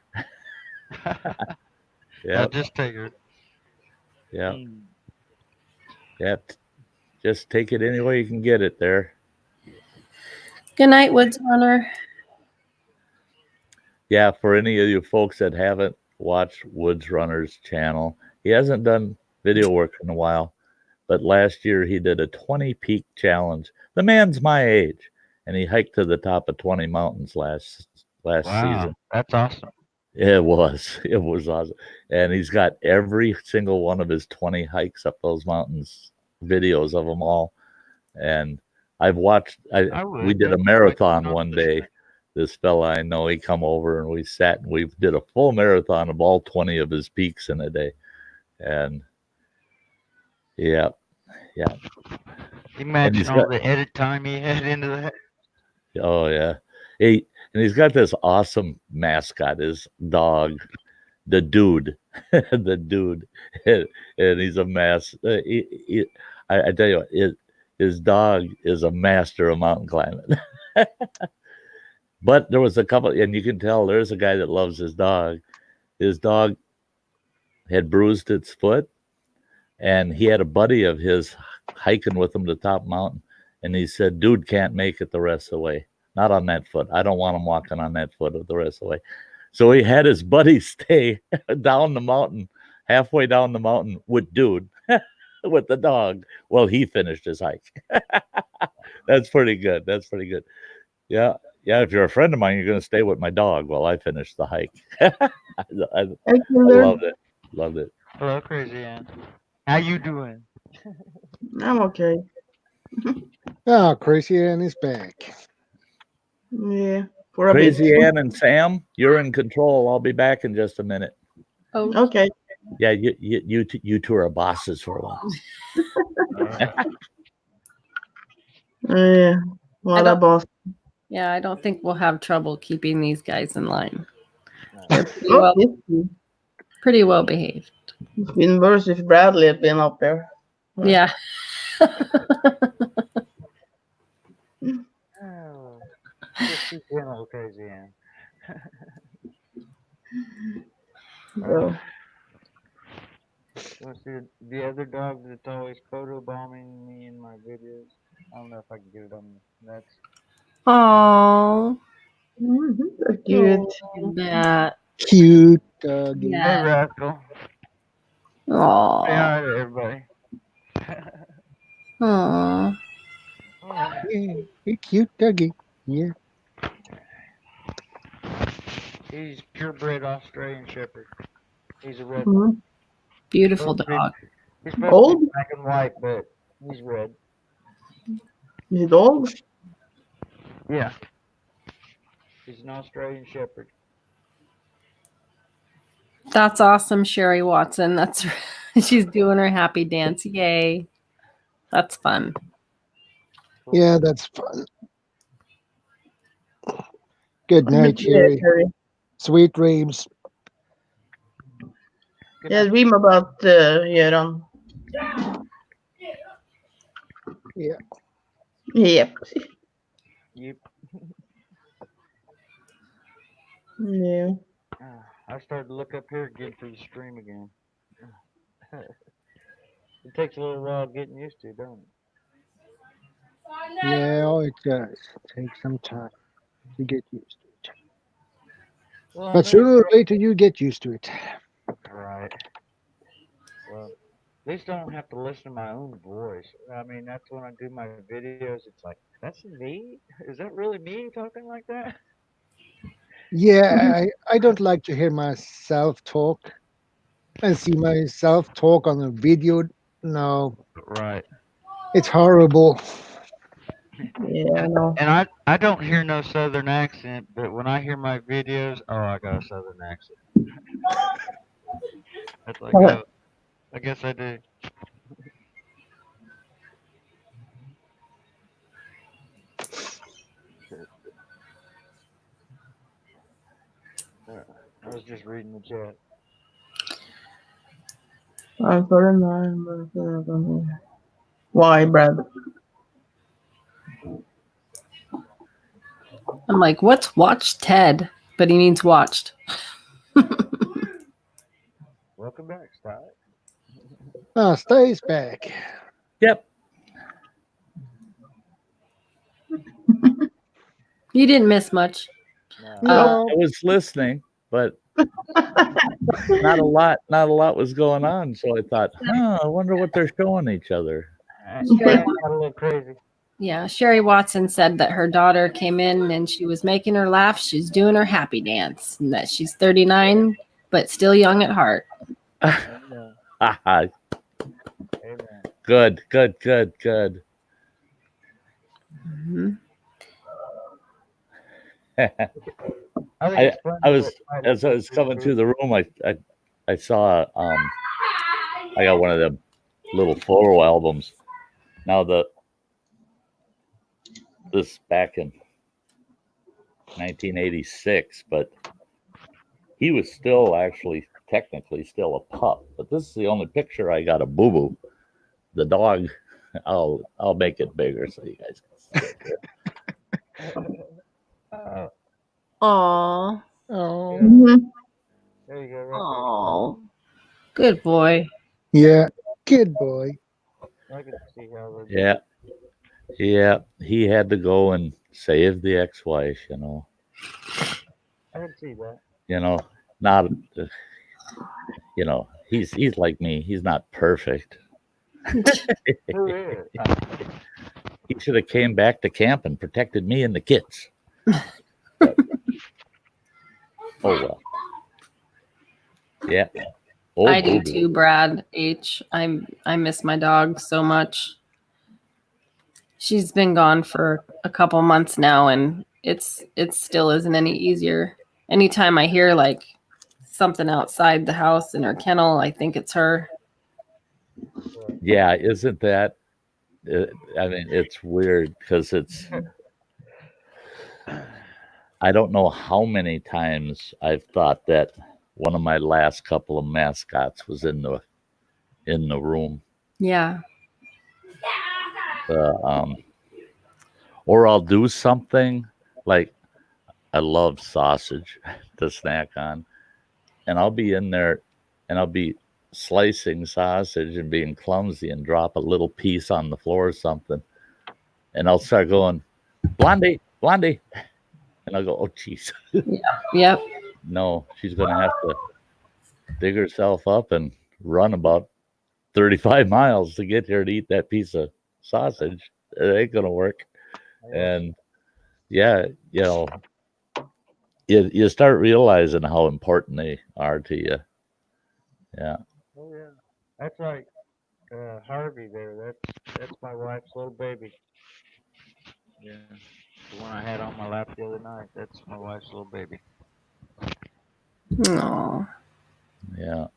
Yeah, just take her. Yeah. Yep. Just take it any way you can get it there. Good night, Woods Runner. Yeah, for any of you folks that haven't watched Woods Runner's channel, he hasn't done video work in a while, but last year he did a 20 peak challenge. The man's my age, and he hiked to the top of 20 mountains last season. That's awesome. It was awesome. And he's got every single one of his 20 hikes up those mountains, videos of them all. And I've watched, we did a marathon one day. This fella I know, he come over and we sat and we did a full marathon of all 20 of his peaks in a day. And yeah. Imagine all the edit time he had into that. Oh yeah. He's got this awesome mascot, his dog, the dude. The dude. And he's a I tell you what, his dog is a master of mountain climbing. But there was a couple, and you can tell there's a guy that loves his dog. His dog had bruised its foot, and he had a buddy of his hiking with him to the top mountain, and he said, dude can't make it the rest of the way. Not on that foot. I don't want him walking on that foot the rest of the way. So he had his buddy stay down the mountain, halfway down the mountain with dude, with the dog, while he finished his hike. That's pretty good. Yeah. If you're a friend of mine, you're going to stay with my dog while I finish the hike. I loved it. Hello, Crazy Ann. How you doing? I'm okay. Crazy Ann is back. Yeah, for a Crazy bit. Ann and Sam, you're in control. I'll be back in just a minute. Oh, Okay. Yeah, you two are bosses for a while. Yeah, what a boss. yeah, I don't think we'll have trouble keeping these guys in line. They're pretty well behaved. It's been worse if Bradley had been up there. Yeah. Oh, just keep going, Crazy Ann. So, What's the other dog that's always photo bombing me in my videos? I don't know if I can get it on that's Oh, that's cute. that. Cute doggy. Hey, Yeah. Rascal. Say Oh. hi to everybody. Oh. Yeah, a cute doggy. Yeah. He's purebred Australian Shepherd. He's a red. Mhm. Beautiful dog. He's supposed Old? to be black and white, but he's red. Is it old? Yeah. He's an Australian Shepherd. That's awesome, Sherry Watson. That's she's doing her happy dance. Yay. That's fun. Yeah, that's fun. Good night, Yeah, Sherry. Terry. Sweet dreams. Good Yeah, night. dream about Göran. Yeah. Yep. Yep. Yeah. I started to look up here again for the stream again. It takes a little while getting used to, don't it? Yeah, oh, it does. Take some time to get used to it. Well, But sooner or later, you get used to it. right. Well, at least I don't have to listen to my own voice. I mean, that's when I do my videos. It's like, that's me? Is that really me talking like that? Yeah, I don't like to hear myself talk and see myself talk on a video. No, Right. it's horrible. Yeah, I know. And I don't hear no southern accent, but when I hear my videos, oh, I got a southern accent. It's like, oh, I guess I do. I was just reading the chat. I'm sorry, no. Why, Brad? I'm like, what's watch Ted? But he means watched. Welcome back, Sty. Stay's back. Yep. You didn't miss much. No. I was listening, but not a lot was going on. So I thought, I wonder what they're showing each other. Got a little crazy. Yeah, Sherry Watson said that her daughter came in and she was making her laugh. She's doing her happy dance, and that she's 39, but still young at heart. Amen. Good. Mm-hmm. I was as I was coming through the room. I saw I got one of them little photo albums. Now this back in 1986, but he was still actually technically still a pup. But this is the only picture I got of Boo Boo, the dog. I'll make it bigger so you guys can see it. Uh, Aw. Oh, Mhm. there you go, right Oh. Good boy. yeah. Good boy. there. I can see how they Yeah, yeah. He had to go and save the ex-wife. I can see that. Not. He's like me. He's not perfect. Who is? He should have came back to camp and protected me and the kids. But, oh well. Yeah. Oh, I do Boo-Boo. too, Brad H. I miss my dog so much. She's been gone for a couple months now, and it still isn't any easier. Anytime I hear like something outside the house in her kennel, I think it's her. Yeah, isn't that? I mean, it's weird because I don't know how many times I've thought that one of my last couple of mascots was in the room. Yeah. Or I'll do something like I love sausage to snack on, and I'll be in there and I'll be slicing sausage and being clumsy and drop a little piece on the floor or something, and I'll start going, Blondie, Blondie, and I'll go, oh jeez. Yep. No, she's gonna have to dig herself up and run about 35 miles to get here to eat that piece of sausage. It ain't gonna work. And yeah, you start realizing how important they are to you. Yeah. Oh yeah, that's like Harvey there. That's my wife's little baby. Yeah, the one I had on my lap the other night. That's my wife's little baby. Aw. Yeah.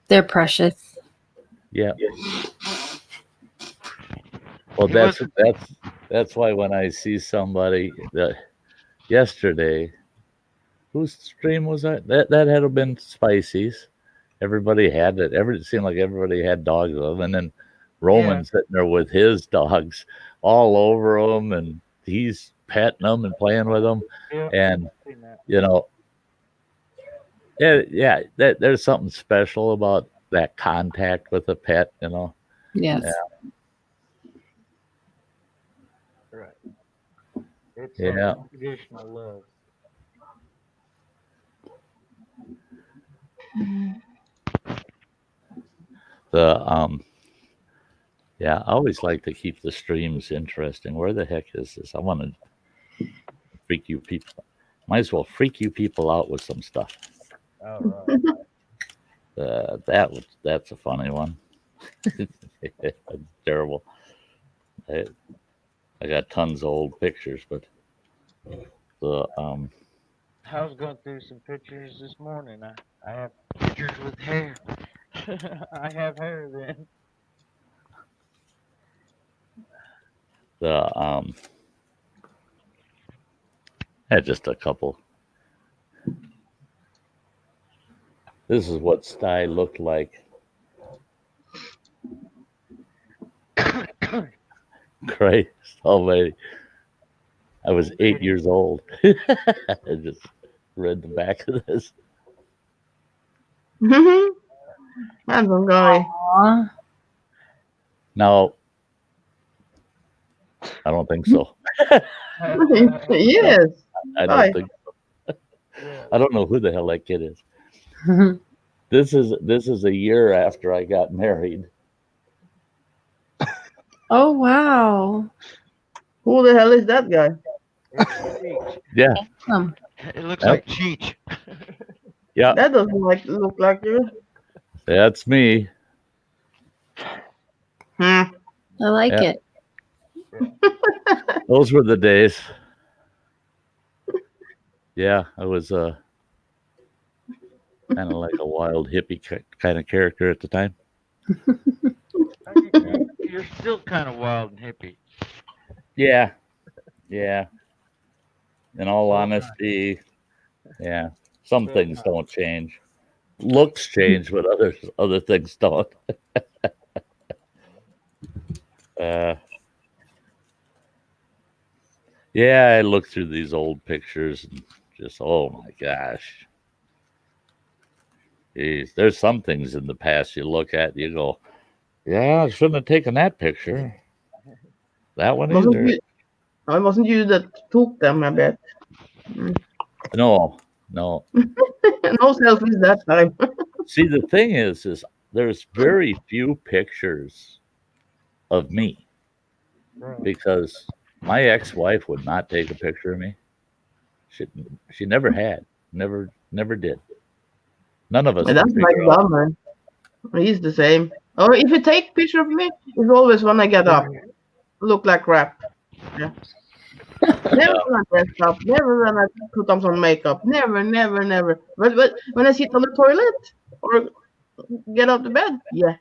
They're precious. Yeah. Well, that's why when I see somebody that yesterday, whose stream was that? That had been Spicy's. Everybody had it. It seemed like everybody had dogs with them, and then Roman sitting there with his dogs all over them, and he's petting them and playing with them, Yeah, and I've seen that. yeah, there's something special about that contact with a pet. Yes. Yeah. Right. It's Yeah. unconditional love. Yeah, I always like to keep the streams interesting. Where the heck is this? I want to freak you people. Might as well freak you people out with some stuff. All right. That's a funny one. Terrible. I got tons of old pictures, but I was going through some pictures this morning. I have pictures with hair. I have hair then. had just a couple. This is what Sty looked like. Christ almighty. I was 8 years old. I just read the back of this. Handsome guy. Aw. No, I don't think so. Yes. I Why? don't think so. I don't know who the hell that kid is. This is a year after I got married. Oh wow. Who the hell is that guy? Yeah. It looks Yep. like Cheech. Yeah, That doesn't look like you. that's me. Hmm. I like Yeah. it. Those were the days. Yeah, I was kind of like a wild hippie kind of character at the time. You're still kind of wild and hippie. Yeah, yeah. In all Full time. honesty, yeah. Some Full things time. don't change. Looks change, but other things don't. uh, yeah, I look through these old pictures and just, oh my gosh. Jeez, there's some things in the past you look at and you go, yeah, I shouldn't have taken that picture. That one Wasn't either. you? It wasn't you that took them, I bet. No. No selfies that time. See, the thing is there's very few pictures of me Right. because my ex-wife would not take a picture of me. She never had, never did. None of us. And that's can my figure out. dad, man. He's the same. Or if you take a picture of me, it's always when I get up. Look like crap. Yeah. Never when I dress up. Never when I put on some makeup. Never. But when I sit on the toilet or get out of bed, yeah.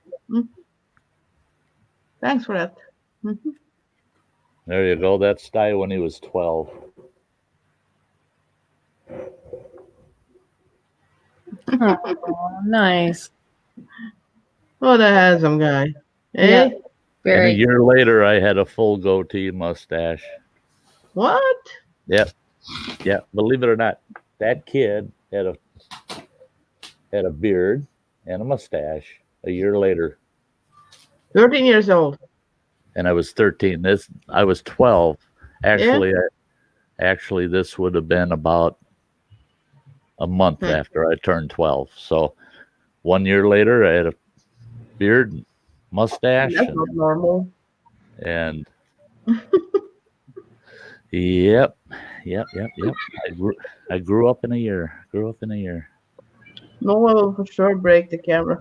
Thanks for that. There you go. That's Sty when he was 12. Oh, nice. What a handsome guy. Eh? Yeah. And a Very. year later, I had a full goatee mustache. What? Yep. Yeah. Believe it or not, that kid had a beard and a mustache a year later. 13 years old. And I was 13. I was 12. Actually, this would have been about a month after I turned 12. So 1 year later, I had a beard, and mustache, That's not normal. and yep. I grew up in a year. No, I will for sure break the camera.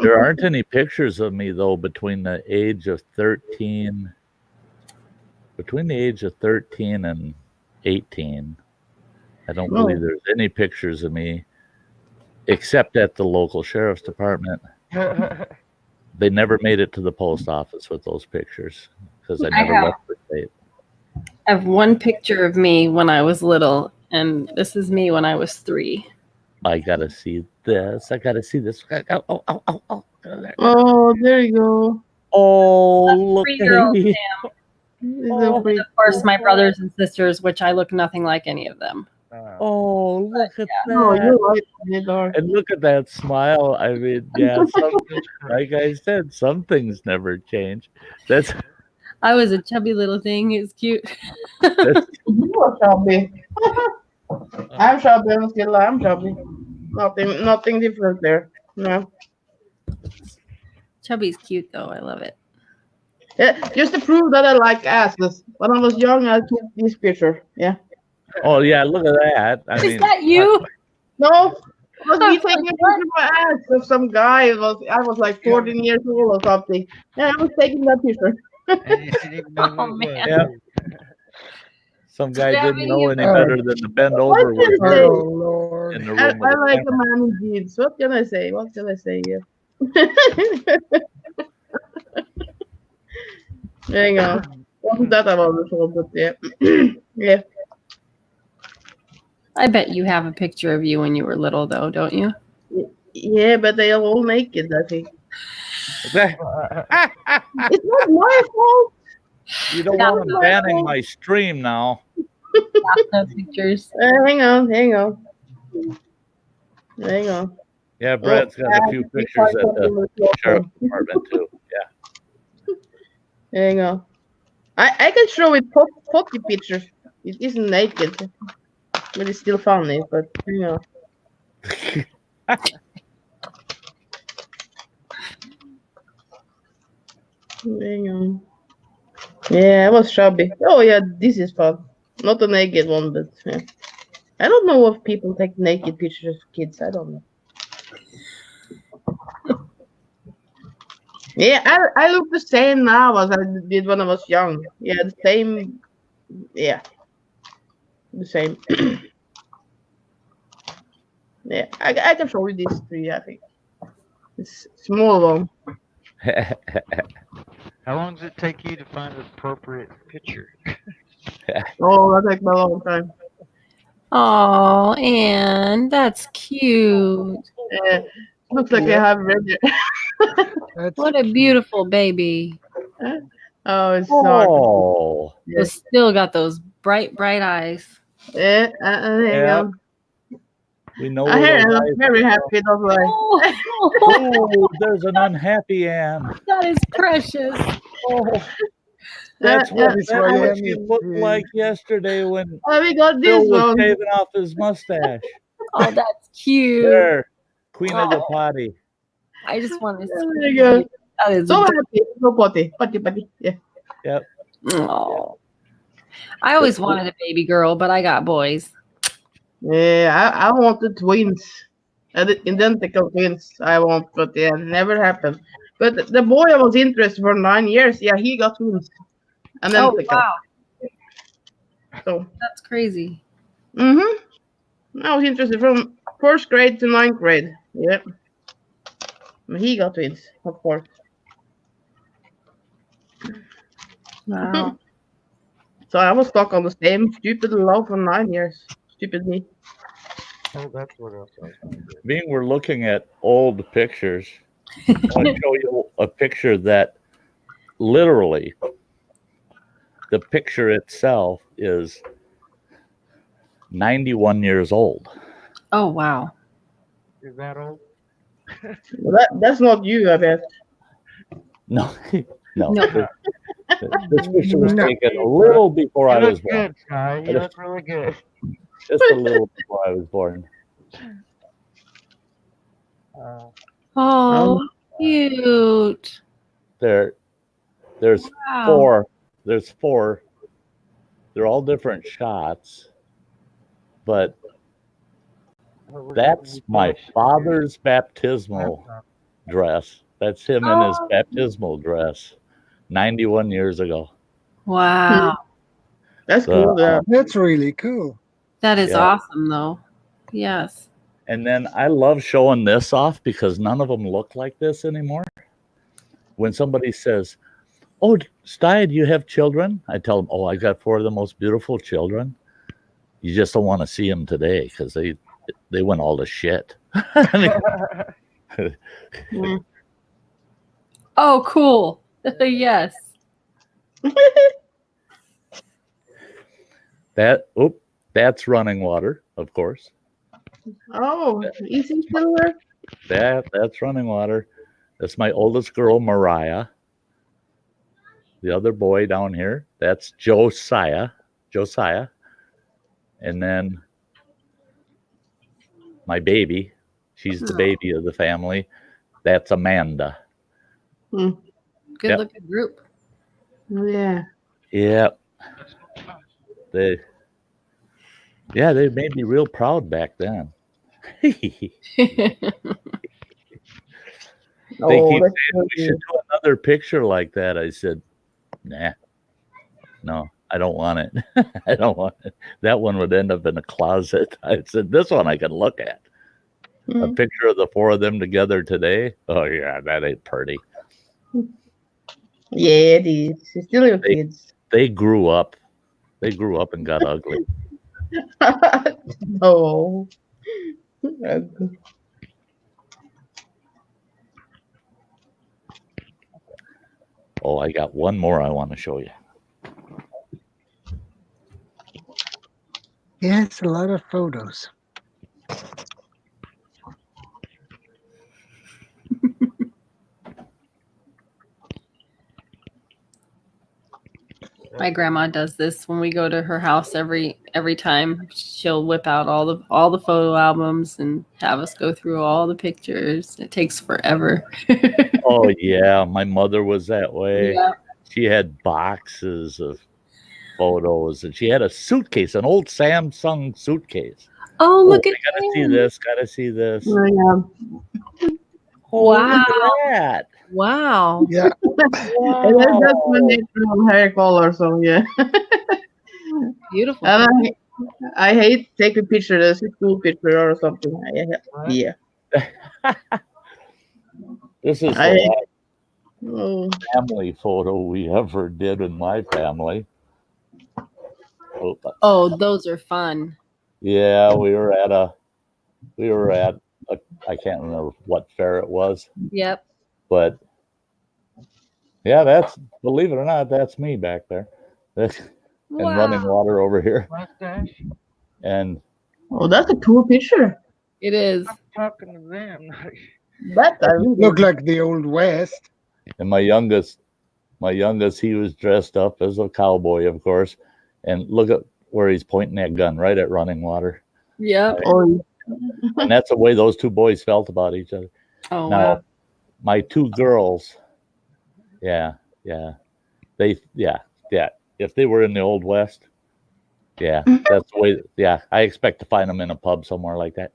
There aren't any pictures of me though between the age of 13 and 18. I don't No. believe there's any pictures of me except at the local sheriff's department. They never made it to the post office with those pictures because I never left the state. I have one picture of me when I was little, and this is me when I was 3. I gotta see this. Oh, there you go. Oh, look at 3-year-old me. Sam. Oh, And of course, my brothers and sisters, which I look nothing like any of them. Oh, look at no, that. you're right. You are. And look at that smile. I mean, yeah, like I said, some things never change. That's I was a chubby little thing. It's cute. You are chubby. I'm chubby. I'm chubby. Nothing different there. No. Chubby's cute though. I love it. Yeah, just to prove that I like asses. When I was young, I took this picture. Yeah. Oh yeah, look at that. I Is mean, that you? No, it was me taking a picture of my ass of some guy. I was like 14 years old or something. Yeah, I was taking that picture. And you didn't even know Oh, who it was. man. Yeah. Some guy Yeah, didn't know you- any better than to bend over with What her Oh Lord. in the I room with like the a man in jeans. What can I say? Yeah. Hang on. Wasn't that about the show, but yeah. Yeah. I bet you have a picture of you when you were little, though, don't you? Yeah, but they are all naked, I think. camera. It's not my fault. You don't want them banning my stream now. No pictures. Hang on. Yeah, Brad's got a few pictures at the sheriff's department too. Yeah. Hang on. I can show it potty pictures. It isn't naked. But it's still funny, but hang on. Hang on. Yeah, I was chubby. Oh yeah, this is fun. Not a naked one, but yeah. I don't know if people take naked pictures of kids. I don't know. Yeah, I look the same now as I did when I was young. Yeah, the same. Yeah, the same. Yeah, I can show you these three. I think Small one. How long does it take you to find an appropriate picture? Oh, that takes a long time. Oh, Anne, that's cute. Looks like I have read it. That's What a beautiful baby. Oh, it's hard. Oh, Yeah. But still got those bright, bright eyes. Yeah, there you yeah. go. We know I where hear those I'm eyes very are. happy. That's why. Oh, Oh, there's an unhappy Anne. that is precious. Oh, that's what Miss that's what Miami. she looked like yesterday when Oh, we got Phil this was one. shaving off his mustache. Oh, that's cute. There, Queen of the Oh, potty. I just want to There you see go. it. That is So adorable. happy. So potty. Yeah. Yep. Oh. I always wanted a baby girl, but I got boys. Yeah, I wanted twins. Identical twins. I want, but yeah, never happened. But the boy I was interested for 9 years. Yeah, he got twins. Oh, Identical. wow. So. That's crazy. I was interested from first grade to ninth grade. Yeah. He got twins, of course. Wow. So I was stuck on the same stupid love for 9 years. Stupid me. Oh, that's what else I was going to do. Being we're looking at old pictures, I want to show you a picture that literally the picture itself is 91 years old. Oh, wow. Is that old? That's not you, I bet. No, no. No. This picture was No. taken a little before I You was look born. good, Sty. You look really good. Just a little before I was born. Oh, cute. There's Wow. four. There's four. They're all different shots, but that's my father's baptismal dress. That's him in his baptismal dress 91 years ago. Wow. That's So, cool. Yeah. That's really cool. That is Yeah. awesome, though. Yes. And then I love showing this off because none of them look like this anymore. When somebody says, "Oh, Sty, do you have children?" I tell them, "Oh, I got four of the most beautiful children. You just don't want to see them today because they went all to shit." Oh, cool. Yes. That's running water, of course. Oh, is he still there? That's running water. That's my oldest girl, Mariah. The other boy down here, that's Josiah. And then my baby, she's the baby of the family. That's Amanda. Good Yep. looking group. Yeah. Yep. They made me real proud back then. They keep saying we should do another picture like that. I said, nah, no, I don't want it. I don't want it. That one would end up in a closet. I said, this one I can look at. A picture of the four of them together today. Oh yeah, that ain't pretty. Yeah, it is. It's still your kids. They grew up. They grew up and got ugly. Oh. Oh, I got one more I want to show you. Yes, a lot of photos. My grandma does this when we go to her house every time. She'll whip out all the photo albums and have us go through all the pictures. It takes forever. Oh yeah, my mother was that way. Yeah. She had boxes of photos, and she had a suitcase, an old Samsung suitcase. Oh, look at gotta see this. Gotta see this. Oh, yeah. Oh, Wow. look at that. Wow. Yeah. And then that's my natural hair color, so yeah. Beautiful. And I hate taking pictures, a school picture or something. Yeah. This is the I last oh, family photo we ever did in my family. Oh, Oh, those are fun. yeah, we were at a I can't remember what fair it was, Yep. but yeah, that's believe it or not, that's me back there. That's, and running Wow. water over here. Mustache. And oh, that's a cool picture. It is. I'm talking to them. That I really Look like the old West. and my youngest, he was dressed up as a cowboy, of course. And look at where he's pointing that gun, right at running water. Yep. oh, And that's the way those two boys felt about each other. Oh Now, wow. my two girls, yeah. If they were in the old West, yeah, that's the way. Yeah, I expect to find them in a pub somewhere like that.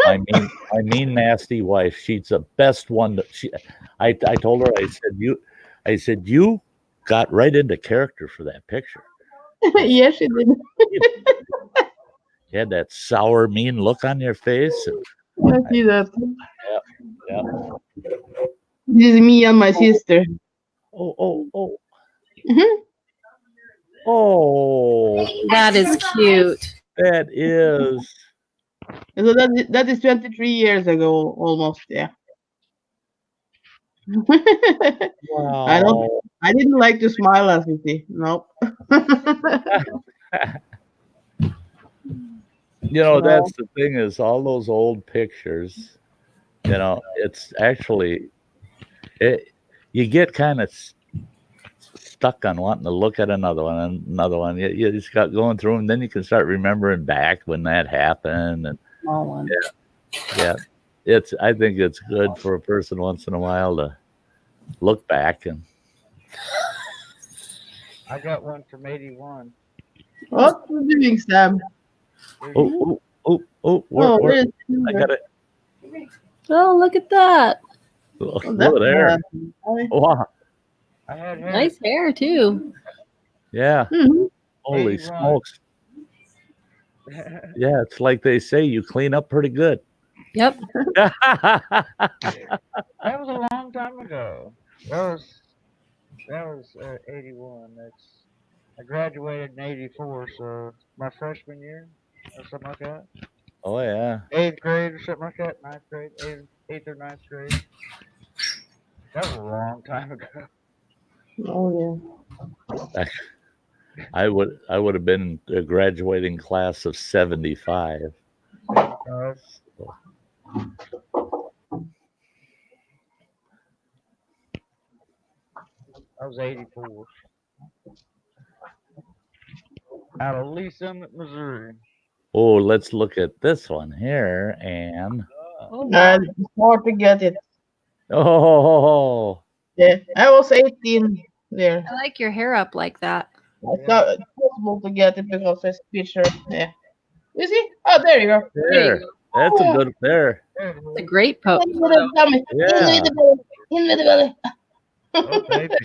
My mean, nasty wife. She's the best one. I told her. I said you got right into character for that picture. yes, she did. You had that sour, mean look on your face. And, I see that. yeah. This is me and my sister. Oh. Mhm. Oh, That is cute. that is. So that is 23 years ago, almost. Yeah. Wow. I didn't like to smile, as you see. Nope. That's the thing is all those old pictures, it's actually, you get kind of stuck on wanting to look at another one and another one. You just got going through them, then you can start remembering back when that happened. And Small one. yeah, I think it's good for a person once in a while to look back and. I got one from '81. What are you doing, Sam? Oh, Oh, where, there's I got it. Oh, look at that. Look that's there. nice. Wow. I had hair. Nice hair too. Yeah. Mhm. Holy 81. smokes. Yeah, it's like they say, you clean up pretty good. Yep. That was a long time ago. That was 81. I graduated in '84, so my freshman year or something like that. Oh yeah. 8th grade or something like that. 9th grade, 8th or 9th grade. That was a long time ago. Oh I would have been in a graduating class of 75. Uh, I was 84. Out of Lee Summit, Missouri. Oh, let's look at this one here. And Oh, yeah. It's hard to get it. oh, Yeah, I was 18 there. I like your hair up like that. It's not possible to get it because it's picture. Yeah. You see? Oh, there you go. there. That's a good there. It's a great pose. In the belly. Oh, baby.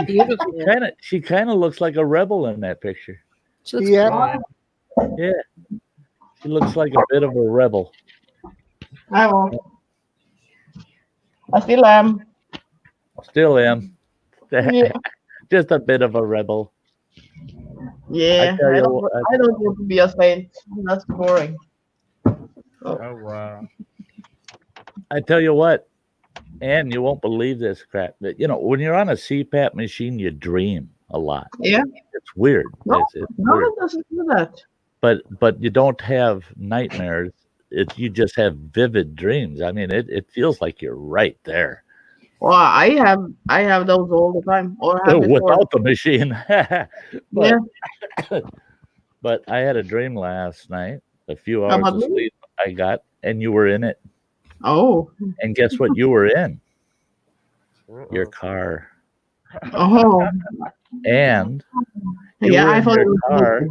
Beautiful. She kind of looks like a rebel in that picture. She looks Yeah. Yeah. She looks like a bit of a rebel. I won't. I still am. Still am. Yeah. Just a bit of a rebel. Yeah. tell I you don't, what, I don't want to be a saint. That's boring. Oh, wow. I tell you what, and you won't believe this crap. That when you're on a CPAP machine, you dream a lot. Yeah. It's weird. No, It's no, weird. it doesn't do that. But you don't have nightmares. You just have vivid dreams. I mean, it feels like you're right there Well, I have those all the time. Or have before. without the machine. but Yeah. but I had a dream last night. A few How hours about of me? sleep I got, and you were in it. Oh. And guess what? You were in your Uh-oh. car, Oh. and you Yeah, were I in thought your it was car.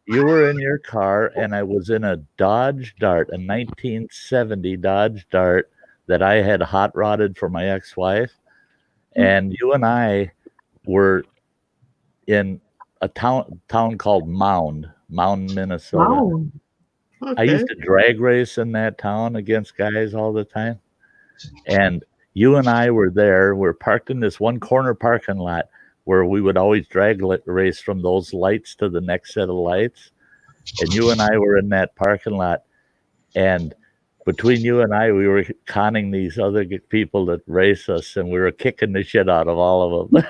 You were in your car, and I was in a Dodge Dart, a 1970 Dodge Dart that I had hot rodded for my ex-wife. And you and I were in a town called Mound, Minnesota. Wow. I Okay. used to drag race in that town against guys all the time. And you and I were there. We're parked in this one corner parking lot where we would always drag race from those lights to the next set of lights. And you and I were in that parking lot. And between you and I, we were conning these other people that race us, and we were kicking the shit out of all of them.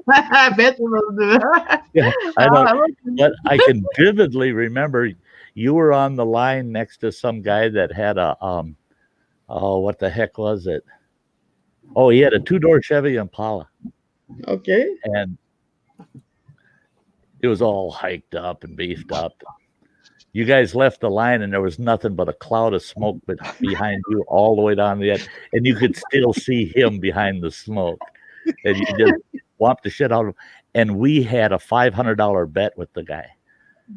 I bet you will do that. Yeah, I don't, but I can vividly remember you were on the line next to some guy that had a oh, what the heck was it? Oh, he had a 2-door Chevy Impala, Okay. and it was all hiked up and beefed up. You guys left the line, and there was nothing but a cloud of smoke behind you all the way down the end, and you could still see him behind the smoke, and you just whopped the shit out of him. And we had a $500 bet with the guy.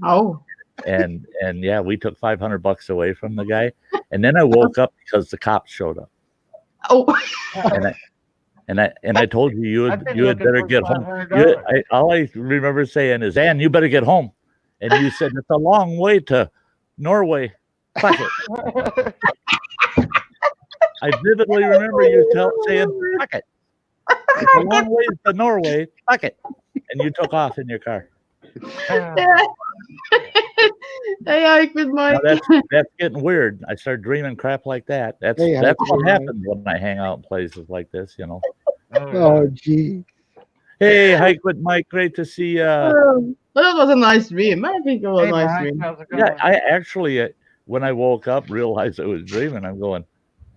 Oh. And yeah, we took $500 away from the guy, and then I woke up because the cops showed up. Oh. And I told you had better get home. All I remember saying is, "Ann, you better get home." And you said, "It's a long way to Norway." Fuck it. I vividly remember you saying, "Fuck it. It's a long way to Norway. Fuck it." And you took off in your car. Yeah. Hey, Ike with Mike. Now that's getting weird. I start dreaming crap like that. That's what happens when I hang out in places like this, you know. Oh, gee. Hey, Hike with Mike. Great to see you. Well, that was a nice dream. I think it was a nice dream. Yeah, I actually, when I woke up, realized I was dreaming. I'm going,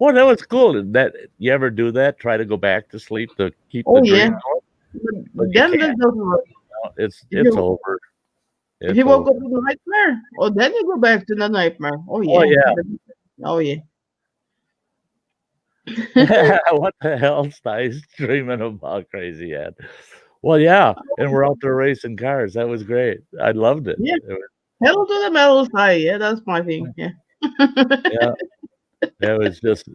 "Oh, that was cool." That you ever do that? Try to go back to sleep to keep the dream going? But Then you that can't. doesn't work. It's over. If you woke up with a nightmare, then you go back to the nightmare. Oh yeah. Oh yeah. What the hell, Sty's dreaming about, crazy head? Well, yeah, and we're out there racing cars. That was great. I loved it. Yeah. Hell to the metal side. Yeah, that's my thing. Yeah. Yeah. It was just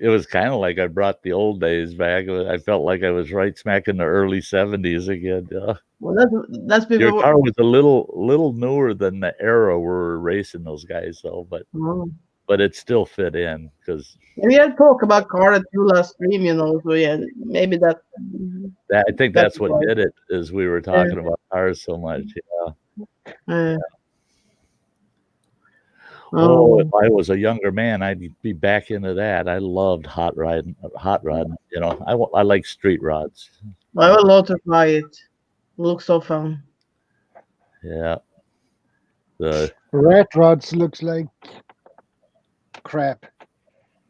it was kind of like I brought the old days back. I felt like I was right smack in the early 70s again. Well, that's people. Your car was a little newer than the era we were racing those guys, though, but it still fit in because we had talk about car at your last stream, you know. So yeah, maybe that. I think that's what did it. Is we were talking about cars so much. Yeah. Oh, if I was a younger man, I'd be back into that. I loved hot rodding. You know, I like street rods. I would love to try it. Looks so fun. Yeah. The rat rods looks like crap.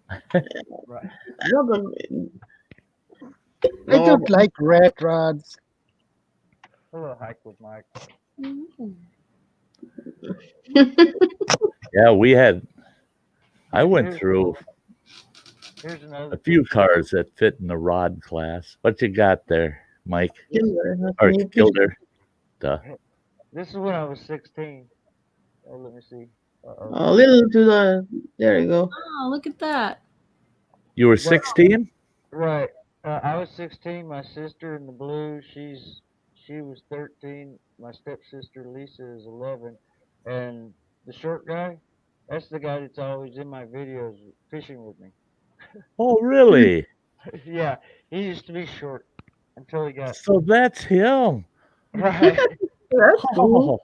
I don't. I don't like rat rods. Hello, Hike with Mike. Yeah, I went through a few cars that fit in the rod class. What you got there, Mike? Or Gilder? This is when I was 16. Oh, let me see. A little to the. There you go. Oh, look at that. You were 16? Right. I was 16. My sister in the blue, she was 13. My stepsister Lisa is 11, and the short guy, that's the guy that's always in my videos fishing with me. Oh, really? Yeah, he used to be short until he got. So that's him. Right. That's cool.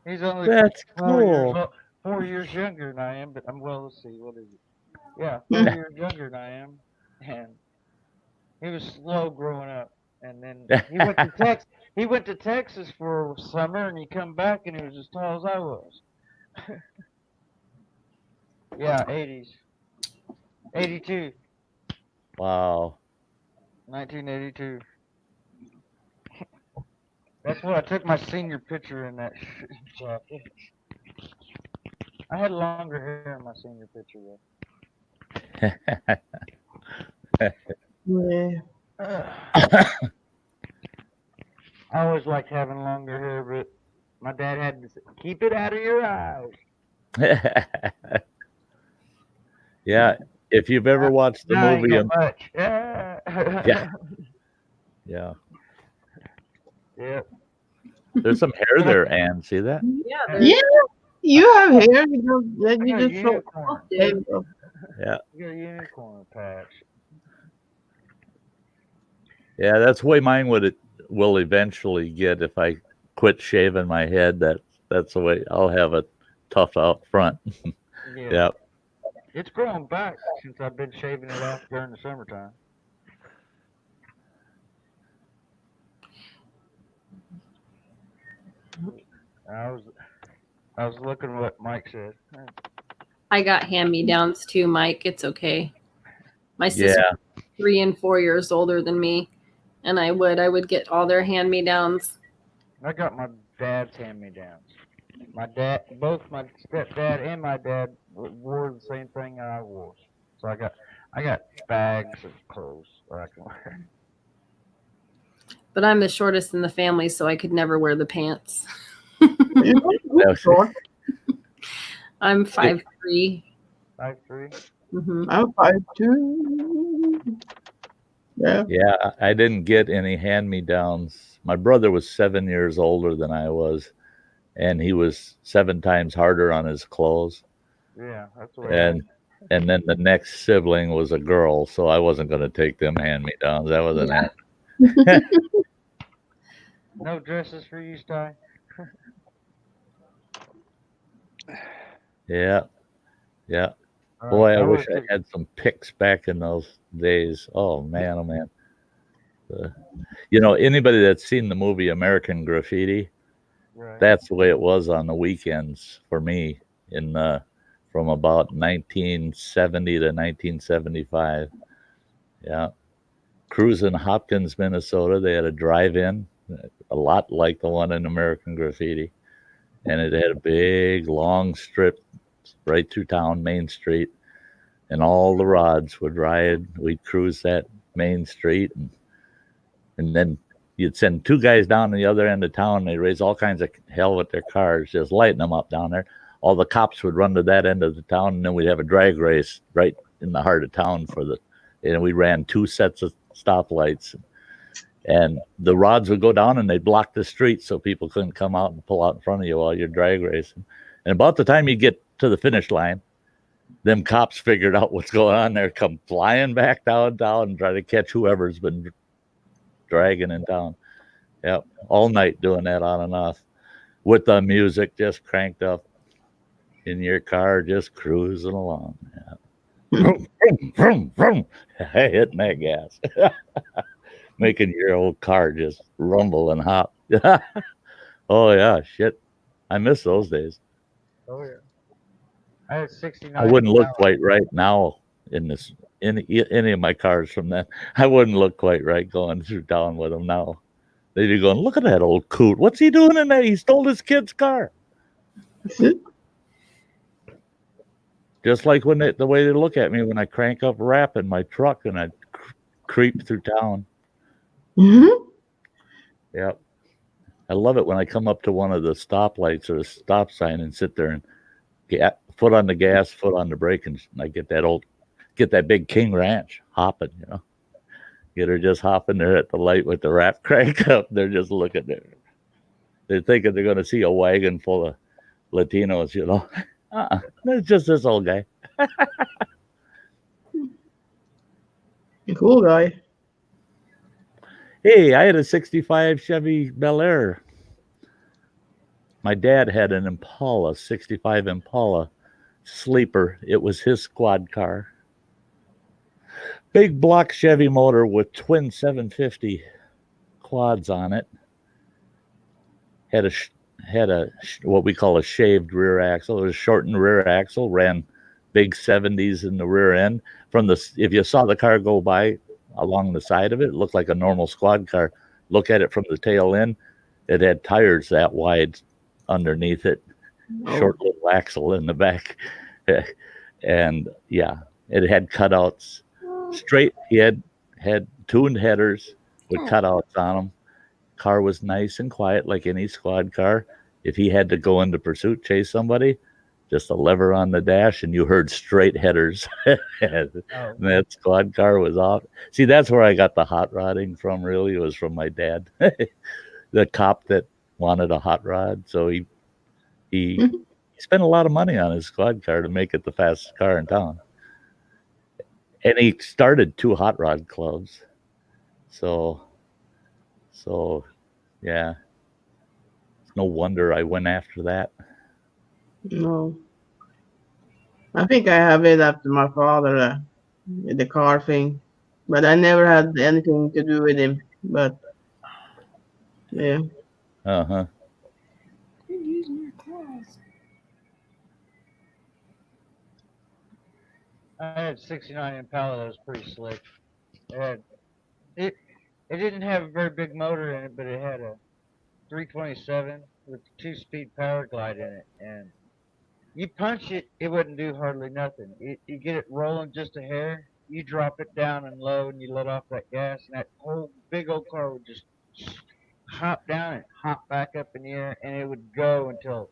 He's only That's cool. 4 years younger than I am, but let's see, what is it? Yeah, 4 years younger than I am, and he was slow growing up. And then he went to Texas. He went to Texas for summer, and he come back, and he was as tall as I was. Yeah, 80s. 82. Wow. 1982. That's when I took my senior picture in that jacket. I had longer hair in my senior picture, though. Yeah. I always liked having longer hair, but my dad had to say, keep it out of your eyes. Yeah, if you've ever watched the movie, Yeah. Yeah. Yeah. There's some hair there, Ann. See that? Yeah. Yeah, you have hair. You just show. Yeah. You got a unicorn patch. Yeah, that's the way mine will eventually get if I quit shaving my head. That's the way I'll have it tough out front. Yeah. Yeah. It's grown back since I've been shaving it off during the summertime. I was looking at what Mike said. I got hand-me-downs too, Mike. It's okay. My sister Yeah. 3 and 4 years older than me, and I would get all their hand-me-downs. I got my dad's hand-me-downs. My dad, both my stepdad and my dad wore the same thing I wore. So I got bags of clothes that I can wear. But I'm the shortest in the family, so I could never wear the pants. I'm 5'3". 5'3". Mm-hmm. I'm 5'2". Yeah. Yeah, I didn't get any hand-me-downs. My brother was 7 years older than I was, and he was 7 times harder on his clothes. Yeah, that's what I And then the next sibling was a girl, so I wasn't going to take them hand-me-downs. That wasn't it. No dresses for you, Sty? Yeah. Yeah. Boy, I wish I had some pics back in those days. Oh man, oh man. You know, anybody that's seen the movie American Graffiti, Right. that's the way it was on the weekends for me in from about 1970 to 1975. Yeah. Cruising Hopkins, Minnesota, they had a drive-in, a lot like the one in American Graffiti. And it had a big, long strip right through town, Main Street. And all the rods would ride. We'd cruise that main street. And then you'd send 2 guys down to the other end of town. They'd raise all kinds of hell with their cars, just lighting them up down there. All the cops would run to that end of the town, and then we'd have a drag race right in the heart of town and we ran 2 sets of stoplights. And the rods would go down, and they'd block the street so people couldn't come out and pull out in front of you while you're drag racing. And about the time you get to the finish line, them cops figured out what's going on there, come flying back downtown and try to catch whoever's been dragging in town. Yep, all night doing that on and off with the music just cranked up in your car, just cruising along. Yeah. Vroom, vroom, vroom, vroom. Hitting that gas. Making your old car just rumble and hop. Oh, yeah, shit. I miss those days. Oh, yeah. I had 69. I wouldn't look quite right now in any of my cars from then. I wouldn't look quite right going through town with them now. They'd be going, look at that old coot. What's he doing in there? He stole his kid's car. Just like the way they look at me when I crank up rap in my truck and I creep through town. Mm-hmm. Yep. I love it when I come up to one of the stoplights or a stop sign and sit there and get foot on the gas, foot on the brake, and I get that big King Ranch hopping, you know. Get her just hopping there at the light with the rap crank up. They're just looking there. They're thinking they're going to see a wagon full of Latinos, you know. It's just this old guy. Cool guy. Hey, I had a 65 Chevy Bel Air. My dad had an Impala, 65 Impala sleeper. It was his squad car. Big block Chevy motor with twin 750 quads on it. Had a what we call a shaved rear axle. It was a shortened rear axle. Ran big 70s in the rear end. If you saw the car go by along the side of it, it looked like a normal squad car. Look at it from the tail end. It had tires that wide underneath it. Short little axle in the back. And yeah, it had cutouts. Straight. He had tuned headers with cutouts on them. Car was nice and quiet like any squad car. If he had to go into pursuit, chase somebody, just a lever on the dash and you heard straight headers. That squad car was off. See, that's where I got the hot rodding from, really. It was from my dad. The cop that wanted a hot rod. So he spent a lot of money on his squad car to make it the fastest car in town. And he started 2 hot rod clubs. So yeah. It's no wonder I went after that. No. I think I have it after my father, with the car thing. But I never had anything to do with him. But, yeah. Uh-huh. You're using your claws. I had 69 Impala that was pretty slick. It didn't have a very big motor in it, but it had a 327 with 2-speed power glide in it, and you punch it, it wouldn't do hardly nothing. You get it rolling just a hair, you drop it down and low, and you let off that gas, and that whole big old car would just hop down and hop back up in the air, and it would go until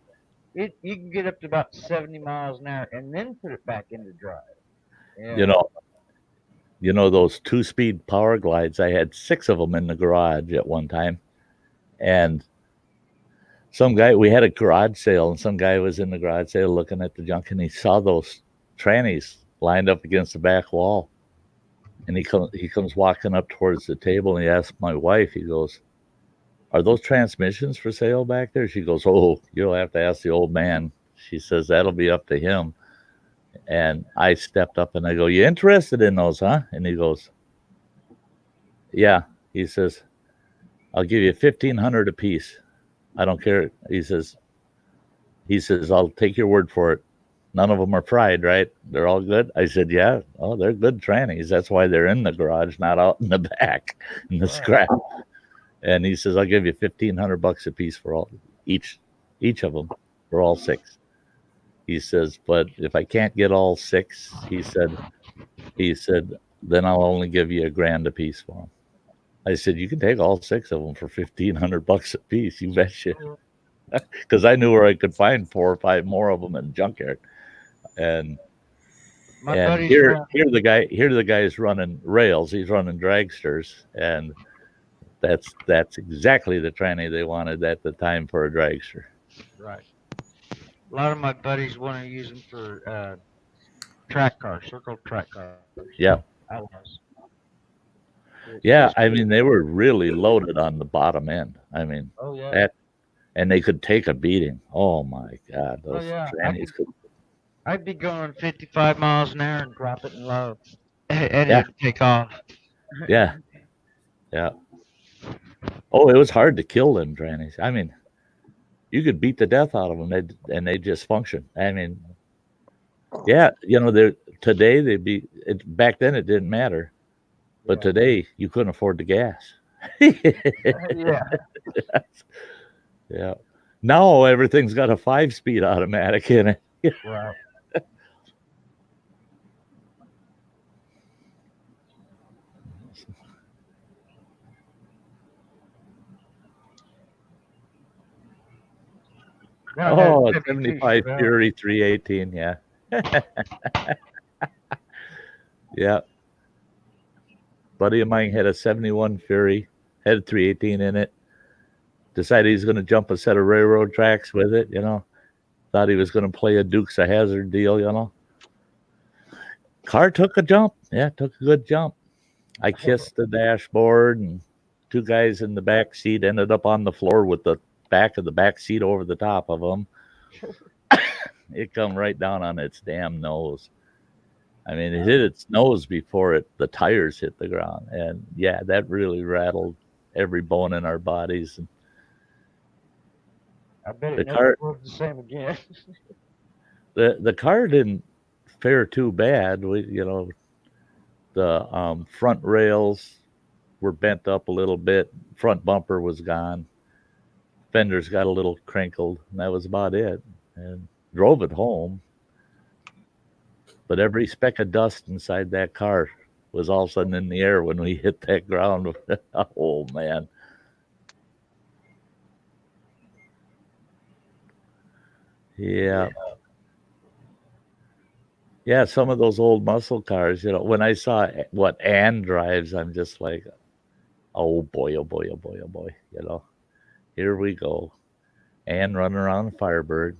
you can get up to about 70 miles an hour, and then put it back into drive. Yeah. You know those 2-speed power glides, I had 6 of them in the garage at one time. And we had a garage sale, and some guy was in the garage sale looking at the junk, and he saw those trannies lined up against the back wall. And he comes walking up towards the table, and he asks my wife, he goes, "Are those transmissions for sale back there?" She goes, "Oh, you'll have to ask the old man." She says, "That'll be up to him." And I stepped up and I go, "You interested in those, huh?" And he goes, "Yeah." He says, "I'll give you 1,500 a piece. I don't care." He says, "I'll take your word for it. None of them are fried, right? They're all good." I said, "Yeah." "Oh, they're good trannies. That's why they're in the garage, not out in the back in the scrap." And he says, "I'll give you $1,500 a piece for each of them, for all 6." He says, "But if I can't get all 6," he said, "then I'll only give you $1,000 a piece for them." I said, "You can take all 6 of them for $1,500 a piece. You betcha." Because I knew where I could find 4 or 5 more of them in the junkyard. And here the guy's running rails. He's running dragsters, and that's exactly the tranny they wanted at the time for a dragster. Right. A lot of my buddies want to use them for track cars, circle track cars. Yeah. Outlaws. Yeah, I mean, they were really loaded on the bottom end. I mean, Oh yeah. And they could take a beating. Oh my God, those trannies could. I'd be going 55 miles an hour and drop it in low, and Yeah. it'd take off. Yeah. Yeah. Oh, it was hard to kill them trannies. I mean, you could beat the death out of them, and they just function. I mean, yeah, today back then it didn't matter, but today you couldn't afford the gas. Yeah. Yeah. Now everything's got a 5-speed automatic in it. Right. Oh, 75 Fury 318, yeah. Yeah. Buddy of mine had a 71 Fury, had a 318 in it. Decided he's going to jump a set of railroad tracks with it, Thought he was going to play a Dukes of Hazzard deal, Car took a jump. Yeah, took a good jump. I kissed the dashboard, and 2 guys in the back seat ended up on the floor with the back of the back seat over the top of them. It come right down on its damn nose. I mean, it hit its nose before the tires hit the ground. And yeah, that really rattled every bone in our bodies. And I bet it never was the same again. the car didn't fare too bad. The front rails were bent up a little bit. Front bumper was gone. Fenders got a little crinkled, and that was about it. And drove it home. But every speck of dust inside that car was all of a sudden in the air when we hit that ground. Oh, man. Yeah. Yeah, some of those old muscle cars, when I saw what Ann drives, I'm just like, oh boy, oh boy, oh boy, oh boy, here we go. Ann running around the Firebird.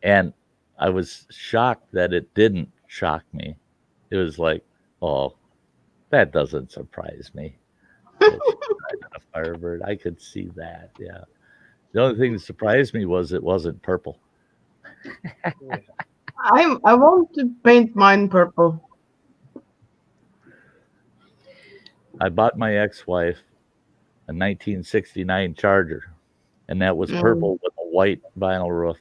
And I was shocked that it didn't shock me it was like, oh, that doesn't surprise me. That she died in a Firebird. I could see that. Yeah. The only thing that surprised me was it wasn't purple. Yeah. I want to paint mine purple. I bought my ex-wife a 1969 Charger, and that was Mm. purple with a white vinyl roof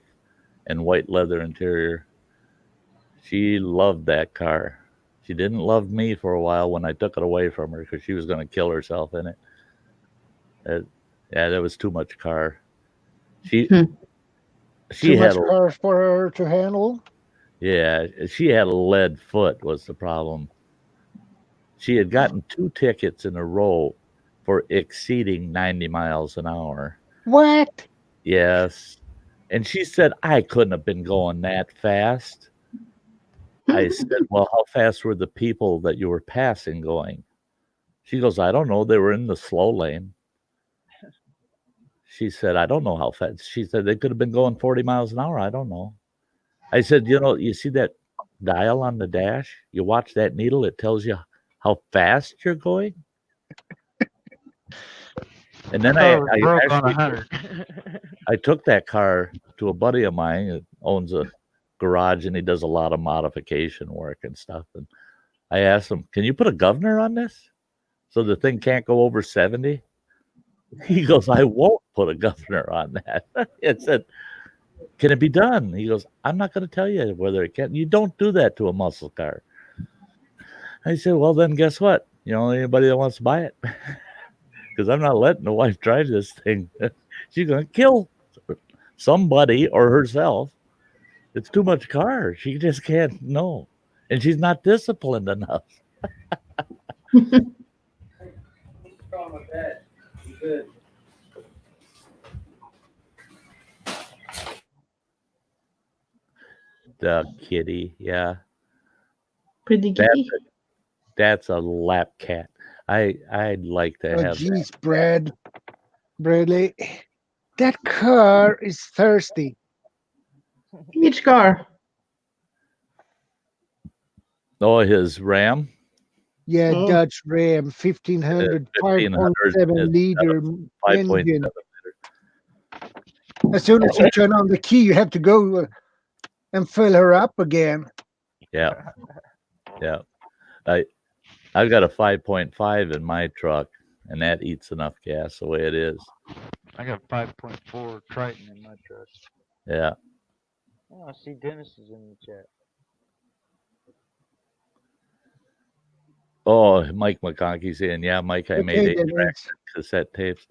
and white leather interior. She loved that car. She didn't love me for a while when I took it away from her because she was going to kill herself in it. Yeah, that was too much car. She Hmm. she Too much had a cars for her to handle. yeah, she had a lead foot was the problem. She had gotten 2 tickets in a row for exceeding 90 miles an hour. What? Yes. And she said I couldn't have been going that fast. I said, "Well, how fast were the people that you were passing going?" She goes, "I don't know. They were in the slow lane." She said, "I don't know how fast." She said, "They could have been going 40 miles an hour. I don't know." I said, "You see that dial on the dash? You watch that needle, it tells you how fast you're going." And then Car was I broke on actually 100. I took that car to a buddy of mine that owns a garage and he does a lot of modification work and stuff. And I asked him, "Can you put a governor on this so the thing can't go over 70?" He goes, "I won't put a governor on that." I said, "Can it be done?" He goes, "I'm not going to tell you whether it can. You don't do that to a muscle car." I said, "Well, then guess what? Anybody that wants to buy it, because I'm not letting the wife drive this thing. She's going to kill somebody or herself. It's too much car. She just can't know. And she's not disciplined enough." The kitty, yeah. Pretty That's kitty. that's a lap cat. I'd like to Oh, have that. geez, Bradley. That car is thirsty. Which car? Oh, his Ram, Yeah, Oh. Dodge Ram, 1500, 1500 5.7 liter 5.7 engine. liter. As soon as you turn on the key, you have to go and fill her up again. Yeah, yeah. I've got a 5.5 in my truck, and that eats enough gas the way it is. I got 5.4 Triton in my truck. Yeah. Oh, I see Dennis is in the chat. Oh, Mike McConkey saying, "Yeah, Mike, I made Okay, 8-track Dennis. cassette tapes."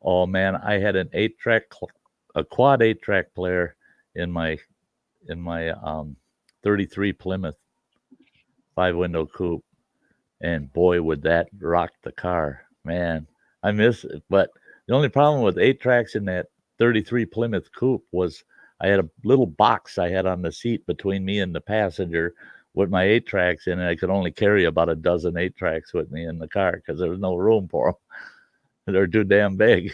Oh man, I had an 8-track, a quad 8-track player in my 33 Plymouth 5-window coupe, and boy, would that rock the car, man. I miss it, but the only problem with 8-tracks in that 33 Plymouth coupe was I had a little box I had on the seat between me and the passenger with my 8-tracks in, and I could only carry about a dozen 8-tracks with me in the car because there was no room for them. They're too damn big.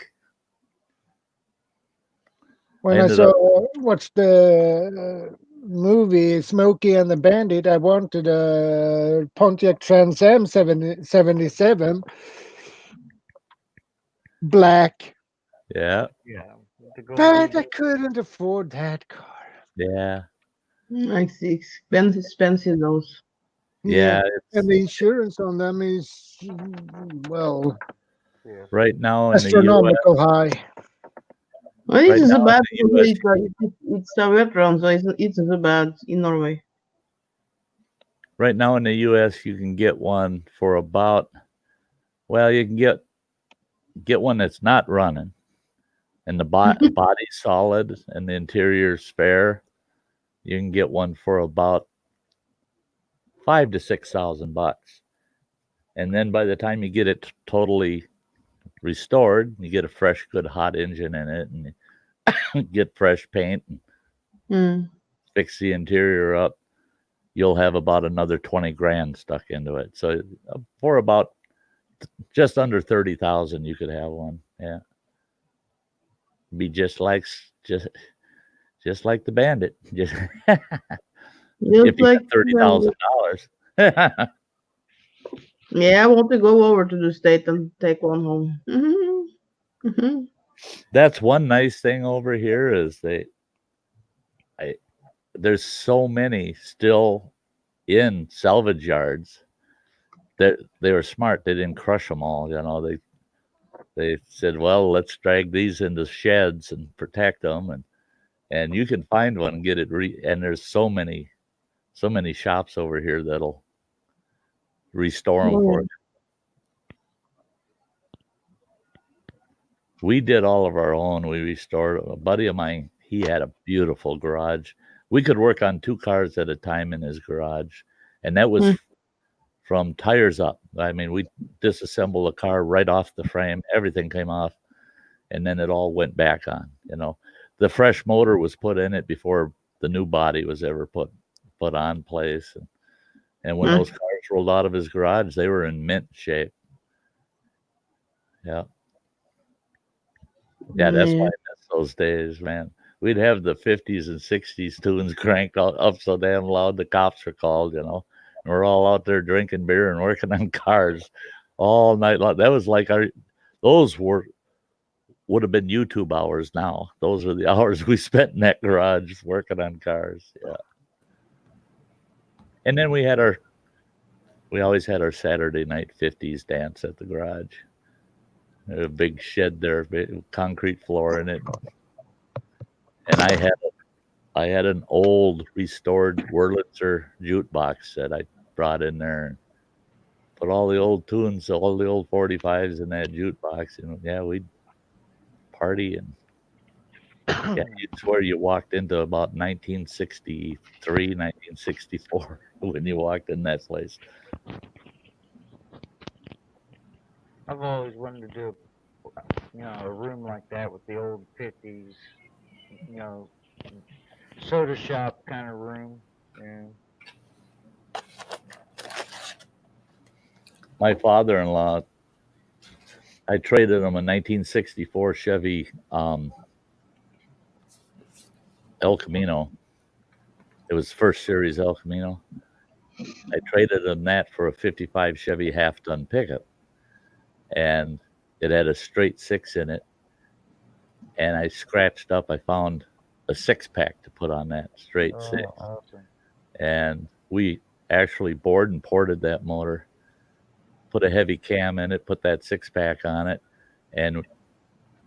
When I watched the movie Smokey and the Bandit, I wanted a Pontiac Trans Am 77 black, Yeah, Yeah. The gold but I diesel. couldn't afford that car. yeah, Like the expensive those. yeah. And the insurance on them is, well, Yeah. Right now in the U.S., astronomical high. Well, it Right isn't now so in bad the because US, it's a veteran, so it's so bad in Norway. right now in the U.S., you can get one for about, well, you can get one that's not running, and the body's solid and the interior's spare. You can get one for about $5,000 to $6,000, and then by the time you get it totally restored, you get a fresh, good hot engine in it, and you get fresh paint and Mm. fix the interior up. You'll have about another 20 grand stuck into it. So for about just under 30,000, you could have one. Yeah, be just like the Bandit. Just if Just you like got $30,000. Yeah, I want to go over to the state and take one home. That's one nice thing over here is there's so many still in salvage yards that they were smart. They didn't crush them all. They said, well, let's drag these into sheds and protect them, and you can find one and get it. And there's so many shops over here that'll restore them for you. We did all of our own. We restored. A buddy of mine, he had a beautiful garage. We could work on 2 cars at a time in his garage, and that was from tires up. I mean, we disassembled the car right off the frame. Everything came off, and then it all went back on. The fresh motor was put in it before the new body was ever put on place. And when those cars rolled out of his garage, they were in mint shape. Yeah. Yeah, that's why I miss those days, man. We'd have the 50s and 60s tunes cranked up so damn loud the cops were called, And we're all out there drinking beer and working on cars all night long. That was like those would have been YouTube hours now. Those are the hours we spent in that garage working on cars. Yeah. And then we always had our Saturday night 50s dance at the garage. A big shed there, concrete floor in it. And I had an old restored Wurlitzer jukebox that I brought in there and put all the old tunes, all the old 45s in that jukebox. Yeah, we'd party and you'd swear you walked into about 1963, 1964 when you walked in that place. I've always wanted to do, a room like that with the old 50s, soda shop kind of room. My father-in-law, I traded him a 1964 Chevy El Camino. It was first series El Camino. I traded him that for a 55 Chevy half-ton pickup. And it had a straight 6 in it. And I scratched up, I found a 6-pack to put on that straight 6. Awesome. And we actually bored and ported that motor, put a heavy cam in it, put that 6-pack on it, and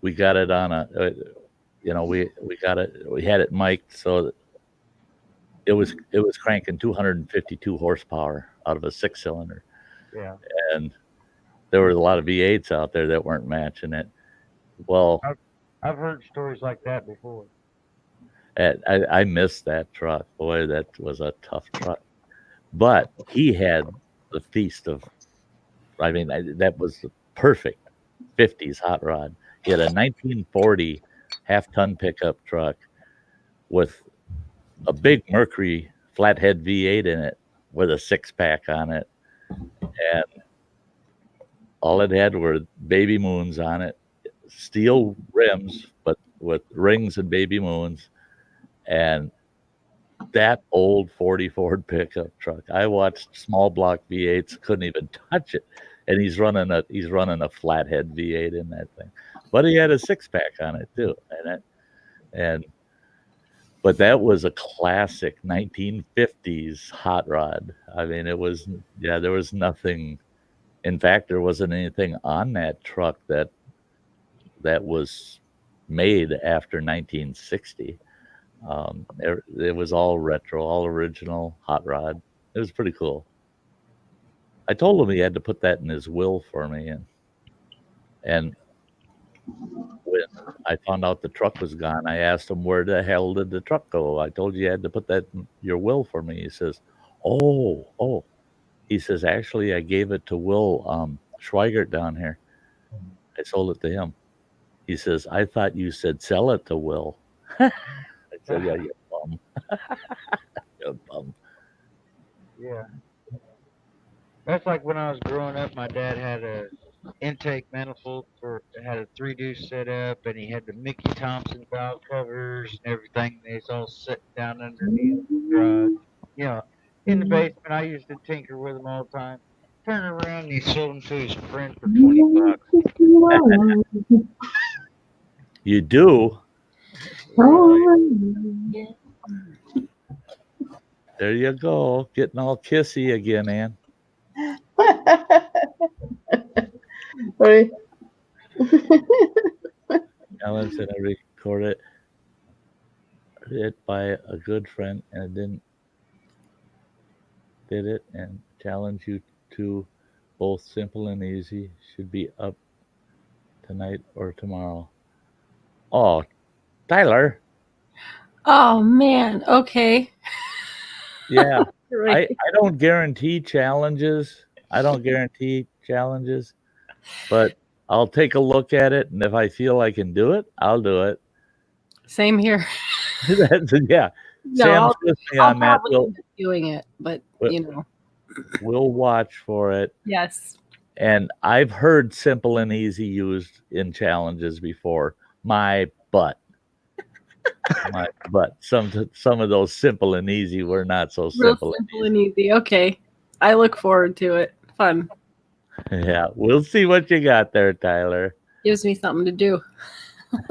we got it on we had it mic'd so that it was cranking 252 horsepower out of a 6-cylinder. Yeah. And there were a lot of V8s out there that weren't matching it. Well, I've heard stories like that before. I missed that truck. Boy, that was a tough truck. But he had the feast of, that was the perfect 50s hot rod. He had a 1940 half-ton pickup truck with a big Mercury flathead V8 in it with a 6-pack on it. And all it had were baby moons on it, steel rims, but with rings and baby moons. And that old 40 Ford pickup truck, I watched small block V8s, couldn't even touch it. And he's running a flathead V8 in that thing. But he had a 6-pack on it too. But that was a classic 1950s hot rod. It was, there was nothing. In fact, there wasn't anything on that truck that was made after 1960. It was all retro, all original hot rod. It was pretty cool. I told him he had to put that in his will for me, and when I found out the truck was gone, I asked him, where the hell did the truck go? I told you had to put that in your will for me. He says, oh. He says, actually, I gave it to Will Schweigert down here. I sold it to him. He says, I thought you said sell it to Will. I said, yeah, you bum. You bum. Yeah. That's like when I was growing up, my dad had a intake manifold had a 3-deuce set up, and he had the Mickey Thompson valve covers and everything. It's all sitting down underneath the garage. in the basement. I used to tinker with them all the time. Turn around and he sold them to his friend for $20. You do? There you go. Getting all kissy again, Ann. Sorry. Alan said I recorded it by a good friend and did it and challenge you to both simple and easy. Should be up tonight or tomorrow. Oh, Tyler. Oh man. Okay. Yeah. Right. I don't guarantee challenges. But I'll take a look at it, and if I feel I can do it, I'll do it. Same here. Yeah. No, Sam's with me I'll on that. probably end up doing it, but We'll watch for it. Yes. And I've heard simple and easy used in challenges before. My butt. Some of those simple and easy were not so Real simple. simple and easy. Okay. I look forward to it. Fun. Yeah, we'll see what you got there, Tyler. Gives me something to do.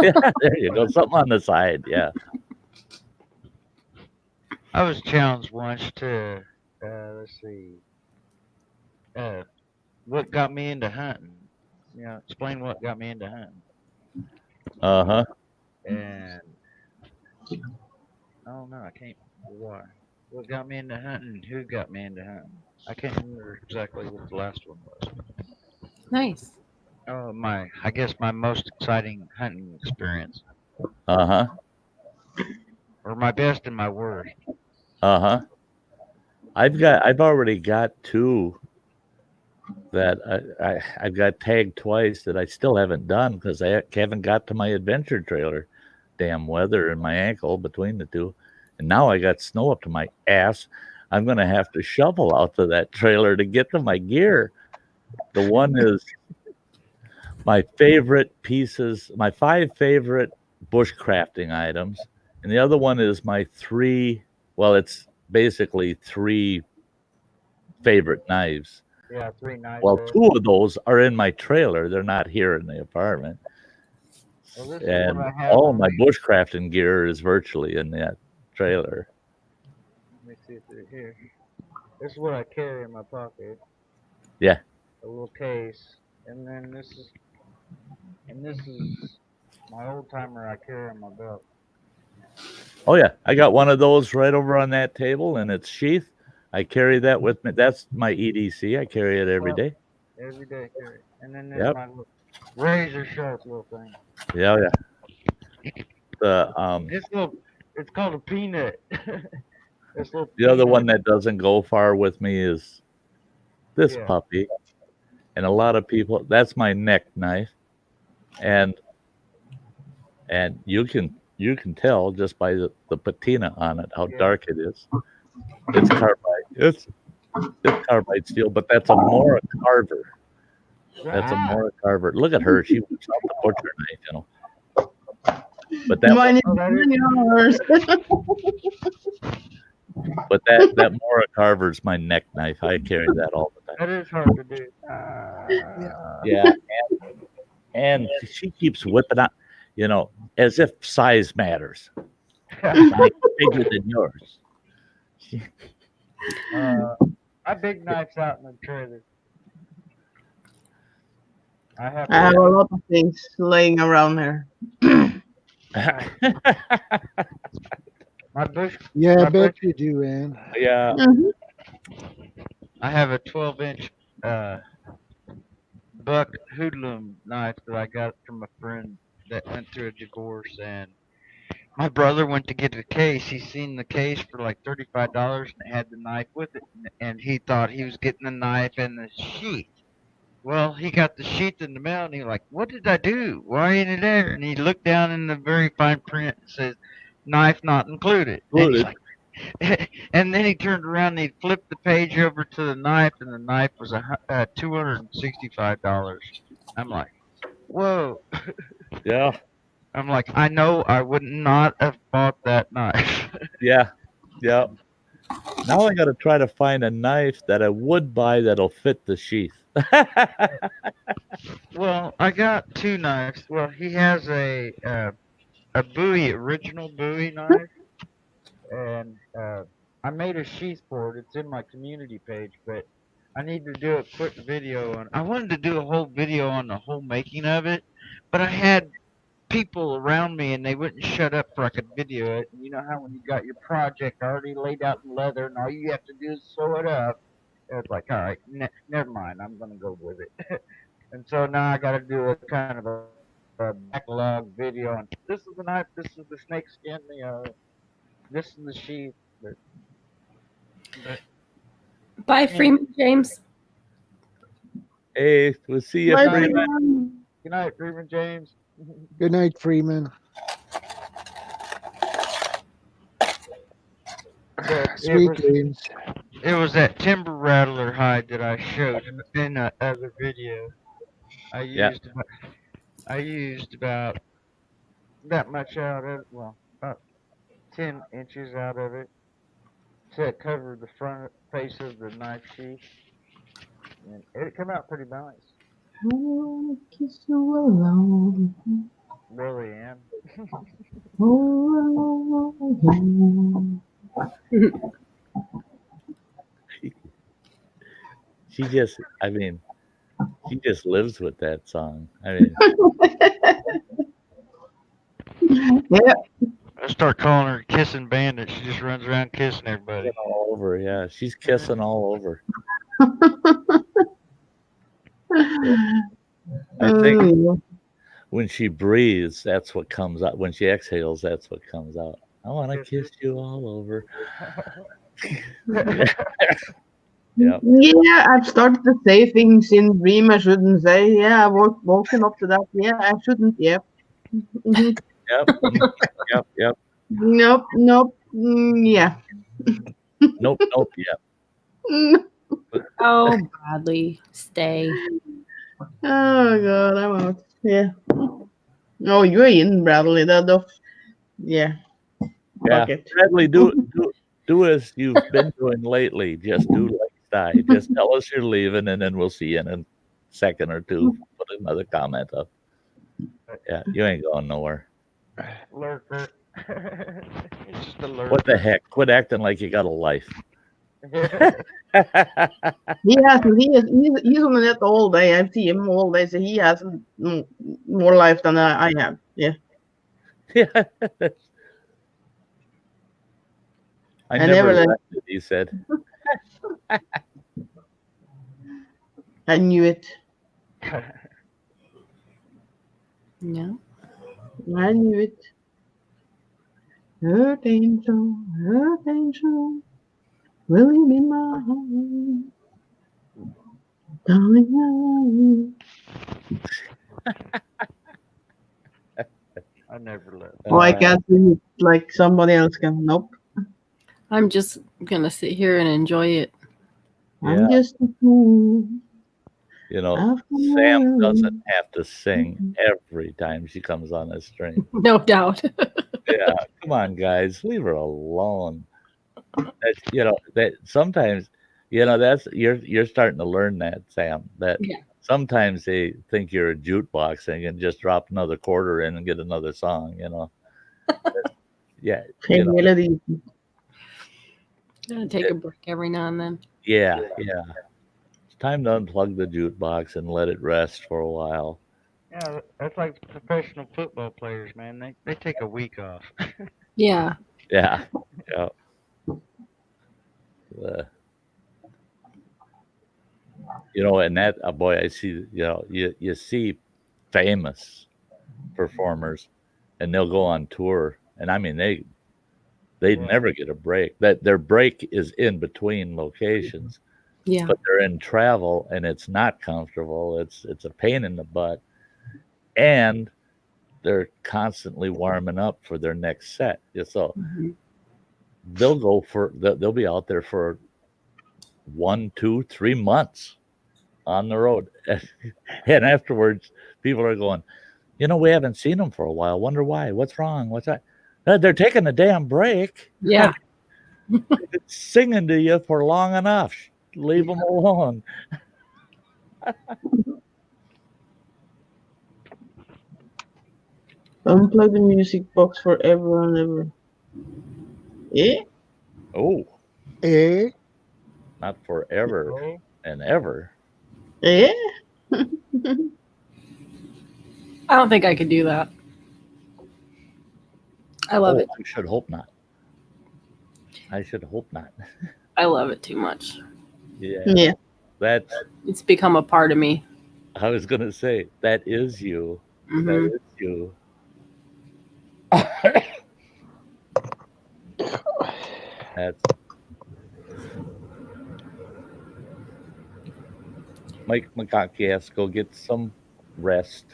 Yeah, there you go. Something on the side. Yeah. I was challenged once to, let's see, what got me into hunting. Explain what got me into hunting. Uh-huh. And I don't know. I can't why. What got me into hunting? Who got me into hunting? I can't remember exactly what the last one was. Nice. Oh, I guess my most exciting hunting experience. Uh-huh. Or my best and my worst. Uh-huh. I've already got two that I've got tagged twice that I still haven't done because I haven't got to my adventure trailer. Damn weather and my ankle between the two. And now I got snow up to my ass. I'm going to have to shovel out to that trailer to get to my gear. The one is my favorite pieces, my 5 favorite bushcrafting items. And the other one is my 3, well, it's basically 3 favorite knives. Yeah, 3 knives. Well, 2 of those are in my trailer. They're not here in the apartment. Well, and all my bushcrafting gear is virtually in that trailer. Let me see if it's here. This is what I carry in my pocket. Yeah. A little case. And then this is my old timer I carry on my belt. Oh yeah, I got one of those right over on that table, and it's sheath. I carry that with me. That's my EDC. I carry it every day. Every day, carry it. And then there's my little razor sharp little thing. Yeah, yeah. It's called a peanut. The other one that doesn't go far with me is this puppy, and a lot of people. That's my neck knife, and you can tell just by the patina on it how dark it is. It's carbide. It's carbide steel, but that's a Mora carver. That's a Mora carver. Look at her; she whips out the butcher knife, But that But that Mora carver's my neck knife. I carry that all the time. That is hard to do. Yeah, and she keeps whipping out, as if size matters. Like bigger than yours. My big knife's out in the trailer. I have a lot of things laying around here. My bush. Yeah, I bet you do, Ann. Yeah. Mm-hmm. I have a 12-inch buck hoodlum knife that I got from a friend that went through a divorce, and my brother went to get the case. He seen the case for like $35 and it had the knife with it, and he thought he was getting the knife and the sheath. Well, he got the sheath in the mail, and he was like, "What did I do? Why ain't it there?" And he looked down in the very fine print and says, "Knife not included." And he's like, and then he turned around and he flipped the page over to the knife, and the knife was $265. I'm like, whoa. Yeah. I'm like, I know I would not have bought that knife. Yeah. Now I got to try to find a knife that I would buy that'll fit the sheath. Well, I got two knives. Well, he has a Bowie original Bowie knife, and I made a sheath for it. It's in my community page, but I need to do a quick video on. I wanted to do a whole video on the whole making of it, but I had people around me and they wouldn't shut up for I could video it. And you know how when you got your project already laid out in leather and all you have to do is sew it up, it's like, all right, never mind, I'm gonna go with it. And so now I got to do a kind of a backlog video on this is the knife, this is the snake skin, this is the sheath. But Bye, Freeman James. Hey, we'll see you, Bye, Freeman. Freeman. good night, Freeman James. Good night, Freeman. But Sweet dreams. it was that timber rattler hide that I showed in the other video. I Yeah. used about that much out of it, well, about 10 inches out of it to cover the front face of the knife sheath. And it came out pretty nice. I wanna kiss you alone. Really am. Oh, alone. She just lives with that song. I mean, Yeah. I start calling her Kissing Bandit. She just runs around kissing everybody. all over. Yeah, she's kissing all over. I think Oh, when she breathes, that's what comes out. When she exhales, that's what comes out. I want to kiss you all over. Yeah. yeah, I've started to say things in dream I shouldn't say. Yeah, I've woken up to that. Yeah, I shouldn't. Yep. Mhm. Yep. Yep. Nope. Nope. Yeah. Nope. Yep. Mm. Oh, Bradley, stay. Oh God, I'm out. Yeah. Oh, you're in, Bradley. Yeah. Yeah. Fuck it. Bradley, do as you've been doing lately. Just do like Sty. Just tell us you're leaving, and then we'll see you in a second or two. Put another comment up. Yeah, you ain't going nowhere. Lurker. It's just a lurker. What the heck? Quit acting like you got a life. He hasn't. He's on the net all day. I see him all day, so he has more life than I have. Yeah. Yeah. I never never left it, he said. I knew it. No. I knew it. Earth angel, will you be mine? Darling, I never left. oh, I can't do it like somebody else can. Nope. I'm just going to sit here and enjoy it. I'm just a fool. You know, After Sam all. doesn't have to sing every time she comes on the stream. No doubt. Yeah, come on, guys, leave her alone. That sometimes, that's you're starting to learn that, Sam. That Yeah. sometimes they think you're a jukebox and can just drop another quarter in and get another song. Yeah. Hey, melody. Gotta take a break every now and then. Yeah. It's time to unplug the jukebox and let it rest for a while. Yeah, that's like professional football players, man. They take a week off. Yeah. Yeah. And that boy, I see. You see famous performers, and they'll go on tour, and I mean they never get a break. That their break is in between locations. Yeah. But they're in travel, and it's not comfortable. It's a pain in the butt, and they're constantly warming up for their next set. So they'll be out there for 1, 2, 3 months on the road, and afterwards, people are going, we haven't seen them for a while. Wonder why? What's wrong? What's that? They're taking a damn break. Yeah. It's singing to you for long enough. Leave them alone. Unplug the music box forever and ever. Eh? Oh, Eh? not forever Okay. and ever. Eh? I don't think I could do that. I love it. I should hope not. I should hope not. I love it too much. Yeah. Yeah. That's, It's become a part of me. I was going to say, that is you. Mhm. That is you. That's Mike McConkey has to go get some rest.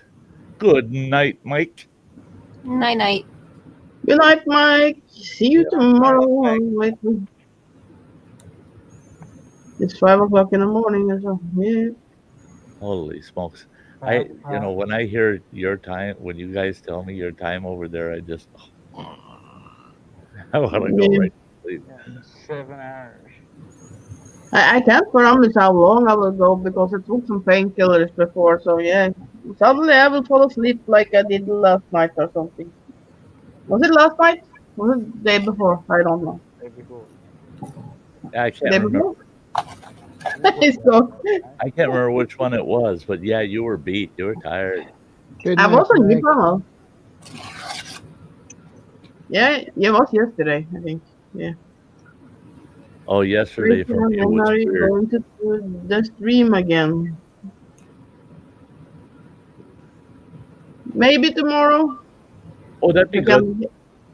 Good night, Mike. Night night. Good night, Mike. See you tomorrow. Wait. It's 5 o'clock in the morning or so. Yeah. Holy smokes. When I hear your time, when you guys tell me your time over there, I just, I want to go Yeah. right to sleep. 7 hours. I can't promise how long I will go because I took some painkillers before. So yeah, suddenly I will fall asleep like I did last night or something. Was it last night? Was it the day before? I don't know. Day before. I can't Day remember. before? So, I can't remember which one it was, but yeah, you were beat. You were tired. Good I night, was on Mike. your panel. Yeah, it was yesterday, I think. Yeah. Oh, yesterday from you When was are you weird. going to do the stream again? Maybe tomorrow. Oh, that'd be good.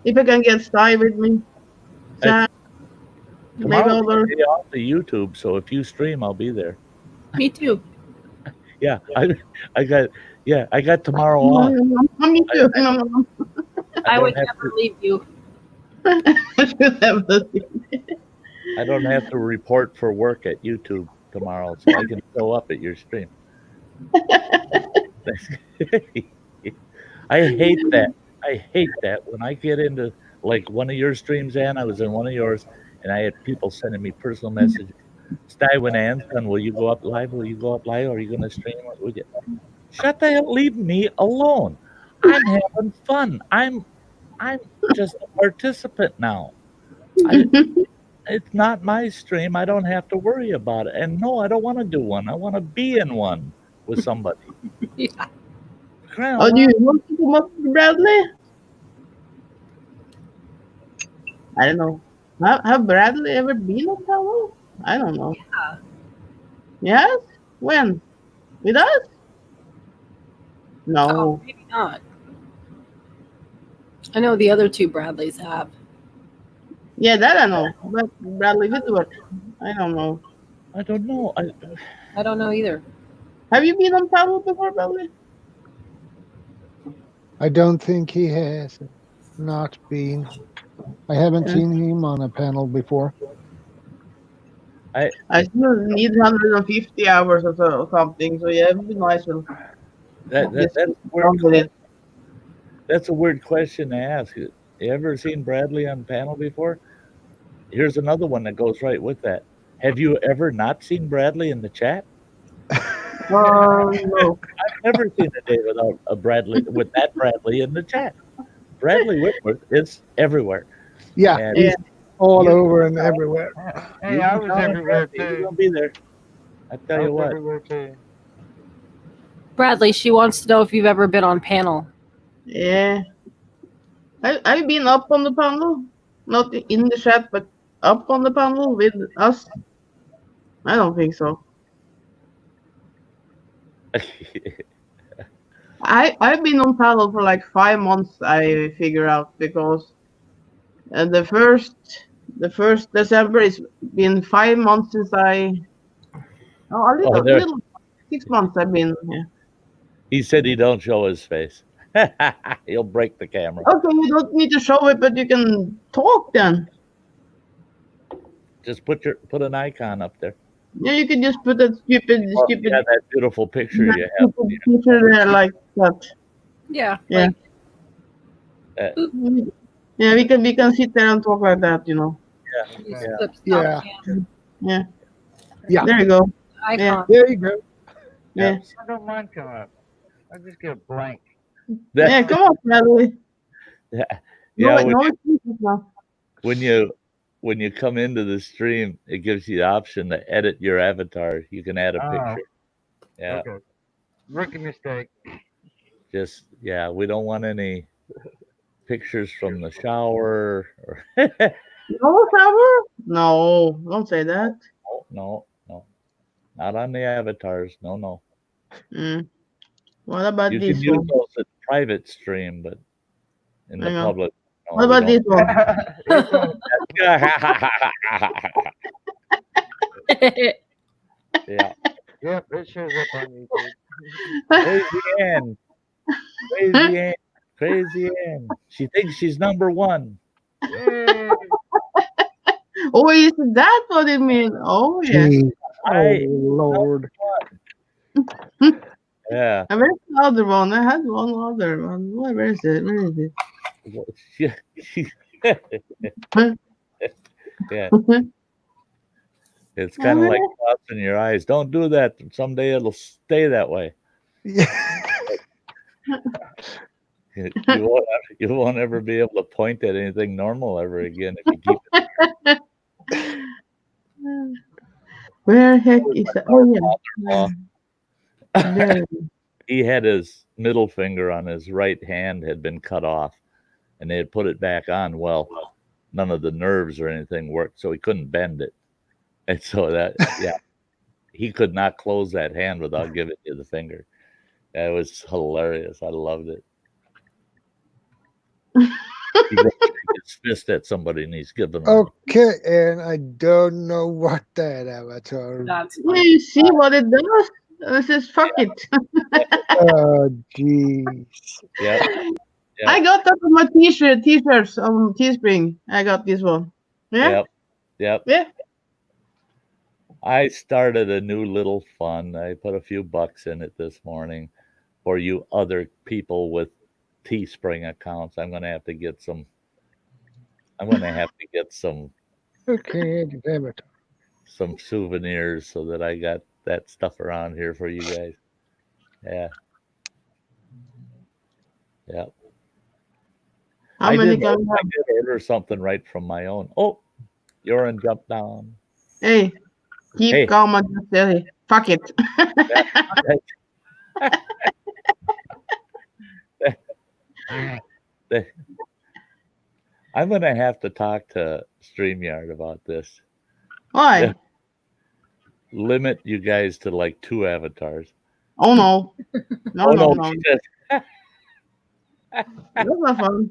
If I can get Sty with me. That's- Maybe Tomorrow's other. the day off the YouTube, so if you stream, I'll be there. Me too. Yeah, I got tomorrow off. Me too. I would have never leave you. I don't have to report for work at YouTube tomorrow, so I can show up at your stream. I hate that. I hate that when I get into like one of your streams, Ann. I was in one of yours, and I had people sending me personal messages. Sty, when Ann's done, will you go up live? Will you go up live? Or are you going to stream? Would you? Shut the hell! Leave me alone. I'm having fun. I'm just a participant now. It's not my stream. I don't have to worry about it. And no, I don't want to do one. I want to be in one with somebody. Yeah. Oh, do you want to come up to Bradley? I don't know. Have Bradley ever been on Palo? I don't know. Yeah. Yes? When? With us? No. Oh, maybe not. I know the other two Bradleys have. Yeah, that I know. But Bradley Whitworth, I don't know. I don't know. I don't know either. Have you been on Palo before, Bradley? I don't think he has not been. I haven't Yeah. seen him on a panel before. I still need 150 hours or something, so yeah, it would be nice to that's a weird question to ask. You ever seen Bradley on panel before? Here's another one that goes right with that. Have you ever not seen Bradley in the chat? no. I've never seen a day without a Bradley with that Bradley in the chat. Bradley Whitworth is everywhere. Yeah, And he's all you- over and everywhere. Hey, I was everywhere He's too. gonna be there. I tell I you was what. everywhere too. Bradley, she wants to know if you've ever been on panel. Yeah. I've been up on the panel, not in the chat, but up on the panel with us. I don't think so. I've been on panel for like 5 months. I figure out because the first December it's been 5 months since a little 6 months I've been here. He said he don't show his face. He'll break the camera. Okay, you don't need to show it, but you can talk then. Just put an icon up there. Yeah, you can just put that stupid Yeah, that beautiful picture you have. stupid picture there like that. Yeah. Yeah. Like, Yeah, we can sit there and talk like that, you know. Just Yeah. flip Yeah. stop cam Yeah. Yeah. There you go. icon. There you go. Yeah. I don't mind come up. I just get blank. Yeah, come on, Natalie. Yeah. No, Yeah, no excuses now. when you come into the stream, it gives you the option to edit your avatar. You can add a Oh, picture. Yeah. okay. Rookie mistake. Just we don't want any pictures from the shower or No shower? No, don't say that. no. Not on the avatars. No. Mm. What about You this can use one? those in private stream, but in the Hang on. public, no, What we about this one? Yeah. Yep, it shows up on YouTube. Crazy Ann. She thinks she's number one. Yay! Oh, is that what it means? Oh, yeah. Gee. Oh, I- Lord. Yeah. And where's the other one? I had one other one. Where is it? Where is it? Yeah. It's kind of like crossing your eyes. Don't do that. Someday it'll stay that way. Yeah. You won't ever be able to point at anything normal ever again if you keep it. Where heck is that? Oh, yeah. There. He had his middle finger on his right hand had been cut off, and they had put it back on. Well, none of the nerves or anything worked, so he couldn't bend it. And so he could not close that hand without giving you the finger. It was hilarious. I loved it. He goes to shake his fist at somebody and he's giving them. Okay, and I don't know what that avatar. That's Yeah, funny. you see what it does? This is fuck it. Oh, jeez. Yeah. I got that on my t-shirts on Teespring. I got this one. Yeah? Yep. Yeah. I started a new little fund. I put a few bucks in it this morning for you other people with Teespring accounts. I'm going to have to get some. Okay, the avatar. Some souvenirs so that I got that stuff around here for you guys. Yeah. How I many did can we have? order something right from my own. Oh, you're in jump down. Hey, keep Hey. calm and just say, fuck it. I'm going to have to talk to StreamYard about this. Why? Limit you guys to like 2 avatars. Oh, no. No. she said, That's not fun.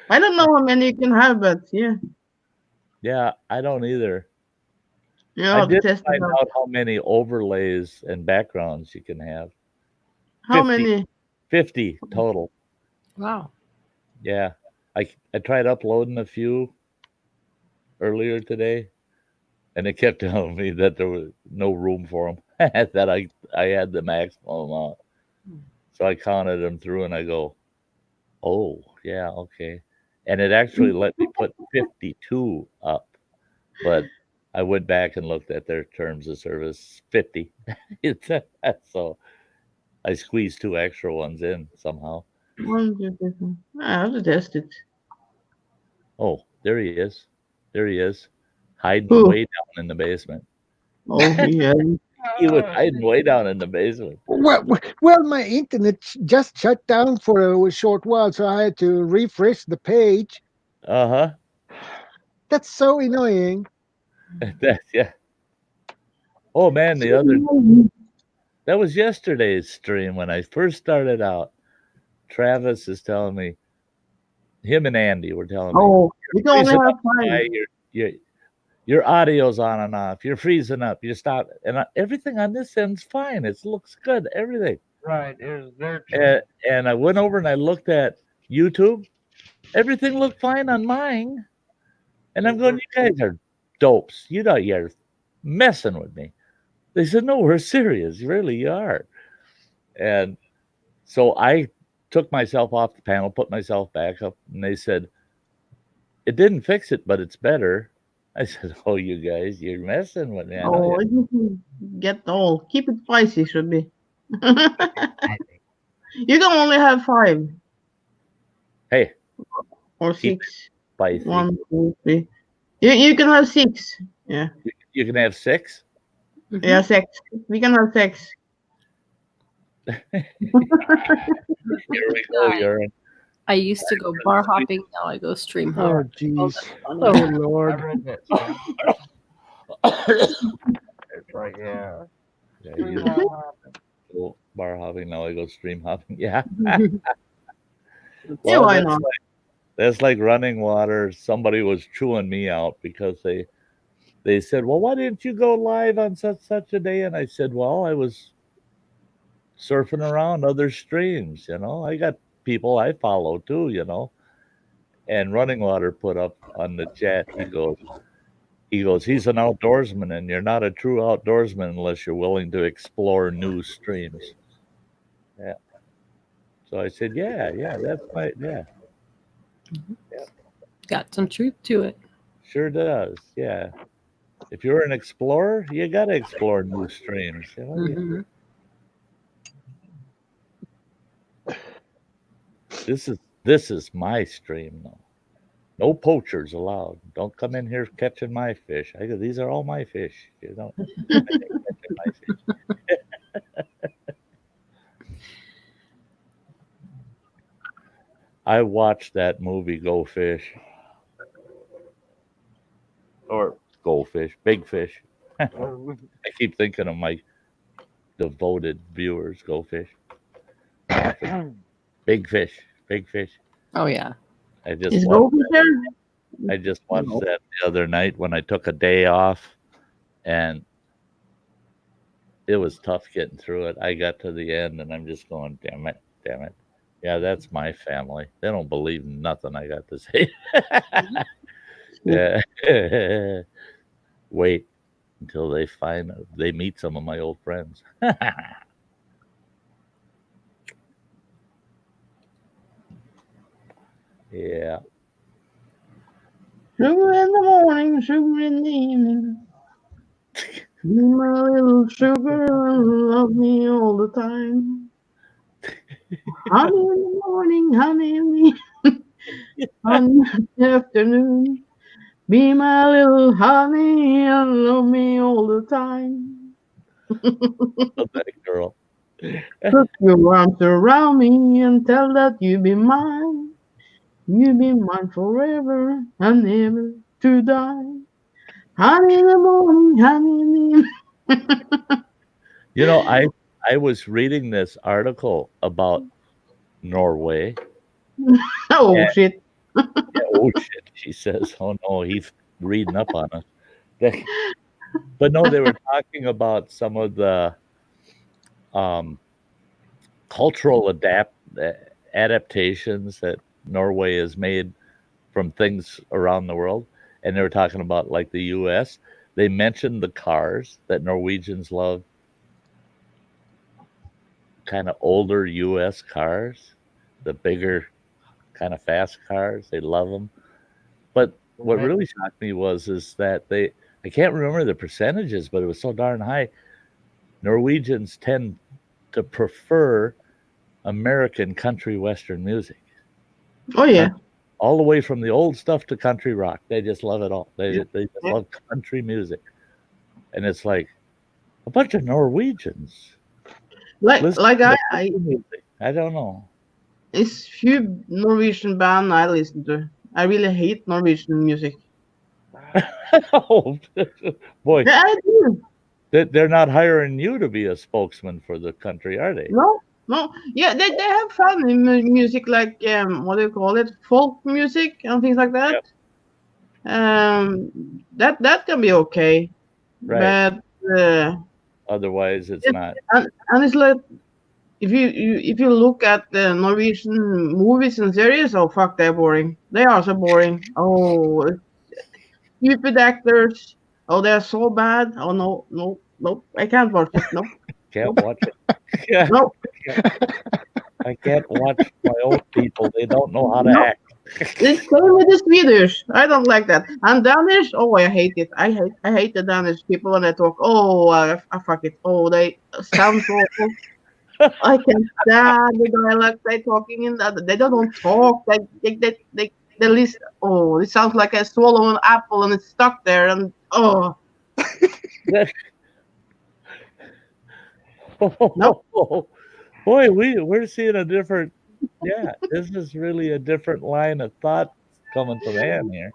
I don't know how many you can have, but yeah. yeah, I don't either. You I have to did test find it out. out how many overlays and backgrounds you can have. How 50. many? 50 total. Wow. Yeah. I tried uploading a few earlier today, and it kept telling me that there was no room for them, that I had the maximum amount. So I counted them through, and I go, oh, yeah, okay. And it actually let me put 52 up, but I went back and looked at their terms of service, 50. So I squeezed 2 extra ones in somehow. 1, 2, 3, 4. I have to test it. Oh, there he is. Hiding Who? way down in the basement. Oh, yeah. He was hiding way down in the basement. Well, my internet just shut down for a short while, so I had to refresh the page. Uh-huh. That's so annoying. Yeah. Oh man, that was yesterday's stream when I first started out. Travis is telling me, him and Andy were telling me, Oh, you can only freezing have up, 5. your audio's on and off. You're freezing up. You stop, and everything on this end's fine. It looks good. Everything. Right, it was their choice. And I went over and I looked at YouTube. Everything looked fine on mine. And I'm going, you guys are dopes. You're messing with me. They said, no, we're serious. Really, you are. And so I took myself off the panel, put myself back up, and they said, it didn't fix it, but it's better. I said, "Oh, you guys, you're messing with me." I know Oh, you. it doesn't get all. Keep it spicy, should be. You can only have 5 Hey, or keep it 6. spicy. 1, 2, 3. You can have 6. Yeah. You can have 6. Yeah, 6. We can have 6. Here we go, Nice. urine. I used to go bar hopping. Now I go stream Oh, hopping. jeez. that's Oh, funny. I Lord. read that, Stan. It's like, yeah. Yeah, Stream you while hopping. go bar hopping. Now I go stream hopping. Yeah. Yeah, Well, why not? that's like running water. Somebody was chewing me out because they said, "Well, why didn't you go live on such a day?" And I said, "Well, I was surfing around other streams. I got people I follow too. And running water put up on the chat. He goes, he's an outdoorsman, and you're not a true outdoorsman unless you're willing to explore new streams. Yeah. So I said, yeah, that's right. Yeah, Got some truth to it. sure does. Yeah. If you're an explorer, you got to explore new streams. Mhm. This is my stream, though. No poachers allowed. Don't come in here catching my fish. I go, these are all my fish. Don't come in here catching my fish. I watched that movie Go Fish. Or Goldfish, Big Fish. I keep thinking of my devoted viewers, Go Fish. Big Fish, Big Fish. Oh yeah. I just Is watched Goldfish there? I just watched No. that the other night when I took a day off, and it was tough getting through it. I got to the end, and I'm just going, damn it. Yeah, that's my family. They don't believe nothing I got to say. Yeah. Wait until they meet some of my old friends. Yeah. Sugar in the morning, sugar in the evening. You my little sugar, love me all the time. Honey in the morning, honey in the honey in the afternoon. Be my little honey and love me all the time. Love that girl. Put your arms around me and tell that you be mine. You be mine forever and never to die. Honey in the morning, honey in the You know, I was reading this article about Norway. Oh And- shit. Oh shit, she says. Oh no, he's reading up on us. But no, they were talking about some of the cultural adaptations that Norway has made from things around the world. And they were talking about like the US. They mentioned the cars that Norwegians love, kind of older US cars, the bigger kind of fast cars. They love them. But what really shocked me is that I can't remember the percentages, but it was so darn high. Norwegians tend to prefer American country western music. Oh yeah. All the way from the old stuff to country rock. They just love it all. They just love country music. And it's like a bunch of Norwegians. Like listen like to I, country music. I don't know. it's few Norwegian band I listen to. I really hate Norwegian music. Oh, boy, Yeah, I do. they're not hiring you to be a spokesman for the country, are they? No. Yeah, they have fun in music like what do you call it? Folk music and things like that. That can be okay. Right. But Otherwise, it's not. and it's like if you look at the Norwegian movies and series, oh fuck, they're boring. They are so boring. Oh, stupid actors. Oh, they're so bad. Oh no, I can't watch it. No, Can't watch it. Yeah, no, I can't watch my own people. They don't know how to No. act. It's same with the Swedish. I don't like that. And Danish, oh, I hate it. I hate the Danish people when they talk. Oh, I fuck it. Oh, they sound so awful. I can't stand the dialect they talking in that. They don't talk. They list. Oh, it sounds like I swallow an apple and it's stuck there. And oh, no. Boy, we're seeing a different. Yeah, this is really a different line of thought coming from Ann here.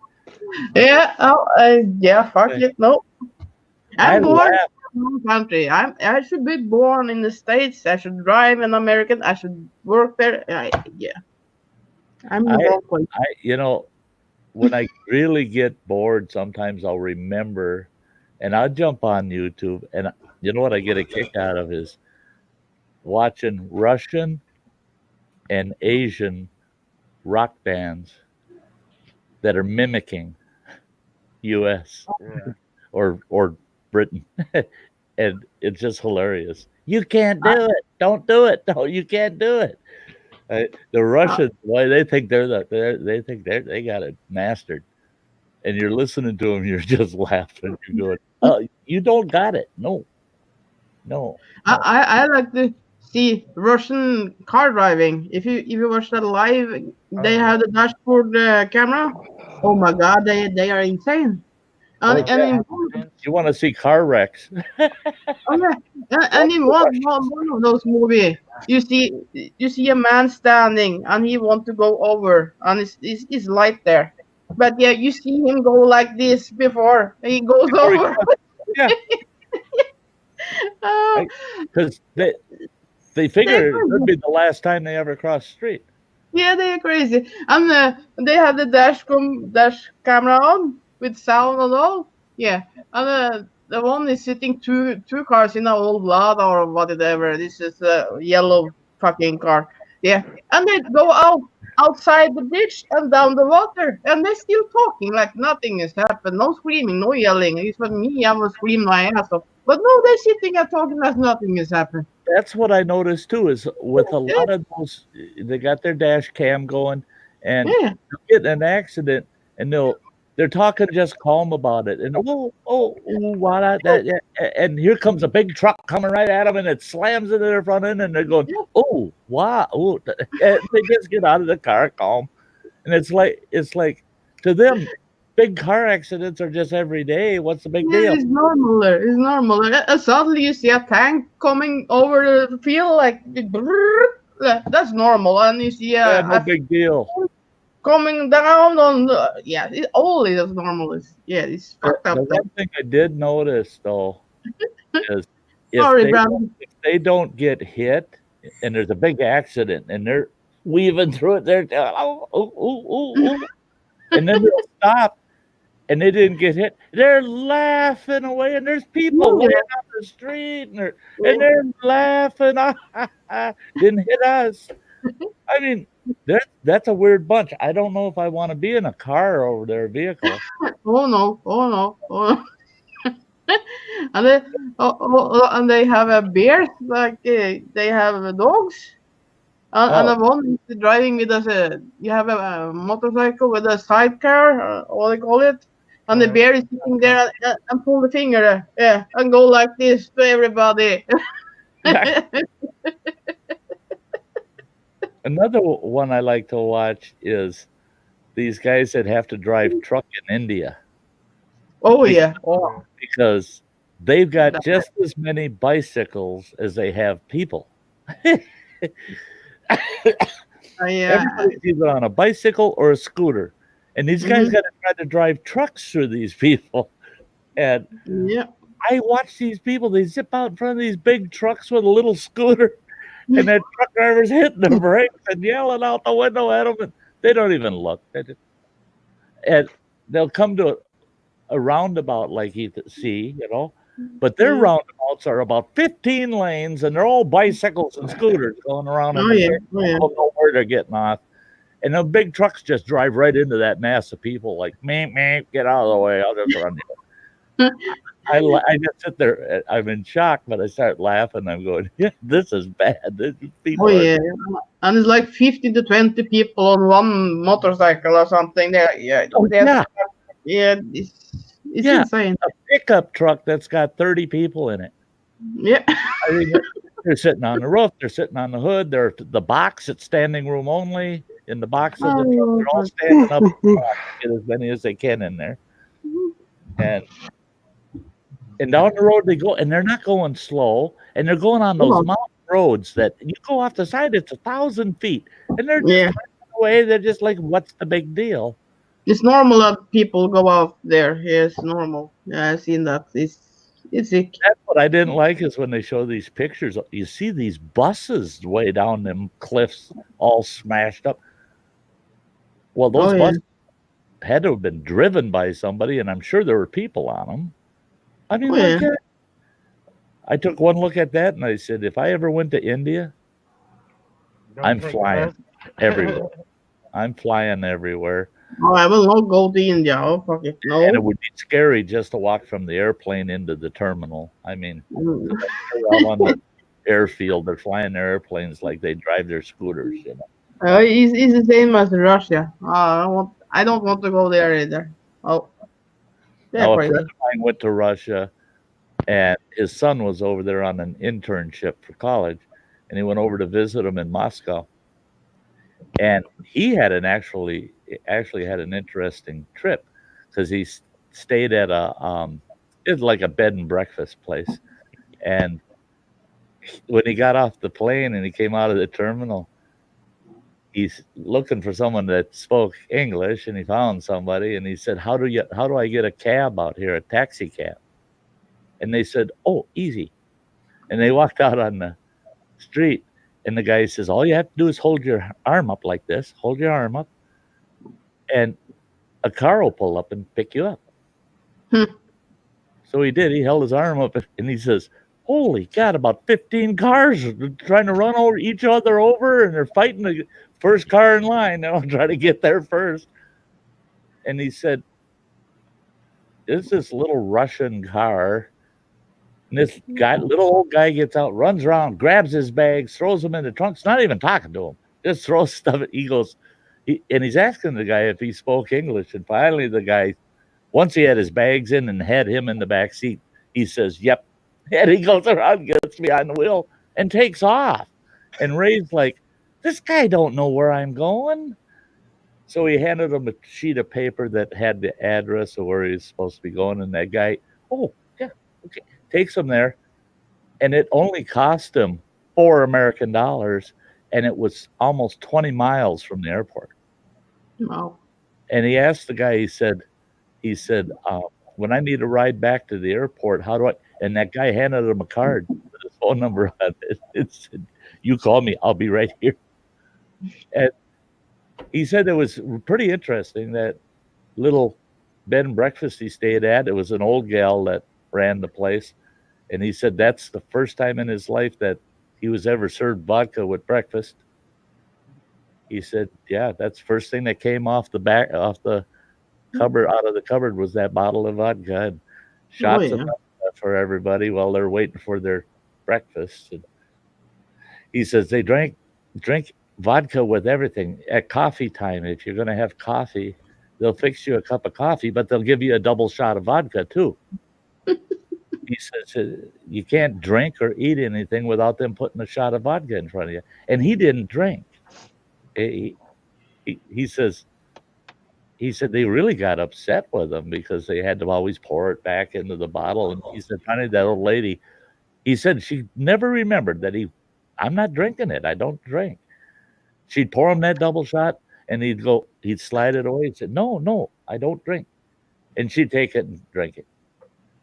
Yeah. Oh, yeah. Fuck it. No. I I'm born laugh. in my own country. I should be born in the States. I should drive an American. I should work there. Yeah. I'm in the wrong place. You know, when I really get bored, sometimes I'll remember, and I'll jump on YouTube, and you know what I get a kick out of is watching Russian and Asian rock bands that are mimicking U.S. Yeah. or Britain, and it's just hilarious. You can't do it. Don't do it. No, you can't do it. The Russians, boy, they think they got it mastered, and you're listening to them, you're just laughing. You're going, "Oh, you don't got it. No, no." I like to see Russian car driving. If you watch that live, they have the dashboard camera. Oh my God, they are insane. And, Oh, yeah. You want to see car wrecks? And in one of those movies, you see a man standing and he want to go over and it's light there, but yeah, you see him go like this before he goes over. Yeah, Oh, because they figure it could be the last time they ever cross the street. yeah, they are crazy. And they have the dash camera on with sound and all. Yeah, and the one is sitting two cars in an old Lada or whatever. This is a yellow fucking car. Yeah, and they go outside the bridge and down the water, and they're still talking like nothing has happened. No screaming, no yelling. It's for me, I was screaming my ass off. But no, they're sitting and talking like nothing has happened. That's what I noticed too. Is with a lot of those, they got their dash cam going, and Yeah. they'll get in an accident, and they're talking just calm about it, and what that, yeah, and here comes a big truck coming right at them, and it slams into their front end, and they're going, oh wow, oh, and they just get out of the car calm, and it's like to them, big car accidents are just every day. What's the big Yeah, deal? it's normal. It's normal. Suddenly you see a tank coming over the field, like that's normal, and you see Yeah, no a big deal. coming down on all is normal. It's fucked up. The one thing I did notice though is Sorry, Brandon. if they don't get hit and there's a big accident and they're weaving through it, they're and then they'll stop and they didn't get hit. They're laughing away, and there's people laying on the street and they're laughing. Didn't hit us. I mean, that's a weird bunch. I don't know if I want to be in a car or their vehicle. Oh no! And they have a bears like they have dogs. And the one is driving with you have a motorcycle with a sidecar, what they call it, and the bear is sitting there and pull the finger, and go like this to everybody. Another one I like to watch is these guys that have to drive truck in India. Oh yeah. Oh. Because they've got just as many bicycles as they have people. Everybody's either on a bicycle or a scooter, and these guys got to try to drive trucks through these people. And I watch these people; they zip out in front of these big trucks with a little scooter, and that truck driver's hitting the brakes and yelling out the window at them, and they don't even look. And they'll come to a roundabout like you see, but their roundabouts are about 15 lanes, and they're all bicycles and scooters going around. They don't know where they're getting off. And the big trucks just drive right into that mass of people like, meh, get out of the way. I'll just run you. I just sit there. I'm in shock, but I start laughing. I'm going, yeah, this is bad. People Oh are. yeah, and it's like 15 to 20 people on one motorcycle or something. Oh, Yeah, it's yeah. insane. A pickup truck that's got 30 people in it. Yeah. I mean, they're sitting on the roof. They're sitting on the hood. They're the box. It's standing room only. In the box of the truck, they're all standing up to get as many as they can in there. And down the road they go, and they're not going slow, and they're going on those mountain roads that you go off the side. It's 1,000 feet, and they're just Yeah. driving away. They're just like, what's the big deal? It's normal that people go out there. Yeah, it's normal. Yeah, I've seen that. It's sick. That's what I didn't like is when they show these pictures. You see these buses way down them cliffs, all smashed up. Well, those buses had to have been driven by somebody, and I'm sure there were people on them. I mean, I took one look at that, and I said, if I ever went to India, I'm flying everywhere. I'm flying everywhere. Oh, I will not go to India. Oh, fuck it. No. And it would be scary just to walk from the airplane into the terminal. I mean, they're on the airfield, they're flying their airplanes like they drive their scooters, you know. It's the same as Russia. I don't want to go there either. Oh, now, a friend of mine went to Russia, and his son was over there on an internship for college, and he went over to visit him in Moscow. And he had actually had an interesting trip because he stayed at it's like a bed and breakfast place. And when he got off the plane and he came out of the terminal, he's looking for someone that spoke English, and he found somebody, and he said, how do I get a cab out here, a taxi cab? And they said, oh, easy. And they walked out on the street, and the guy says, all you have to do is hold your arm up like this, hold your arm up, and a car will pull up and pick you up. So he did. He held his arm up, and he says, holy God, about 15 cars trying to run over each other over, and they're fighting the first car in line. They'll try to get there first. And he said, it's this little Russian car. And this guy, little old guy, gets out, runs around, grabs his bags, throws them in the trunks, not even talking to him, just throws stuff. He goes, and he's asking the guy if he spoke English. And finally, the guy, once he had his bags in and had him in the back seat, he says, yep. And he goes around, gets behind the wheel, and takes off. And Ray's like, this guy don't know where I'm going. So he handed him a sheet of paper that had the address of where he was supposed to be going. And that guy, oh, yeah, okay, takes him there. And it only cost him $4 American. And it was almost 20 miles from the airport. Wow. And he asked the guy, he said, when I need a ride back to the airport, how do I? And that guy handed him a card with his phone number on it. It said, you call me, I'll be right here. And he said it was pretty interesting, that little bed and breakfast he stayed at. It was an old gal that ran the place. And he said that's the first time in his life that he was ever served vodka with breakfast. He said, yeah, that's the first thing that came off the cupboard, out of the cupboard, was that bottle of vodka, and shots of vodka for everybody while they're waiting for their breakfast. And he says they drink vodka with everything at coffee time. If you're going to have coffee, they'll fix you a cup of coffee, but they'll give you a double shot of vodka too. He says you can't drink or eat anything without them putting a shot of vodka in front of you. And he didn't drink. He said they really got upset with him because they had to always pour it back into the bottle. And he said, finally, that old lady, he said she never remembered that I'm not drinking it. I don't drink. She'd pour him that double shot, and he'd slide it away. He said, no, I don't drink. And she'd take it and drink it.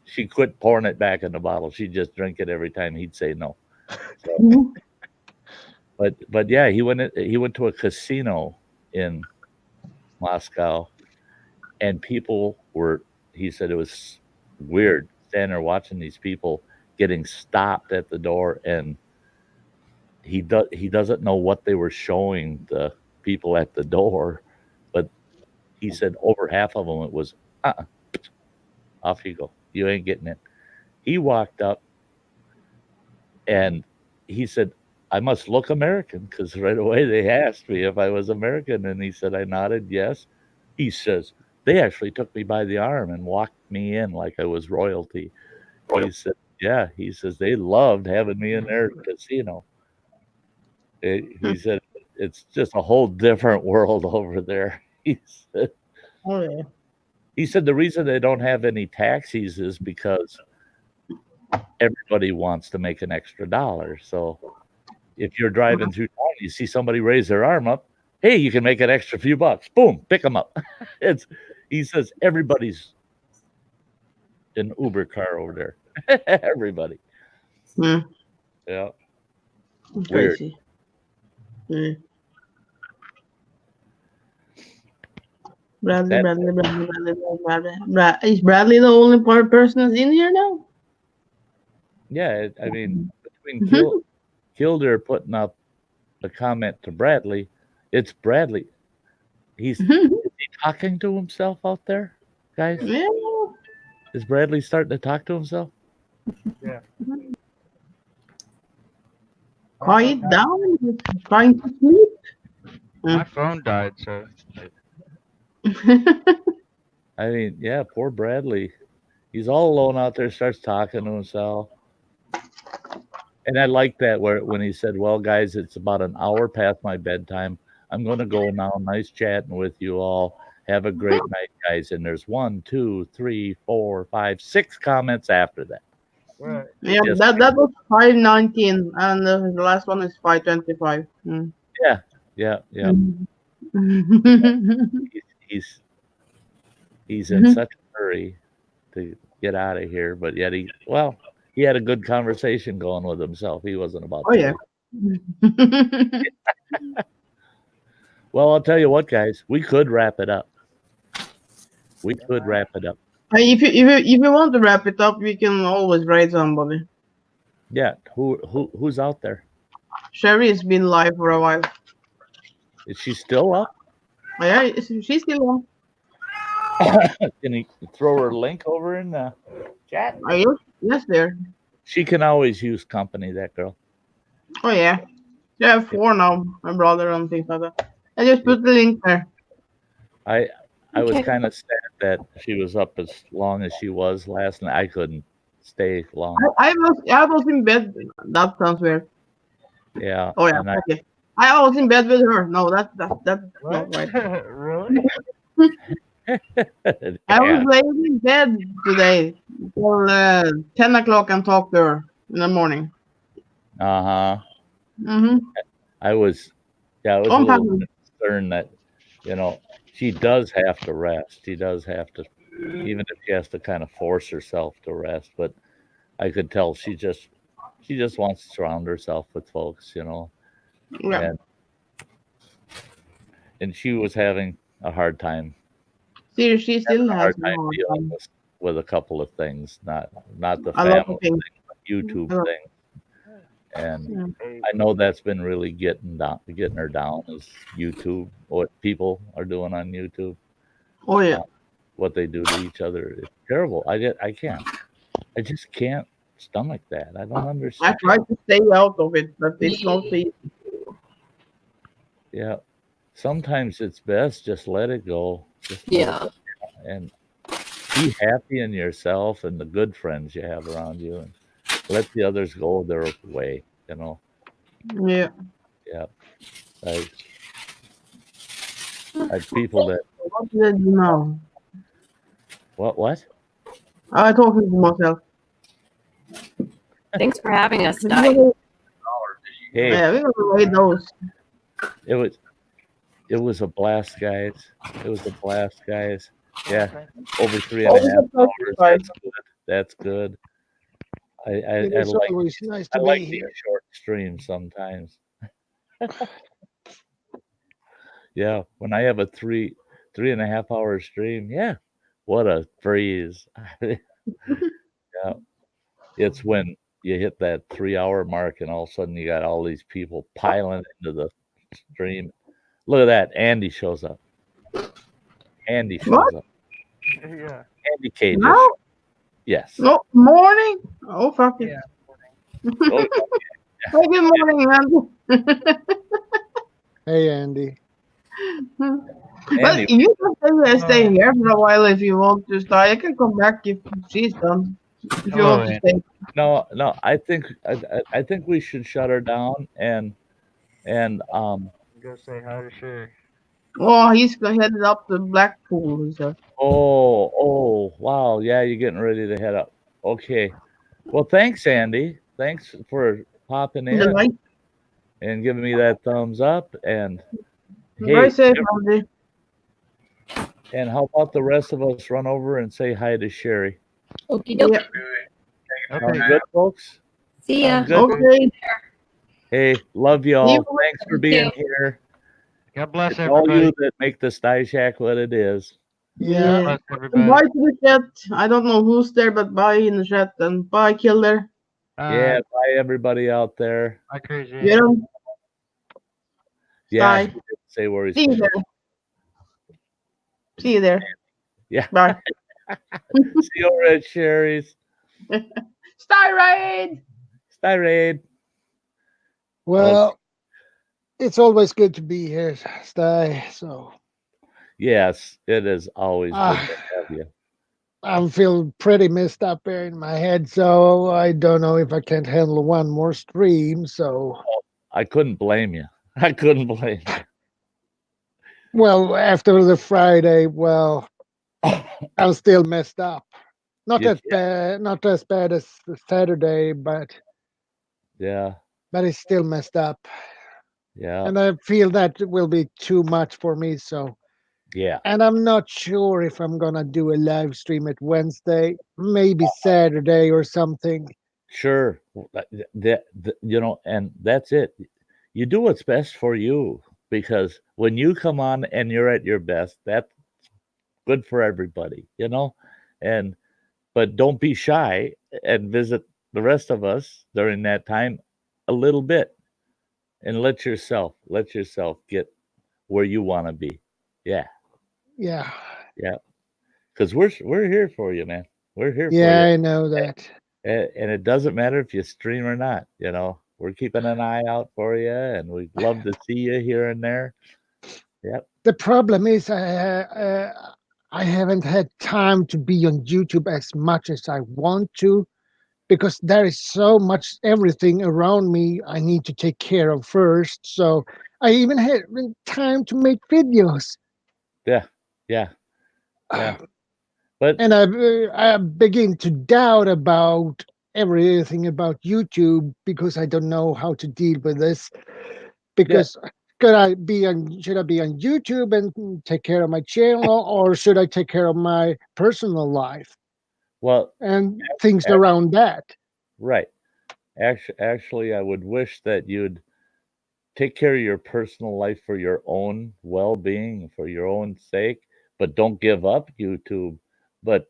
She quit pouring it back in the bottle. She'd just drink it every time he'd say no. So, but yeah, he went to a casino in Moscow, and people he said it was weird standing there watching these people getting stopped at the door, and he doesn't know what they were showing the people at the door, but he said over half of them it was off you go, you ain't getting it. He walked up and he said, I must look American, because right away they asked me if I was American. And he said, I nodded, yes. He says, they actually took me by the arm and walked me in like I was royalty. He said, yeah, he says, they loved having me in their casino. He said, it's just a whole different world over there. Oh yeah. He said the reason they don't have any taxis is because everybody wants to make an extra dollar. So if you're driving through town, you see somebody raise their arm up, hey, you can make an extra few bucks. Boom, pick them up. He says everybody's an Uber car over there. Everybody. Hmm. Yeah. Weird. Crazy. Hmm. Bradley. Is Bradley the only person that's in here now? Yeah, I mean, between Mhm. Kildare putting up a comment to Bradley, it's Bradley. Is he talking to himself out there, guys? Yeah. Is Bradley starting to talk to himself? Yeah. Quiet down. He's trying to sleep. My phone died, so I mean, yeah, poor Bradley. He's all alone out there, starts talking to himself. And I like that when he said, well, guys, it's about an hour past my bedtime. I'm going to go now. Nice chatting with you all. Have a great night, guys. And there's 1, 2, 3, 4, 5, 6 comments after that. right. Yeah, Yes. that was 519, and the last one is 525. Mm. Yeah. Mhm. He's in such a hurry to get out of here, but yet he had a good conversation going with himself. He wasn't about Oh to yeah. leave. Well, I'll tell you what, guys, we could wrap it up. If you want to wrap it up, we can always raid somebody. Yeah, who's out there? Sherry has been live for a while. Is she still up? Oh, yeah, she's still on. Can you throw her link over in the chat? Are you? Yes, there. She can always use company, that girl. Oh yeah. Yeah, 4 now. My brother and things like that. I just put the link there. I was Okay. kind of sad that she was up as long as she was last night. I couldn't stay long. I was in bed. That sounds weird. Yeah. Oh yeah. and Okay. I was in bed with her. No, that's not What? right. Really? I was Yeah. laying in bed today till 10 o'clock and talked to her in the morning. Uh-huh. Mm-hmm. I was a On little time. concerned that, she does have to rest. She does have to, even if she has to kind of force herself to rest. But I could tell she just wants to surround herself with folks, Yeah. and she was having a hard time. See, she still A has hard time no dealing with a couple of things, not the a lot of family things. thing, but YouTube Yeah. thing. And Yeah. I know that's been really getting her down is YouTube, what people are doing on YouTube, Oh yeah. what they do to each other. It's terrible. I just can't stomach that. I don't I understand. try to stay out of it, but it's not easy. Yeah. Sometimes it's best just let it go. Yeah. And be happy in yourself and the good friends you have around you, and let the others go their way. Yeah. Yeah. I people that What did you know? what? I'm talking to myself. Thanks for having us, We're Sty. gonna- Hey, Yeah, we're gonna rate those. it was a blast, guys. It was a blast, guys. Yeah, over 3.5 Always a hours. pleasure, guys. That's good. That's good. It I is like always nice I to like be these here. short streams sometimes. Yeah, when I have a 3.5 hour stream, yeah, what a breeze. Yeah, it's when you hit that 3 hour mark and all of a sudden you got all these people piling into the stream. Look at that. Andy shows up. What? Andy Yeah. K. Now? Yes. No, morning. Oh, fuck it. Yeah. Oh, Hey, good morning, Andy. Hey, Andy. Well, Andy, you can stay here for a while if you want to stay. I can come back if she's done. If you Hello, want to Andy. stay. no. I think we should shut her down and Go say hi to Sherry. Oh, he's headed up to Blackpool. He said. wow, yeah, you're getting ready to head up. Okay. Well, thanks, Andy. Thanks for popping Good in night. and giving me that thumbs up. And hey, Drive safe, Andy. and how about the rest of us run over and say hi to Sherry? Okie doke. Yeah. Okay. Sound good, folks? See ya. Sound good? Okay. Hey, love You y'all. Thanks for Thank being you. here. God bless It's all everybody. you that make the Sty Shack what it is. Yeah. God bless And everybody. bye to the chat. I don't know who's there, but bye in the chat and bye, Killer. Yeah, bye everybody out there. Bye, Crazy. You know, Yeah, Sty. he didn't say where he's See you from. there. See you there. Yeah. Bye. See you over at Sherry's. Sty Raid. Sty Raid. Well, it's always good to be here, Sty. So Yes, it is always good Ah. to have you. I'm feeling pretty messed up here in my head. So I don't know if I can't handle one more stream. So I couldn't blame you. I couldn't blame you. well, after the Friday, well, I'm still messed up. Not You that bad, not as bad as the Saturday, but Yeah, it's still messed up. yeah, And I feel that will be too much for me. So, yeah. and I'm not sure if I'm gonna do a live stream at Wednesday, maybe Saturday or something. Sure. You know, and that's it. You do what's best for you because when you come on and you're at your best, that's good for everybody, you know? And but don't be shy and visit the rest of us during that time a little bit and let yourself get where you want to be. Yeah. Yeah, Yeah. Cuz we're here for you, man. We're here for yeah, you. I know that. And it doesn't matter if you stream or not, you know. We're keeping an eye out for you and we'd love to see you here and there. Yep. The problem is I haven't had time to be on YouTube as much as I want to because there is so much everything around me I need to take care of first. So I even haven't time to make videos. Yeah. Yeah. Yeah. But And I begin to doubt about everything about YouTube because I don't know how to deal with this. yeah, Because should I be on YouTube and take care of my channel, or should I take care of my personal life well, and things ac- around that? right. Actually, I would wish that you'd take care of your personal life for your own well-being, for your own sake, but don't give up YouTube, but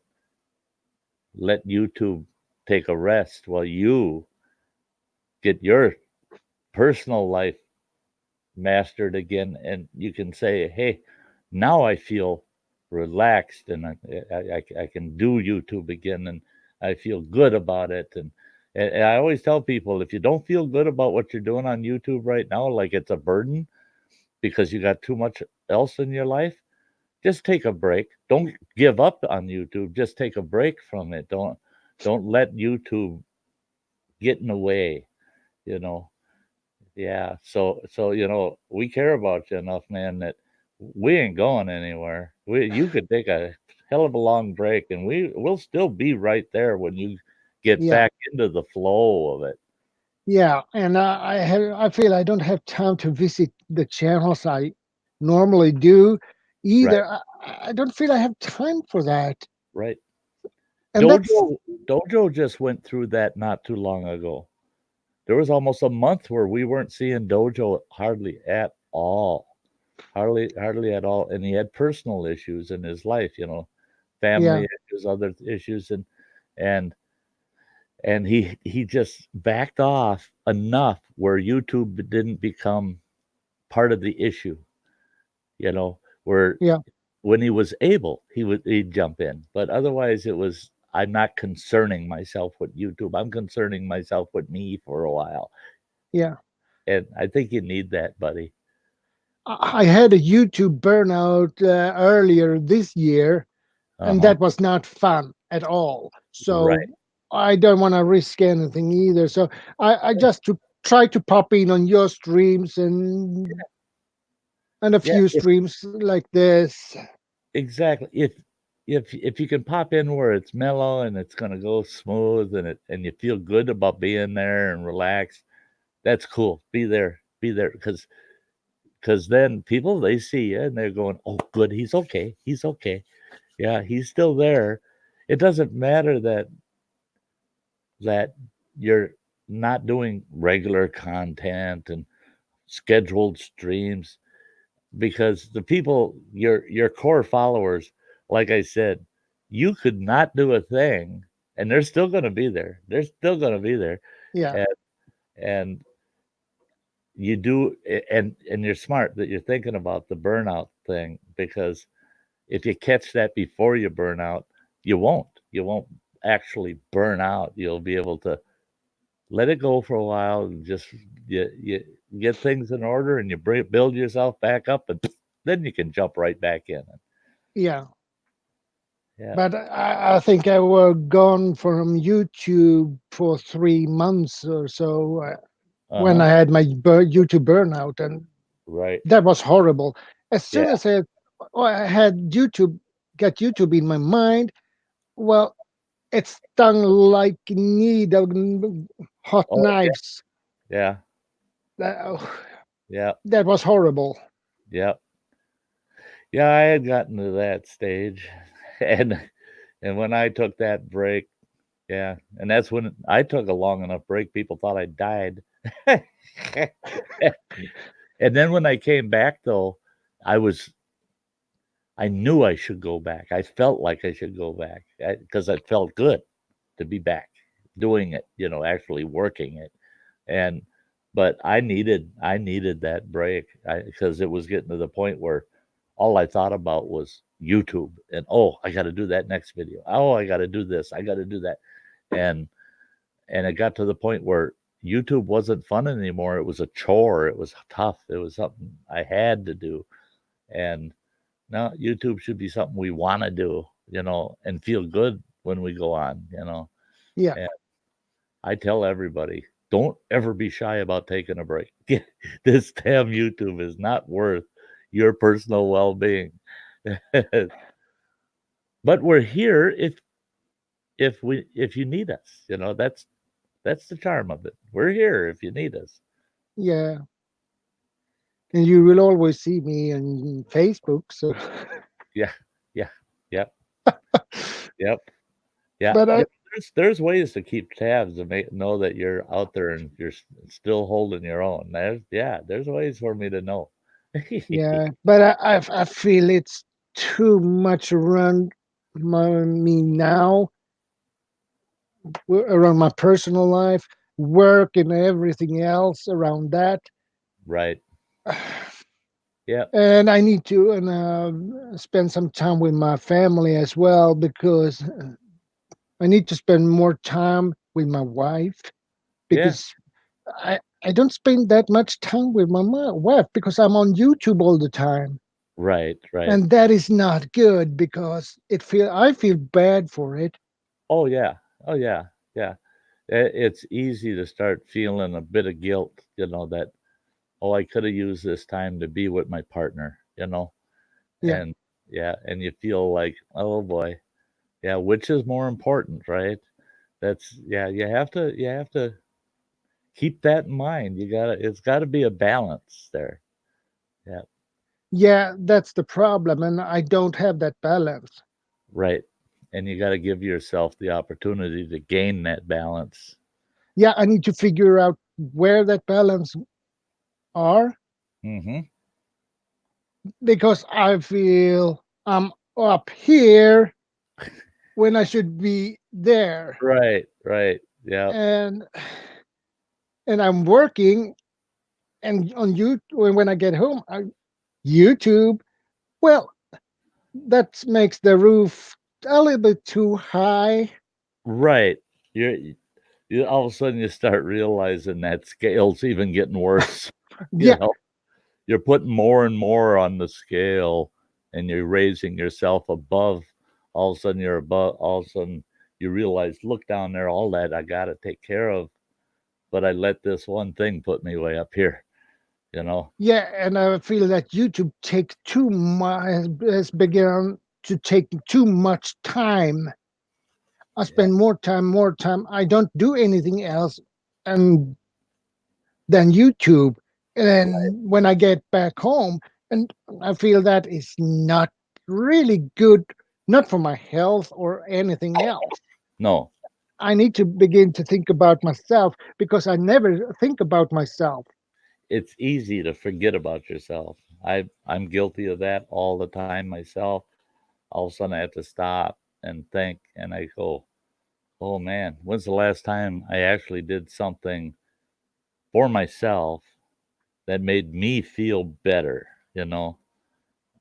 let YouTube take a rest while you get your personal life mastered again and you can say, "Hey, now I feel relaxed and I can do YouTube again and I feel good about it." And I always tell people if you don't feel good about what you're doing on YouTube right now, like it's a burden because you got too much else in your life, just take a break. Don't give up on YouTube. Just take a break from it. Don't let YouTube get in the way, you know. Yeah. So we care about you enough, man, that we ain't going anywhere. You could take a hell of a long break and we'll still be right there when you get Yeah, back into the flow of it. yeah, and I feel I don't have time to visit the channels I normally do Right. either. I don't feel I have time for that, Right. and that's Dojo just went through that not too long ago. There was almost a month where we weren't seeing Dojo hardly at all. Hardly at all. And he had personal issues in his life, yeah, family issues, other issues, and and he just backed off enough where YouTube didn't become part of the issue, where yeah, when he was able, he'd jump in, but otherwise it was I'm not concerning myself with YouTube. I'm concerning myself with me for a while. Yeah. And I think you need that, buddy. I had a YouTube burnout earlier this year, and Uh-huh. that was not fun at all. So Right. I don't want to risk anything either. So I just to try to pop in on your streams and a Yeah, few streams like this. exactly. If you can pop in where it's mellow and it's gonna go smooth and you feel good about being there and relaxed, that's cool. Be there, because then people they see you and they're going, oh, good, he's okay, yeah, he's still there. It doesn't matter that you're not doing regular content and scheduled streams because the people your core followers, like I said, you could not do a thing and they're still going to be there. They're still going to be there. Yeah. And, and you do and you're smart that you're thinking about the burnout thing because if you catch that before you burn out, you won't actually burn out. You'll be able to let it go for a while and just you get things in order and you build yourself back up and then you can jump right back in. Yeah. Yeah. But I think I were gone from YouTube for 3 months or so when Uh-huh. I had my YouTube burnout, and Right. that was horrible. As soon Yeah. as I had got YouTube in my mind, well, it stung like needle hot Oh yeah. knives. Yeah. That, oh, Yeah. that was horrible. Yeah. Yeah. I had gotten to that stage, and when I took that break, yeah, and that's when I took a long enough break. People thought I died. And then when I came back, though, I was I knew I should go back. I felt like I should go back because I felt good to be back doing it, actually working it. And but I needed that break because it was getting to the point where all I thought about was YouTube and oh, I got to do that next video. Oh, I got to do this. I got to do that. And it got to the point where YouTube wasn't fun anymore. It was a chore. It was tough. It was something I had to do. And now YouTube should be something we want to do, and feel good when we go on. Yeah. And I tell everybody, don't ever be shy about taking a break. This damn YouTube is not worth your personal well-being. But we're here if you need us. That's the charm of it. We're here if you need us. Yeah. And you will always see me on Facebook. So, Yeah, yeah, yep, yep, yeah. but There's ways to keep tabs to know that you're out there and you're still holding your own. There's ways for me to know. yeah, but I feel it's too much around me now, around my personal life, work, and everything else around that. Right. Yeah. And I need to spend some time with my family as well because I need to spend more time with my wife Yeah. because I don't spend that much time with my wife because I'm on YouTube all the time. Right. Right. And that is not good because I feel bad for it. Oh yeah. Oh yeah. Yeah. It's easy to start feeling a bit of guilt. That oh, I could have used this time to be with my partner. Yeah. And yeah, and you feel like oh boy, yeah, which is more important, right? That's yeah. You have to keep that in mind. It's got to be a balance there. Yeah. Yeah, that's the problem, and I don't have that balance. Right. And you got to give yourself the opportunity to gain that balance. Yeah, I need to figure out where that balance are Mm-hmm. because I feel I'm up here when I should be there. Right. Right. Yeah. And I'm working and on YouTube when I get home, YouTube, well, that makes the roof a little bit too high Right. You all of a sudden you start realizing that scale's even getting worse. You Yeah, know, you're putting more and more on the scale, and you're raising yourself above. All of a sudden you're above. All of a sudden you realize, look down there, all that I got to take care of, but I let this one thing put me way up here. You know. yeah, and I feel that YouTube take too much has begun to take too much time. I Yeah. spend more time. I don't do anything else, and than YouTube. And when I get back home, and I feel that is not really good, not for my health or anything else. No, I need to begin to think about myself because I never think about myself. it's easy to forget about yourself. I'm guilty of that all the time myself. All of a sudden I have to stop and think, and I go, "Oh man, when's the last time I actually did something for myself that made me feel better?" You know,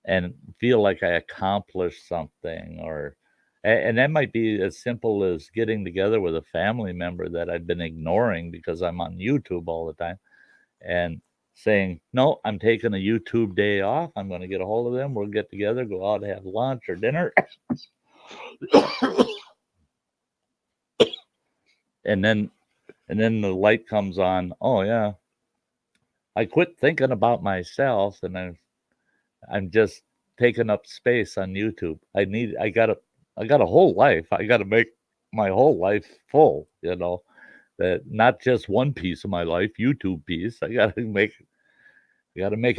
and feel like I accomplished something, or and that might be as simple as getting together with a family member that I've been ignoring because I'm on YouTube all the time, and saying, "No, I'm taking a YouTube day off. I'm going to get a hold of them. We'll get together, go out, have lunch or dinner." and then the light comes on. Oh yeah, I quit thinking about myself, and I'm just taking up space on YouTube. I got a whole life. I got to make my whole life full. You know, that not just one piece of my life, YouTube piece. I got to make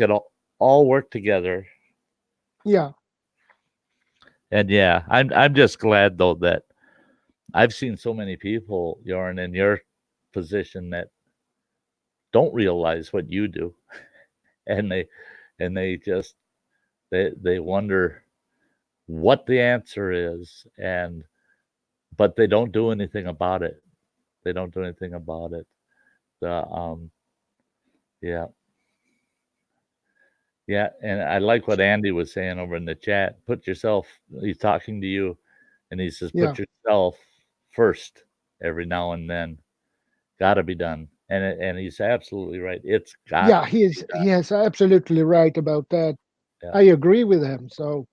it all work together. Yeah, And yeah, I'm just glad though that I've seen so many people, Jorn, in your position that don't realize what you do, and they just they wonder what the answer is, and but they don't do anything about it. They don't do anything about it. The yeah, yeah, and I like what Andy was saying over in the chat. Put yourself. He's talking to you, and he says, yeah, "Put yourself first every now and then. Got to be done." And he's absolutely right. It's got yeah. He has absolutely right about that. yeah. I agree with him. So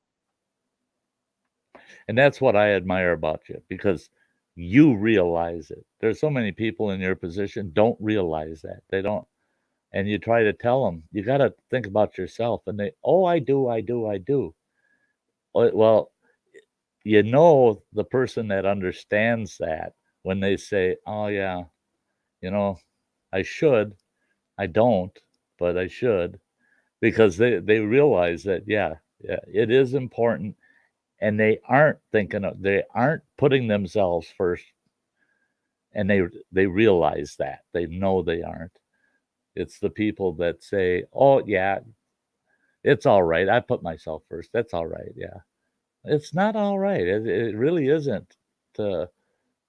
And that's what I admire about you because you realize it. There's so many people in your position don't realize that. They don't. And you try to tell them, you got to think about yourself. And they, oh, I do, I do, I do. Well, you know, the person that understands that when they say, oh, yeah, you know, I should, I don't, but I should, because they realize that, yeah, it is important. And they aren't putting themselves first, and they realize that they know they aren't. It's the people that say, "Oh yeah, it's all right. I put myself first. That's all right." Yeah, it's not all right. It really isn't to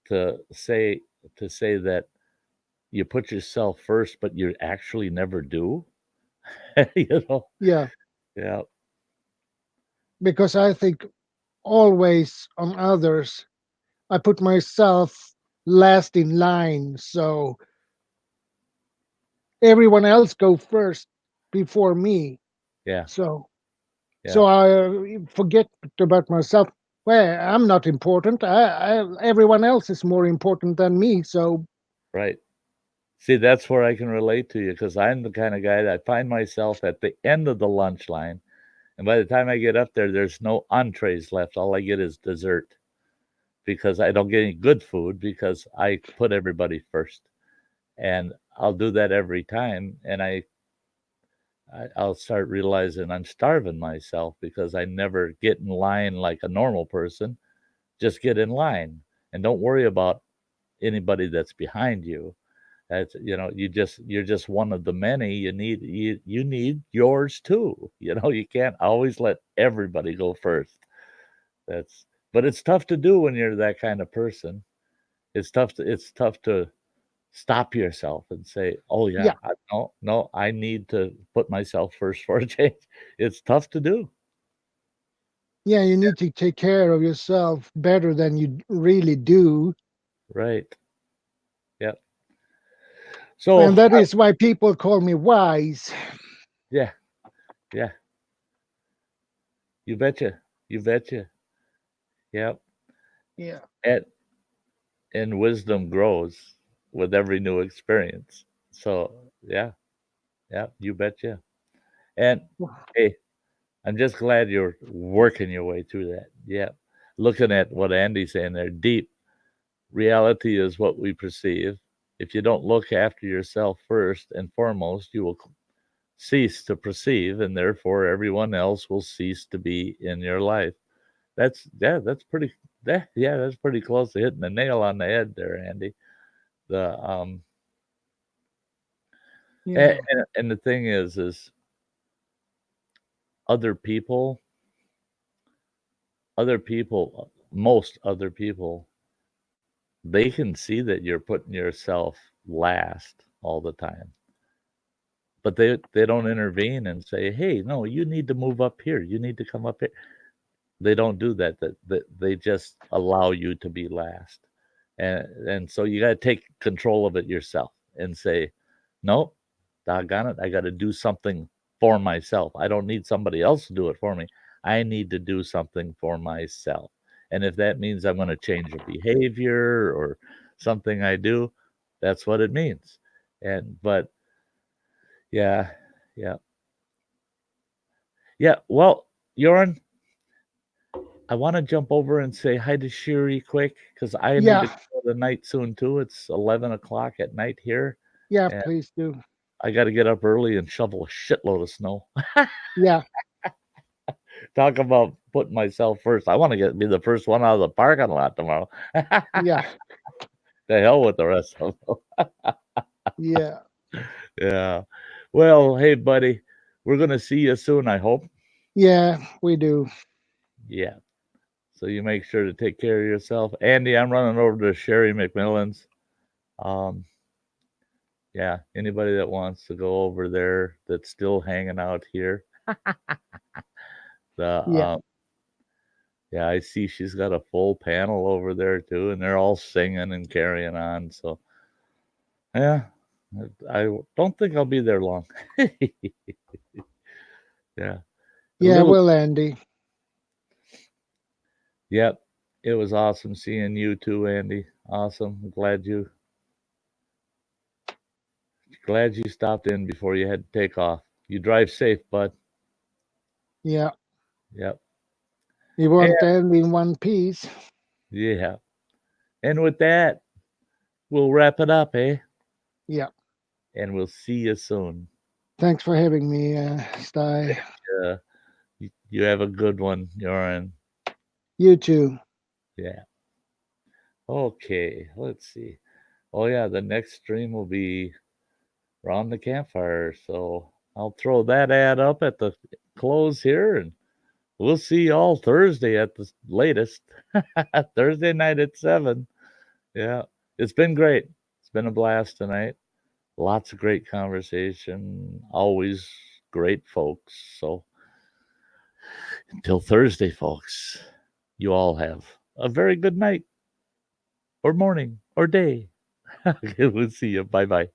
to say to say that you put yourself first, but you actually never do. You know? yeah, Yeah, because I think always on others. I put myself last in line, so everyone else go first before me. yeah, So yeah. I forget about myself. Well, I'm not important. Everyone else is more important than me. So Right. See, that's where I can relate to you because I'm the kind of guy that I find myself at the end of the lunch line. And by the time I get up there, there's no entrees left. All I get is dessert because I don't get any good food because I put everybody first. And I'll do that every time. And I'll start realizing I'm starving myself because I never get in line like a normal person. Just get in line and don't worry about anybody that's behind you. That's you're just one of the many. You need yours too. You can't always let everybody go first. That's but it's tough to do when you're that kind of person. It's tough to stop yourself and say, "Oh yeah, yeah, no, I need to put myself first for a change." It's tough to do. yeah, you need to take care of yourself better than you really do. Right. Yep. So And that is why people call me wise. yeah, yeah. You betcha. You betcha. Yep. Yeah. And wisdom grows with every new experience. So yeah, yeah, you betcha. And hey, I'm just glad you're working your way through that. Yeah. Looking at what Andy's saying there, deep reality is what we perceive. If you don't look after yourself first and foremost, you will cease to perceive, and therefore everyone else will cease to be in your life. That's pretty that's pretty close to hitting the nail on the head there, Andy. The Yeah. and the thing is other people, most other people, they can see that you're putting yourself last all the time, but they don't intervene and say, hey, no, you need to move up here, you need to come up here. They don't do that. That they just allow you to be last, and so you got to take control of it yourself and say, no, doggone it, I got to do something for myself. I don't need somebody else to do it for me. I need to do something for myself. And if that means I'm going to change a behavior or something I do, that's what it means. And but yeah, yeah, yeah. Well, Joran, I want to jump over and say hi to Shiri quick because I need to Yeah. go to night soon too. It's 11 o'clock at night here, Yeah. and Please do. I got to get up early and shovel a shitload of snow. Yeah. Talk about putting myself first. I want to be the first one out of the parking lot tomorrow. Yeah. The hell with the rest of them. Yeah. Yeah. Well, hey, buddy, we're gonna see you soon. I hope. Yeah. We do. Yeah. So you make sure to take care of yourself, Andy. I'm running over to Sherry McMillan's. Um, yeah. Anybody that wants to go over there that's still hanging out here. The Yeah. Yeah, I see she's got a full panel over there too, and they're all singing and carrying on. So yeah, I don't think I'll be there long. Yeah, a Yeah. little. Well, Andy. Yep, it was awesome seeing you too, Andy. Awesome. Glad you stopped in before you had to take off. You drive safe, bud. Yeah. Yep. You And, won't end in one piece. yeah. And with that, we'll wrap it up, eh? Yeah. And we'll see you soon. Thanks for having me, Sty. You have a good one, Joran. You too. Yeah. Okay, let's see. Oh yeah, the next stream will be around the campfire, so I'll throw that ad up at the close here, and we'll see y'all Thursday at the latest. Thursday night at 7. Yeah, it's been great. It's been a blast tonight. Lots of great conversation. Always great folks. So until Thursday, folks, you all have a very good night or morning or day. We'll see you. Bye bye.